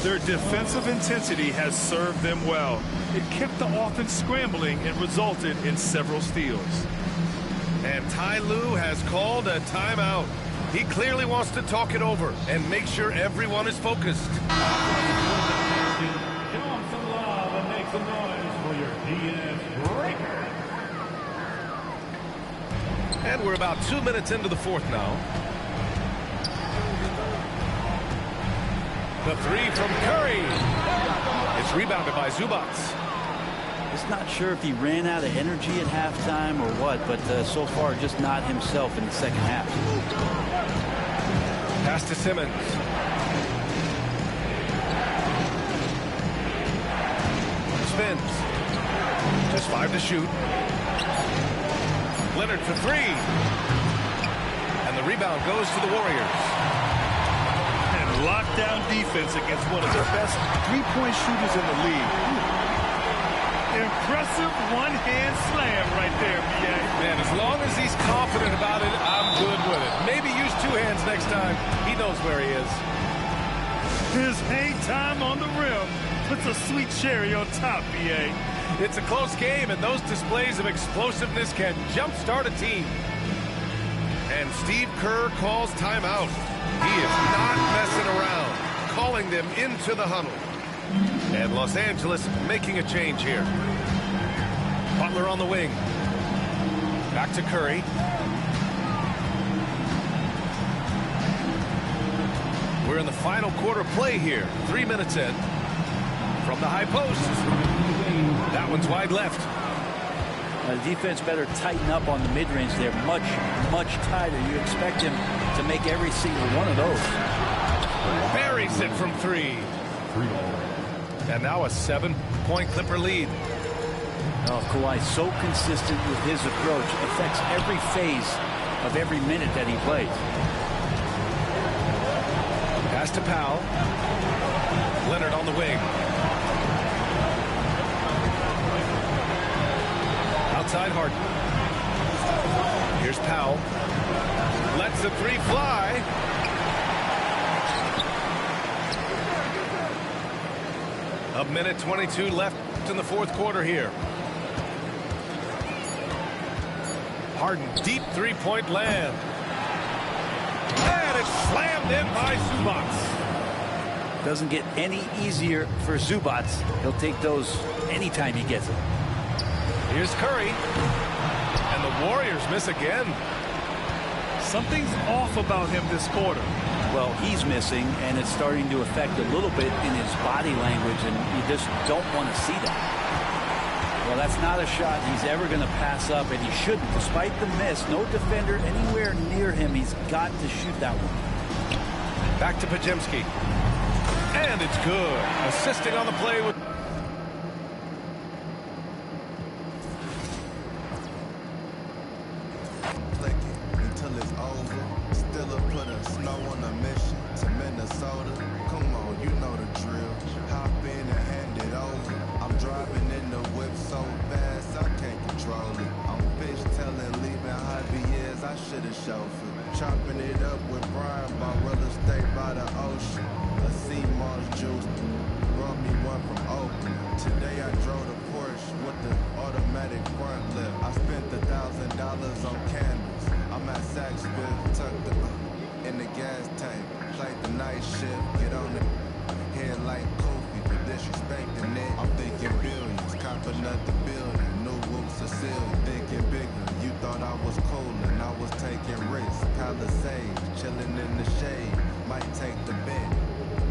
Their defensive intensity has served them well. It kept the offense scrambling and resulted in several steals. And Ty Lue has called a timeout. He clearly wants to talk it over and make sure everyone is focused. Show them some love and make some noise for your DNS breaker. And we're about 2 minutes into the fourth now. The three from Curry. It's rebounded by Zubac. Just not sure if he ran out of energy at halftime or what, but so far just not himself in the second half. Pass to Simmons. Spins. Just 5 to shoot. Leonard for 3. And the rebound goes to the Warriors. And lockdown defense against one of the best three-point shooters in the league. Impressive one-hand slam right there, B.A. Man, as long as he's confident about it, I'm good with it. Maybe use 2 hands next time. He knows where he is. His hang time on the rim puts a sweet cherry on top, B.A. It's a close game, and those displays of explosiveness can jumpstart a team. And Steve Kerr calls timeout. He is not messing around, calling them into the huddle. And Los Angeles making a change here. Butler on the wing. Back to Curry. We're in the final quarter play here. 3 minutes in. From the high post. That one's wide left. The defense better tighten up on the mid-range there. Much, much tighter. You expect him to make every single one of those. Buries it from 3. And now a 7-point Clipper lead. Oh, Kawhi so consistent with his approach. Affects every phase of every minute that he plays. Pass to Powell. Leonard on the wing. Outside Harden. Here's Powell. Lets the 3 fly. A minute 22 left in the fourth quarter here. Harden, deep 3-point land. And it's slammed in by Zubac. Doesn't get any easier for Zubac. He'll take those anytime he gets it. Here's Curry. And the Warriors miss again. Something's off about him this quarter. Well, he's missing, and it's starting to affect a little bit in his body language, and you just don't want to see that. Well, that's not a shot he's ever going to pass up, and he shouldn't. Despite the miss, no defender anywhere near him. He's got to shoot that one. Back to Pajemski. And it's good. Assisting on the play with... Chopping it up with Brian, bought real estate by the ocean. A sea moss juice, brought me one from Oakland. Today I drove the Porsche with the automatic front lift. I spent $1,000 on candles. I'm at Saxville, tucked in the gas tank. Played the night shift, get on the head like Kofi for disrespecting it. I'm thinking billions, copping up the building. New whoops of Cecilia, thinking bigger. You thought I was cool and I was taking risks. Palisades, chilling in the shade. Might take the bet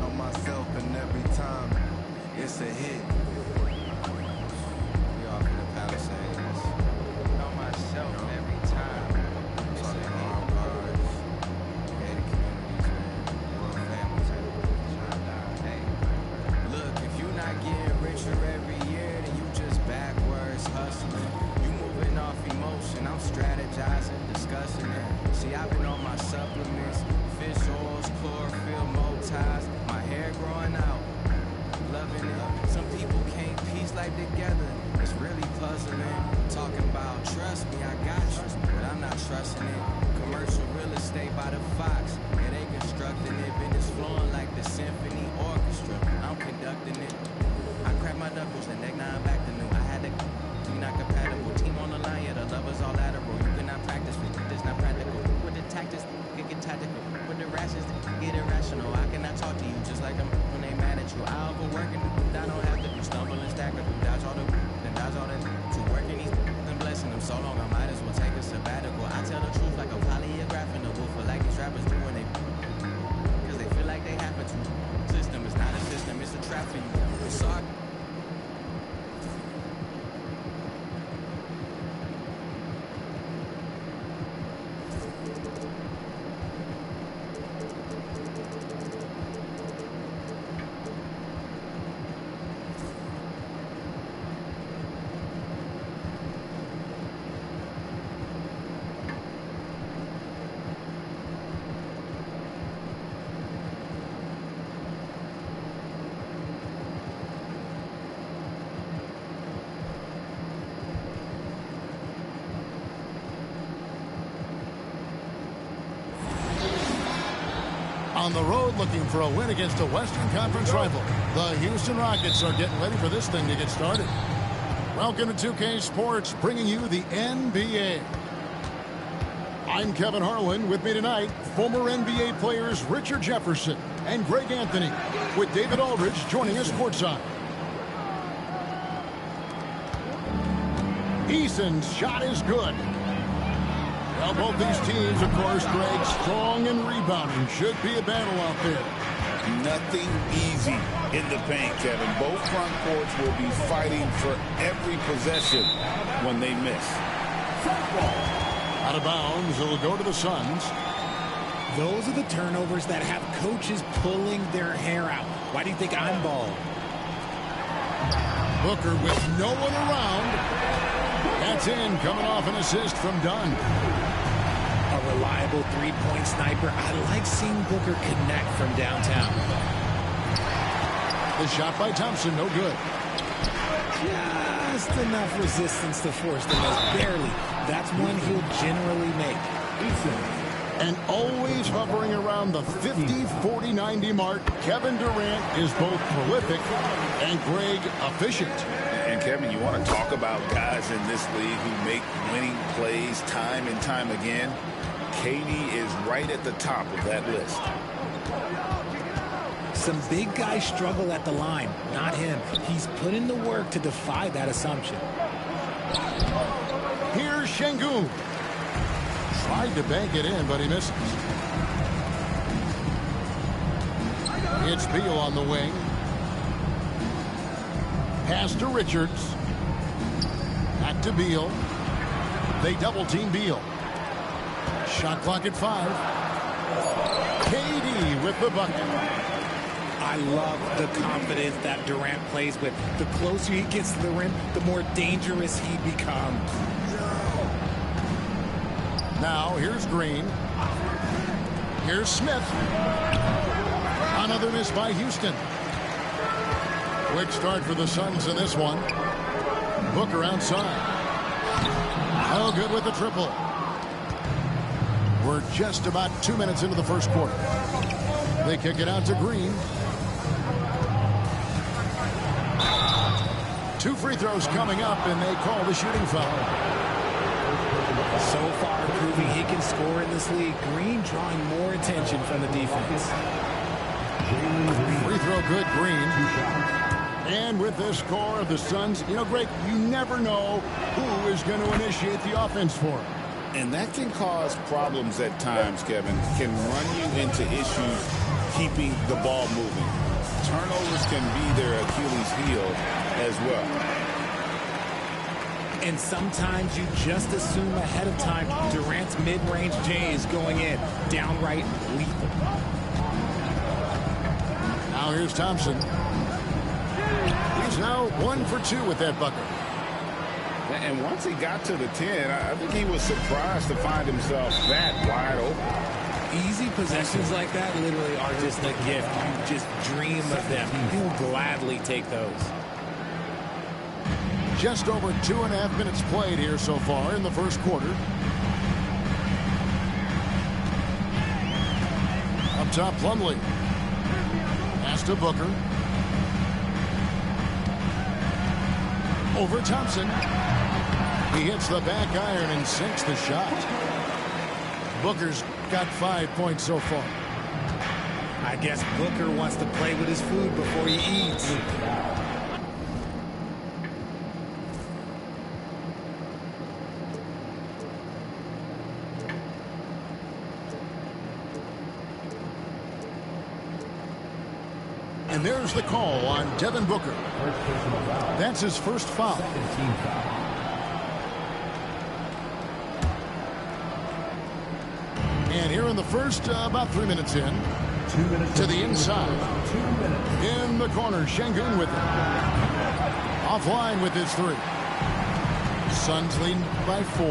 on myself, and every time it's a hit. We off in the Palisades. On my life together. It's really puzzling. Talking about trust me, I got you, but I'm not trusting it. Commercial real estate by the Fox. Yeah, they constructing it. Business flowing like the symphony orchestra. I'm conducting it. I crack my knuckles and neck nine back to new. I had to be not compatible. Team on the line, yeah, the lovers all lateral. You cannot practice with this, not practical. With the tactics, get tactical. With the rashes, get irrational. I cannot talk to you just like I'm when they mad at you. I overwork and I don't have to do stumble and stack or do dodge all the then dodge all that. To working these and blessing them so long, I might as well take a sabbatical. I tell the truth like a polygraph in the wolf, like these rappers do when they because they feel like they happen to. System is not a system, it's a trap for you. So I on the road looking for a win against a Western Conference rival. The Houston Rockets are getting ready for this thing to get started. Welcome to 2K Sports, bringing you the NBA. I'm Kevin Harlan. With me tonight, former NBA players Richard Jefferson and Greg Anthony, with David Aldridge joining us courtside. Eason's shot is good. Well, both these teams, of course, Greg, strong and rebounding. Should be a battle out there. Nothing easy in the paint, Kevin. Both front courts will be fighting for every possession when they miss. Out of bounds, it'll go to the Suns. Those are the turnovers that have coaches pulling their hair out. Why do you think I'm bald? Booker with no one around. That's in, coming off an assist from Dunn. A reliable three-point sniper. I like seeing Booker connect from downtown. The shot by Thompson, no good. Just enough resistance to force the miss. Barely. That's one he'll generally make. And always hovering around the 50, 40, 90 mark, Kevin Durant is both prolific and Greg efficient. And Kevin, you want to talk about guys in this league who make winning plays time and time again? KD is right at the top of that list. Some big guys struggle at the line, not him. He's put in the work to defy that assumption. Here's Şengün. Tried to bank it in, but he misses. It's Beal on the wing. Pass to Richards. Back to Beal. They double-team Beal. Shot clock at 5. KD with the bucket. I love the confidence that Durant plays with. The closer he gets to the rim, the more dangerous he becomes. Now, here's Green. Here's Smith. Another miss by Houston. Quick start for the Suns in this one. Booker outside. Oh, good with the triple. We're just about 2 minutes into the first quarter. They kick it out to Green. 2 free throws coming up, and they call the shooting foul. So far, proving he can score in this league. Green drawing more attention from the defense. Free throw good, Green. And with this score of the Suns, you know, Greg, you never know who is going to initiate the offense for him. And that can cause problems at times, Kevin. Can run you into issues keeping the ball moving. Turnovers can be their Achilles heel as well. And sometimes you just assume ahead of time Durant's mid-range J is going in. Downright lethal. Now here's Thompson. He's now 1 for 2 with that bucket. And once he got to the 10, I think he was surprised to find himself that wide open. Easy possessions like that literally are just a gift. You just dream of them. He'll gladly take those. Just over 2.5 minutes played here so far in the first quarter. Up top, Plumlee. Pass to Booker. Over Thompson. He hits the back iron and sinks the shot. Booker's got 5 points so far. I guess Booker wants to play with his food before he eats. And there's the call on Devin Booker. That's his first foul. And here in the first, about 3 minutes in, to the inside. In the corner, Şengün with it. Offline with his three. Suns lead by 4.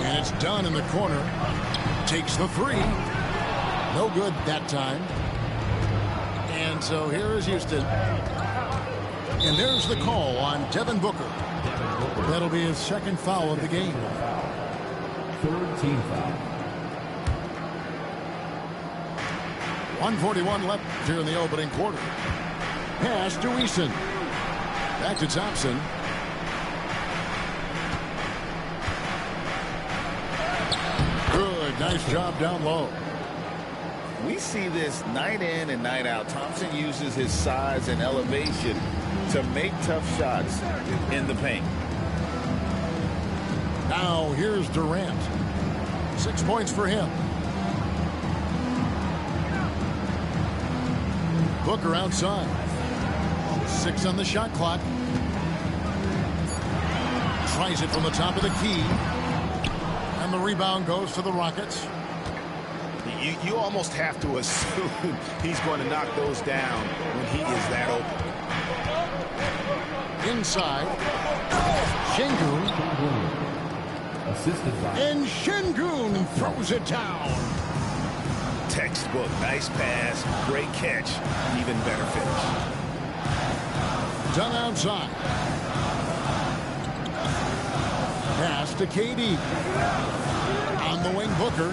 And it's done in the corner. Takes the three. No good that time. And so here is Houston. And there's the call on Devin Booker. That'll be his second foul of the game. Third team foul. 1:41 left here in the opening quarter. Pass to Eason. Back to Thompson. Good. Nice job down low. We see this night in and night out. Thompson uses his size and elevation to make tough shots in the paint. Now here's Durant. 6 points for him. Booker outside. 6 on the shot clock. Tries it from the top of the key. And the rebound goes to the Rockets. You almost have to assume he's going to knock those down when he is that open. Inside. Şengün. Assisted by. And Şengün throws it down. Textbook. Nice pass. Great catch. Even better finish. Done outside. Pass to KD. On the wing, Booker.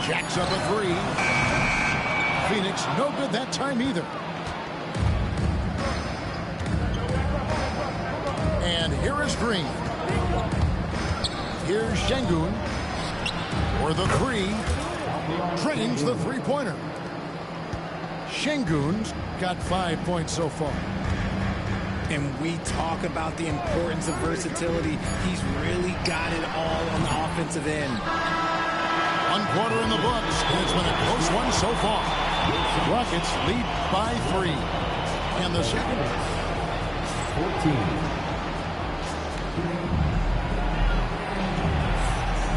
Jacks up a three. Phoenix, no good that time either. And here is Green. Here's Şengün. For the three. Drains the three-pointer. Şengün's got 5 points so far. And we talk about the importance of versatility. He's really got it all on the offensive end. 1 quarter in the books, and it's been a close one so far. Rockets lead by 3. And the second. 14.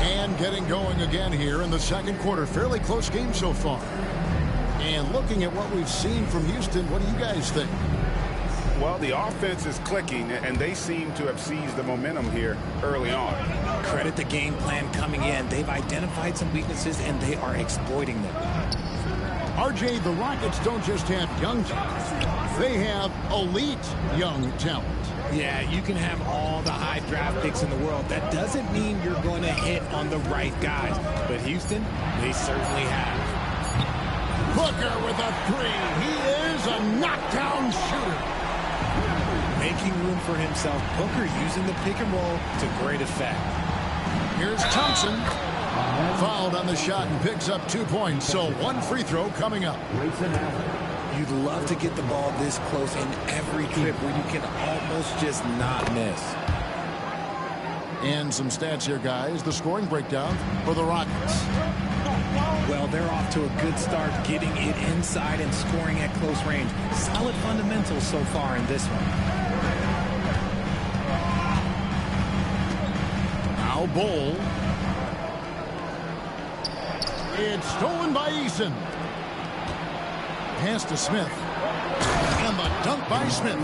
And getting going again here in the second quarter. Fairly close game so far. And looking at what we've seen from Houston, what do you guys think? Well, the offense is clicking, and they seem to have seized the momentum here early on. Credit the game plan coming in. They've identified some weaknesses, and they are exploiting them. RJ, the Rockets don't just have young talent. They have elite young talent. Yeah, you can have all the high draft picks in the world. That doesn't mean you're going to hit on the right guys. But Houston, they certainly have. Booker with a three. He is a knockdown shooter. Making room for himself. Booker using the pick and roll to great effect. Here's Thompson. Fouled on the shot and picks up 2 points. So 1 free throw coming up. You'd love to get the ball this close in every trip where you can almost just not miss. And some stats here, guys. The scoring breakdown for the Rockets. Well, they're off to a good start, getting it inside and scoring at close range. Solid fundamentals so far in this one. Now Bol. It's stolen by Eason. Pass to Smith. And the dunk by Smith.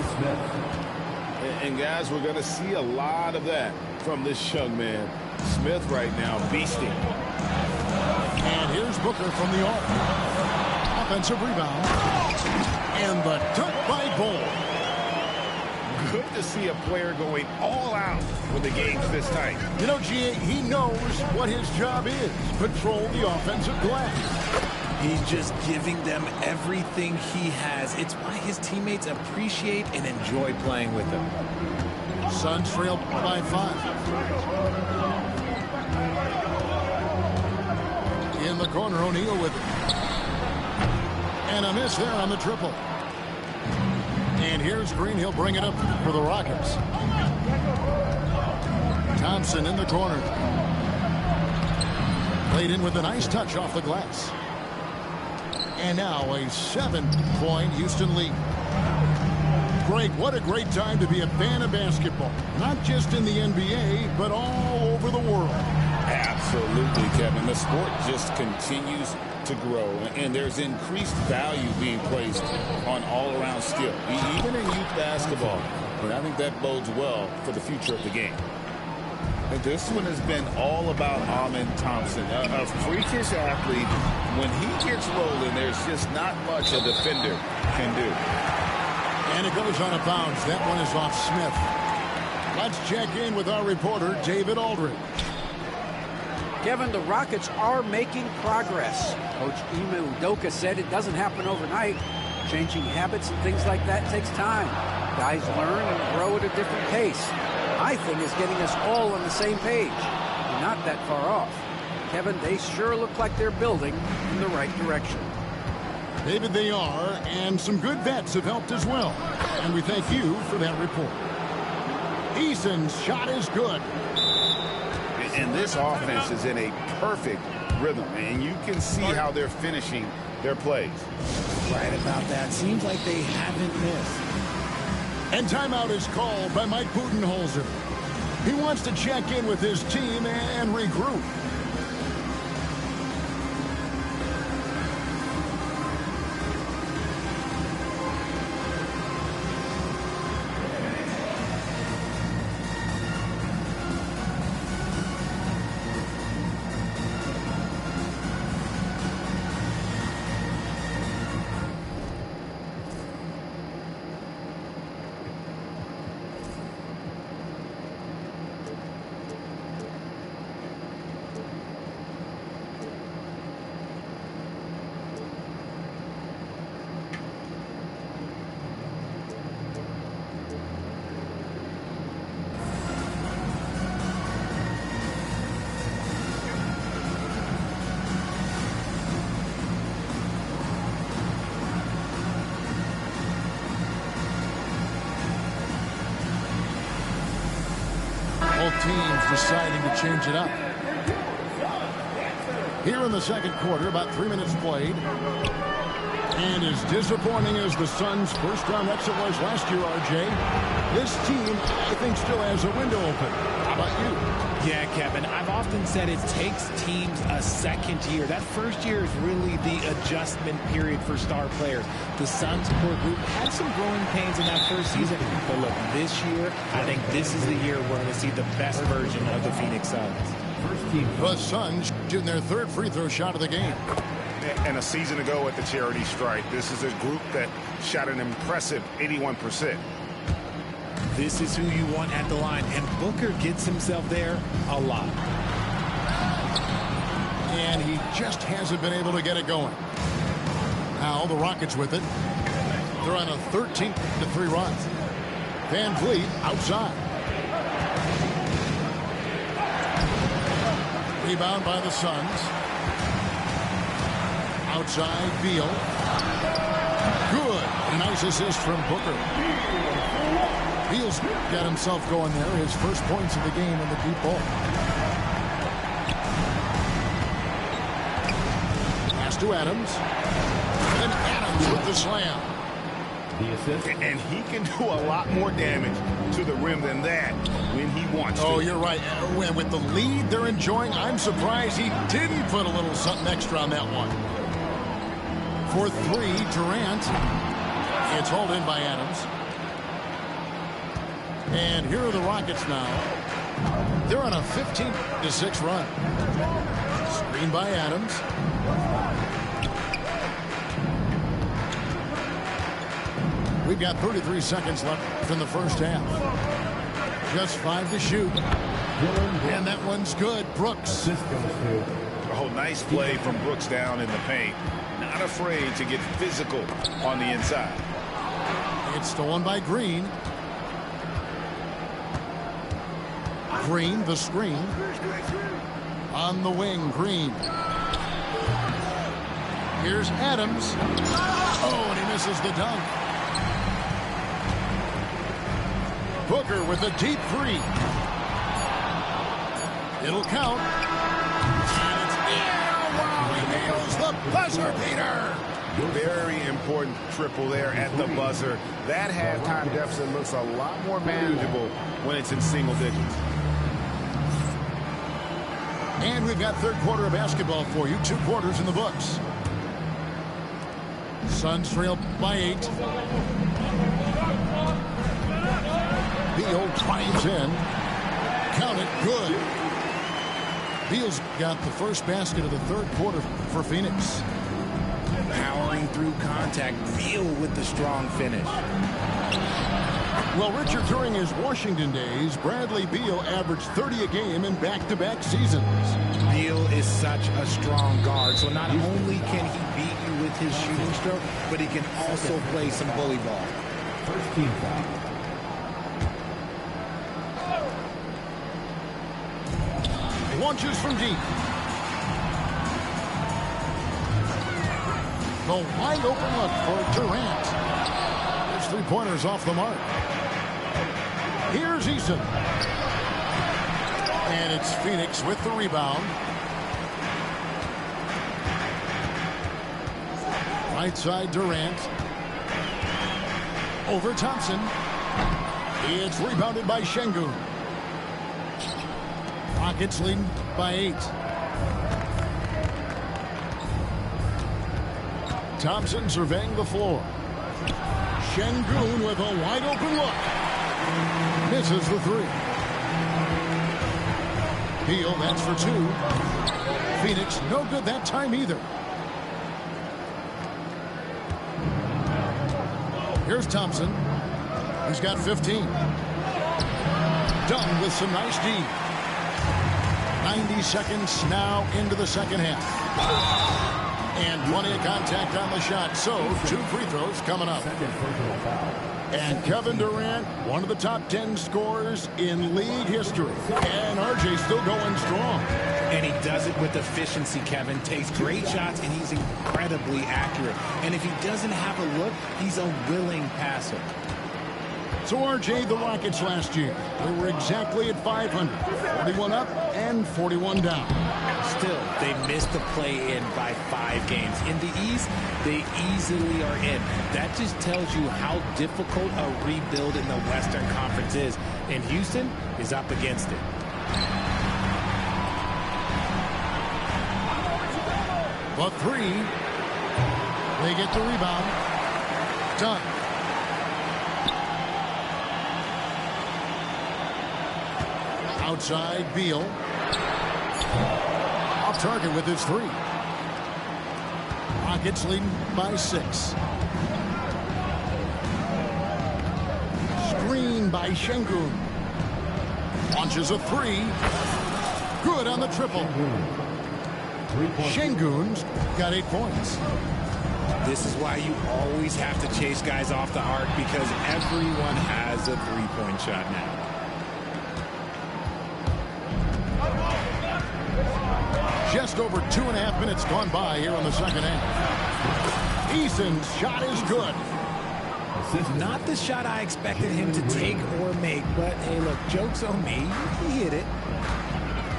And guys, we're going to see a lot of that from this young man. Smith right now beasting. And here's Booker from the arc. Offensive rebound. And the dunk by Bull. Good to see a player going all out when the game's this tight. You know, G.A., he knows what his job is. Control the offensive glass. He's just giving them everything he has. It's why his teammates appreciate and enjoy playing with him. Suns trail by 5. In the corner, O'Neal with it. And a miss there on the triple. And here's Green. He'll bring it up for the Rockets. Thompson in the corner. Played in with a nice touch off the glass. And now a 7-point Houston lead. Greg, what a great time to be a fan of basketball. Not just in the NBA, but all over the world. Absolutely, Kevin. The sport just continues to grow, and there's increased value being placed on all-around skill, even in youth basketball. And I think that bodes well for the future of the game. And this one has been all about Amen Thompson, a freakish athlete. When he gets rolling, there's just not much a defender can do. And it goes on a bounce. That one is off Smith. Let's check in with our reporter, David Aldridge. Kevin, the Rockets are making progress. Coach Ime Udoka said it doesn't happen overnight. Changing habits and things like that takes time. Guys learn and grow at a different pace. My thing is getting us all on the same page. We're not that far off. Kevin, they sure look like they're building in the right direction. David, they are, and some good vets have helped as well. And we thank you for that report. Eason's shot is good. And this offense is in a perfect rhythm, and you can see how they're finishing their plays. Right about that. Seems like they haven't missed. And timeout is called by Mike Budenholzer. He wants to check in with his team and regroup. Teams deciding to change it up. Here in the second quarter, about 3 minutes played. And as disappointing as the Suns' first-round exit was last year, RJ, this team, I think, still has a window open. How about you? Yeah, Kevin, I've often said it takes teams a second year. That first year is really the adjustment period for star players. The Suns core group had some growing pains in that first season. But look, this year, I think this is the year we're going to see the best version of the Phoenix Suns. The Suns shooting their third free throw shot of the game. And a season ago at the charity stripe, this is a group that shot an impressive 81%. This is who you want at the line, and Booker gets himself there a lot. And he just hasn't been able to get it going. Now the Rockets with it. They're on a 13-3 run. Van Vliet outside. Rebound by the Suns. Outside, Beal. Good. A nice assist from Booker. Beal's got himself going there. His first points of the game in the deep ball. Pass to Adams. And Adams with the slam. And he can do a lot more damage to the rim than that when he wants to. Oh, you're right. With the lead they're enjoying, I'm surprised he didn't put a little something extra on that one. For three, Durant. It's hauled in by Adams. And here are the Rockets now. They're on a 15-6 run. Screen by Adams. We've got 33 seconds left in the first half. Just 5 to shoot. And that one's good. Brooks. Oh, nice play from Brooks down in the paint. Not afraid to get physical on the inside. It's stolen by Green. Green, the screen. On the wing, Green. Here's Adams. Oh, and he misses the dunk. Booker with a deep three. It'll count. And it's in. Wow, he nails the buzzer beater. Very important triple there at the buzzer. That halftime deficit looks a lot more manageable when it's in single digits. And we've got third quarter of basketball for you. 2 quarters in the books. Suns trail by 8. Beal drives in. Count it. Good. Beal's got the first basket of the third quarter for Phoenix. Powering through contact. Beal with the strong finish. Well, Richard, during his Washington days, Bradley Beal averaged 30 a game in back-to-back seasons. Beal is such a strong guard, so not only can he beat you with his shooting stroke, but he can also play some bully ball. First team foul. Launches from deep. The wide open look for Durant. His 3-pointers off the mark. Here's Eason. And it's Phoenix with the rebound. Right side Durant. Over Thompson. It's rebounded by Şengün. Rockets leading by 8. Thompson surveying the floor. Şengün with a wide open look. Misses the 3. Beal, that's for 2. Phoenix, no good that time either. Here's Thompson. He's got 15. Done with some nice D. 90 seconds now into the second half. And plenty of contact on the shot. So, 2 free throws coming up. And Kevin Durant, one of the top 10 scorers in league history. And RJ still going strong. And he does it with efficiency, Kevin. Takes great shots, and he's incredibly accurate. And if he doesn't have a look, he's a willing passer. So RJ, the Rockets last year, they were exactly at 500. 41 up and 41 down. Still, they missed the play-in by 5 games. In the East, they easily are in. That just tells you how difficult a rebuild in the Western Conference is. And Houston is up against it. But 3. They get the rebound. Done. Outside, Beal. Off target with his 3. Rockets leading by 6. Screen by Şengün. Launches a 3. Good on the triple. Şengün's got 8 points. This is why you always have to chase guys off the arc, because everyone has a 3-point shot now. Just over 2.5 minutes gone by here in the second half. Eason's shot is good. Not the shot I expected him to take or make, but hey, look, joke's on me. He hit it.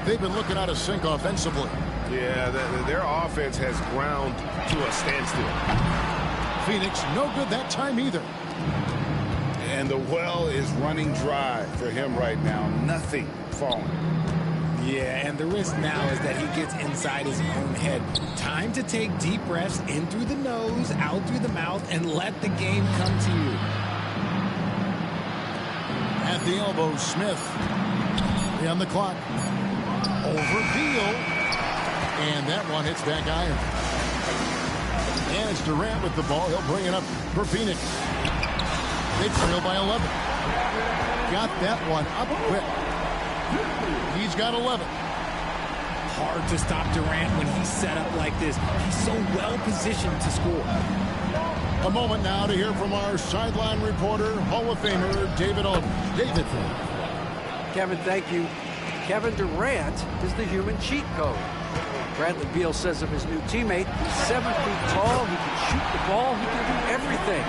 They've been looking out of sync offensively. Yeah, their offense has ground to a standstill. Phoenix, no good that time either. And the well is running dry for him right now. Nothing falling. Yeah, and the risk now is that he gets inside his own head. Time to take deep breaths in through the nose, out through the mouth, and let the game come to you. At the elbow, Smith. On the clock. Over Beal. And that one hits back iron. And it's Durant with the ball. He'll bring it up for Phoenix. They trail by 11. Got that one up quick. He's got 11. Hard to stop Durant when he's set up like this. He's so well positioned to score. A moment now to hear from our sideline reporter, Hall of Famer David Aldridge. David. Kevin, thank you. Kevin Durant is the human cheat code. Bradley Beal says of his new teammate, he's 7 feet tall, he can shoot the ball, he can do everything.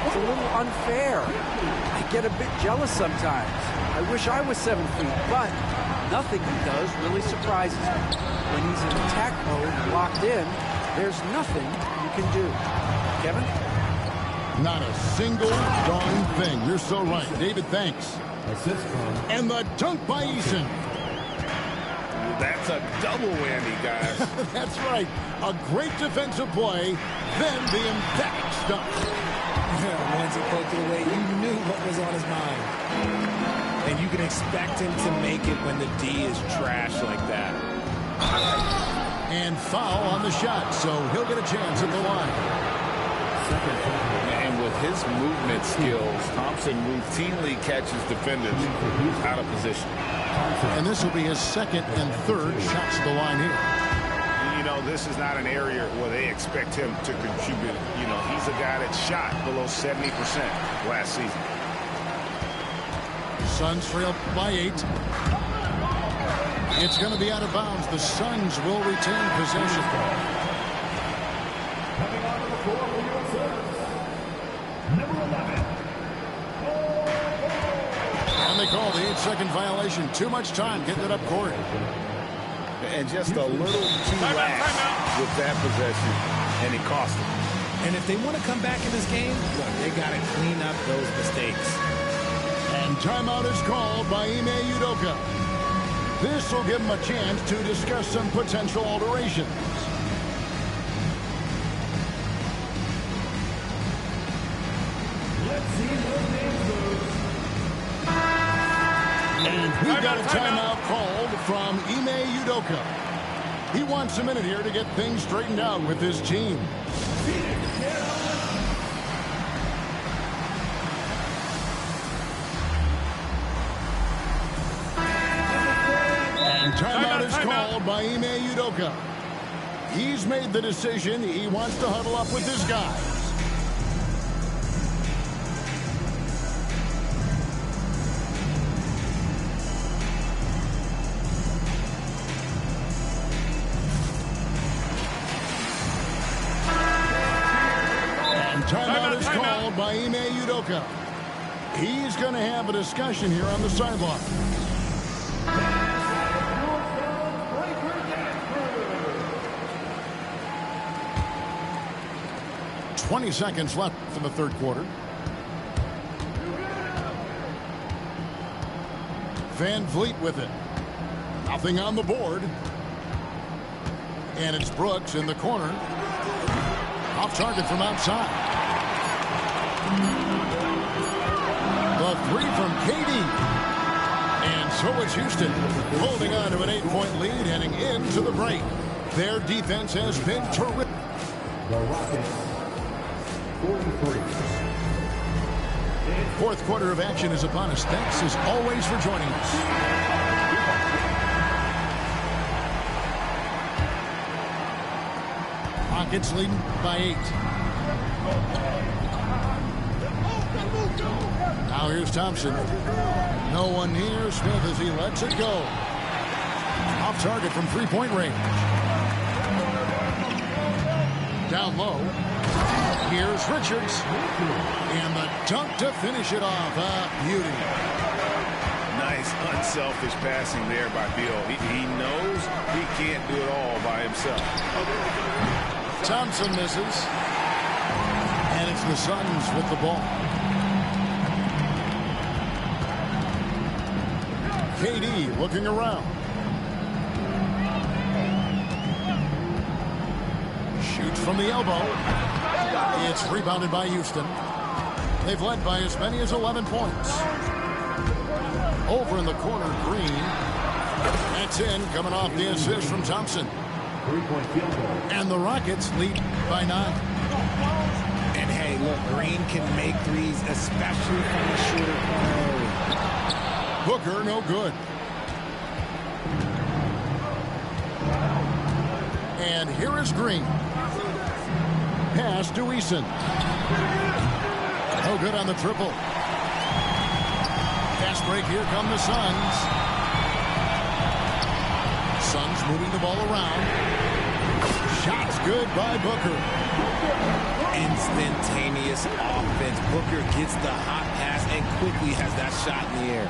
It's a little unfair. I get a bit jealous sometimes. I wish I was 7 feet, but nothing he does really surprises me. When he's in attack mode, locked in, there's nothing you can do. Kevin? Not a single darn thing. You're so right. David, thanks. And the dunk by Eason. That's a double whammy, guys. That's right. A great defensive play, then the emphatic stuff. Once he poked it away, you knew what was on his mind. And you can expect him to make it when the D is trash like that. And foul on the shot, so he'll get a chance at the line. And with his movement skills, Thompson routinely catches defenders out of position. And this will be his second and third shots at the line here. You know, this is not an area where they expect him to contribute. You know, he's a guy that shot below 70% last season. Suns trail by 8. It's going to be out of bounds. The Suns will retain possession. Coming onto the floor for your service, number 11. And they call the 8-second violation. Too much time getting it up court. And just a little too lax with that possession, and it cost them. And if they want to come back in this game, look, they got to clean up those mistakes. And timeout is called by Ime Udoka. This will give him a chance to discuss some potential alterations. Let's see those names moves. And we've got a timeout called from Ime Udoka. He wants a minute here to get things straightened out with his team. And timeout is called by Ime Udoka. He's made the decision. He wants to huddle up with his guys. Timeout is called by Ime Udoka. He's going to have a discussion here on the sideline. "20 seconds left in the third quarter. Van Vliet with it. Nothing on the board. And it's Brooks in the corner. Off target from outside. The three from KD. And so it's Houston holding on to an 8-point lead heading into the break. Their defense has been terrific. The Rockets, 43. Fourth quarter of action is upon us. Thanks as always for joining us. Rockets leading by 8. Now here's Thompson. No one near Smith as he lets it go. Off target from three-point range. Down low. Here's Richards. And the dunk to finish it off. Beauty. Nice, unselfish passing there by Beal. He knows he can't do it all by himself. Thompson misses. And it's the Suns with the ball. KD looking around. Shoots from the elbow. It's rebounded by Houston. They've led by as many as 11 points. Over in the corner, Green. That's in, coming off the assist from Thompson. Three-point field goal. And the Rockets lead by 9. And hey, look, Green can make threes, especially from the shorter corner area. Booker, no good. And here is Green. Pass to Eason. No good on the triple. Fast break, here come the Suns. Suns moving the ball around. Shots good by Booker. Instantaneous offense. Booker gets the hot pass and quickly has that shot in the air.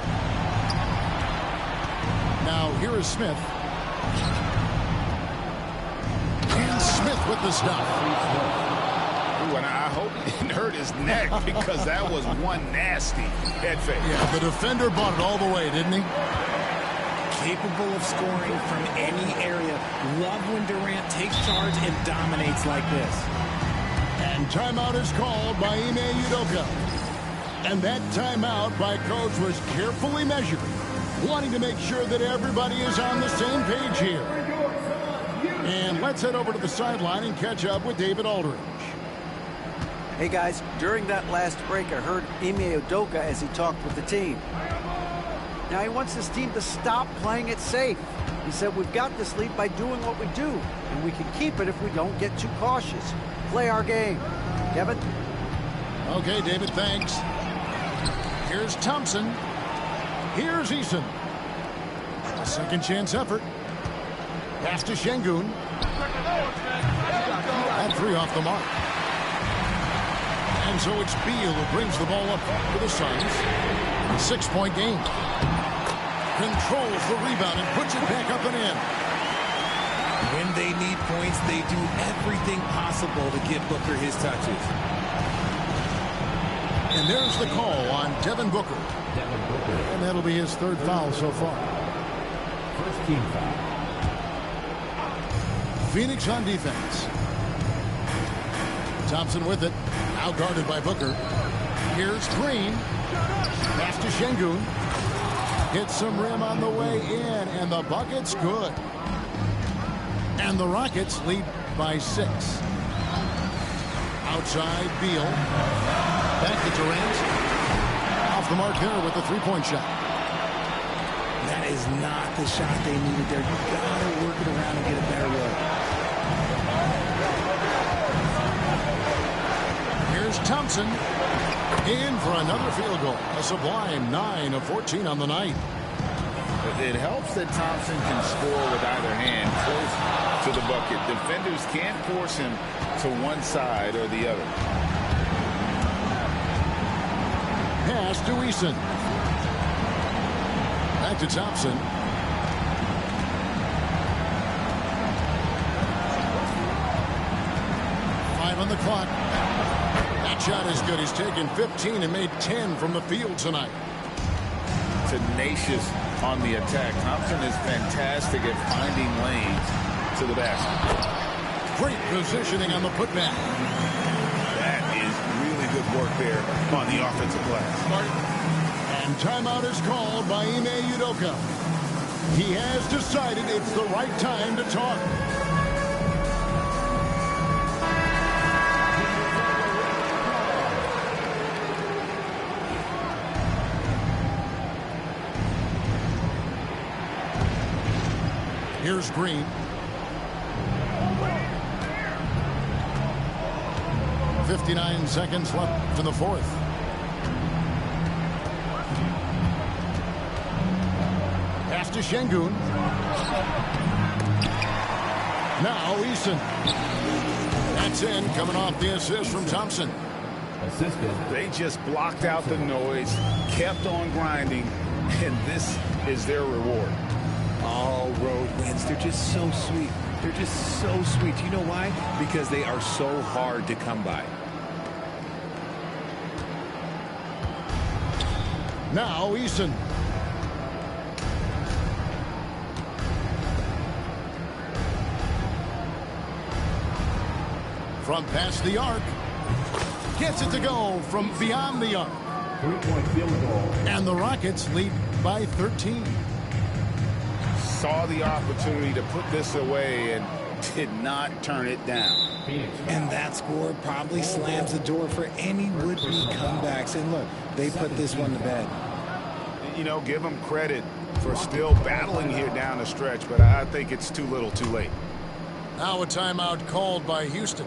Now here is Smith. And Smith with the stop. Ooh, and I hope he didn't hurt his neck because that was one nasty head fake. Yeah, the defender bought it all the way, didn't he? Capable of scoring from any area. Love when Durant takes charge and dominates like this. And timeout is called by Ime Udoka. And that timeout by coach was carefully measured, wanting to make sure that everybody is on the same page here. And let's head over to the sideline and catch up with David Aldridge. Hey guys, during that last break, I heard Ime Udoka as he talked with the team. Now he wants his team to stop playing it safe. He said, we've got this lead by doing what we do, and we can keep it if we don't get too cautious. Play our game. Kevin? Okay, David, thanks. Here's Thompson. Here's Eason. A second chance effort. Pass to Şengün. And three off the mark. And so it's Beal who brings the ball up for the Suns. 6-point game. Controls the rebound and puts it back up and in. When they need points, they do everything possible to get Booker his touches. And there's the call on Devin Booker. And that'll be his third foul so far. First team foul. Phoenix on defense. Thompson with it. Now guarded by Booker. Here's Green. Pass to Şengün. Hits some rim on the way in, and the bucket's good. And the Rockets lead by 6. Outside, Beal. Back to Durant. Off the mark there with the three-point shot. That is not the shot they needed there. You've got to work it around and get a better look. Here's Thompson. In for another field goal. A sublime 9 of 14 on the night. It helps that Thompson can score with either hand close to the bucket. Defenders can't force him to one side or the other. Pass to Eason. Back to Thompson. Five on the clock. That shot is good. He's taken 15 and made 10 from the field tonight. Tenacious on the attack. Thompson is fantastic at finding lanes to the basket. Great positioning on the putback. That is really good work there on the offensive glass. And timeout is called by Ime Udoka. He has decided it's the right time to talk. Here's Green. .59 seconds left in the fourth. Pass to Şengün. Now Eason. That's in, coming off the assist from Thompson. They just blocked out the noise, kept on grinding, and this is their reward. All road wins. They're just so sweet. They're just so sweet. You know why? Because they are so hard to come by. Now Eason. From past the arc. Gets it to go from beyond the arc. 3-point field goal. And the Rockets lead by 13. Saw the opportunity to put this away and did not turn it down. And that's score probably slams the door for any would-be comebacks. And look, they put this one to bed. You know, give them credit for still battling here down the stretch, but I think it's too little too late. Now a timeout called by Houston.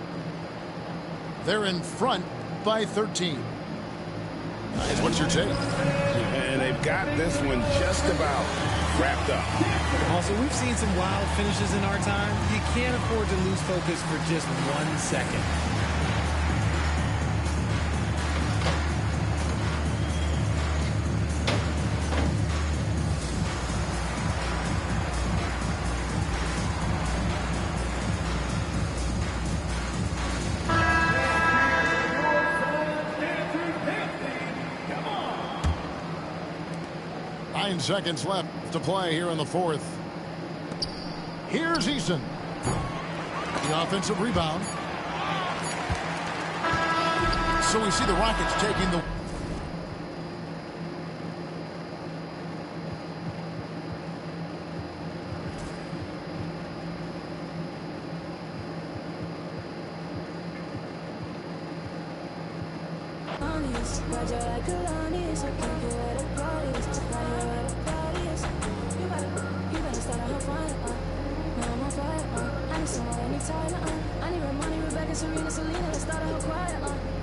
They're in front by 13. Nice. What's your take? And they've got this one just about wrapped up. Also, we've seen some wild finishes in our time. You can't afford to lose focus for just 1 second. Seconds left to play here in the fourth. Here's Eason. The offensive rebound. So we see the Rockets taking the... I need money, Rebecca, Serena, Selena, let's start a whole choir.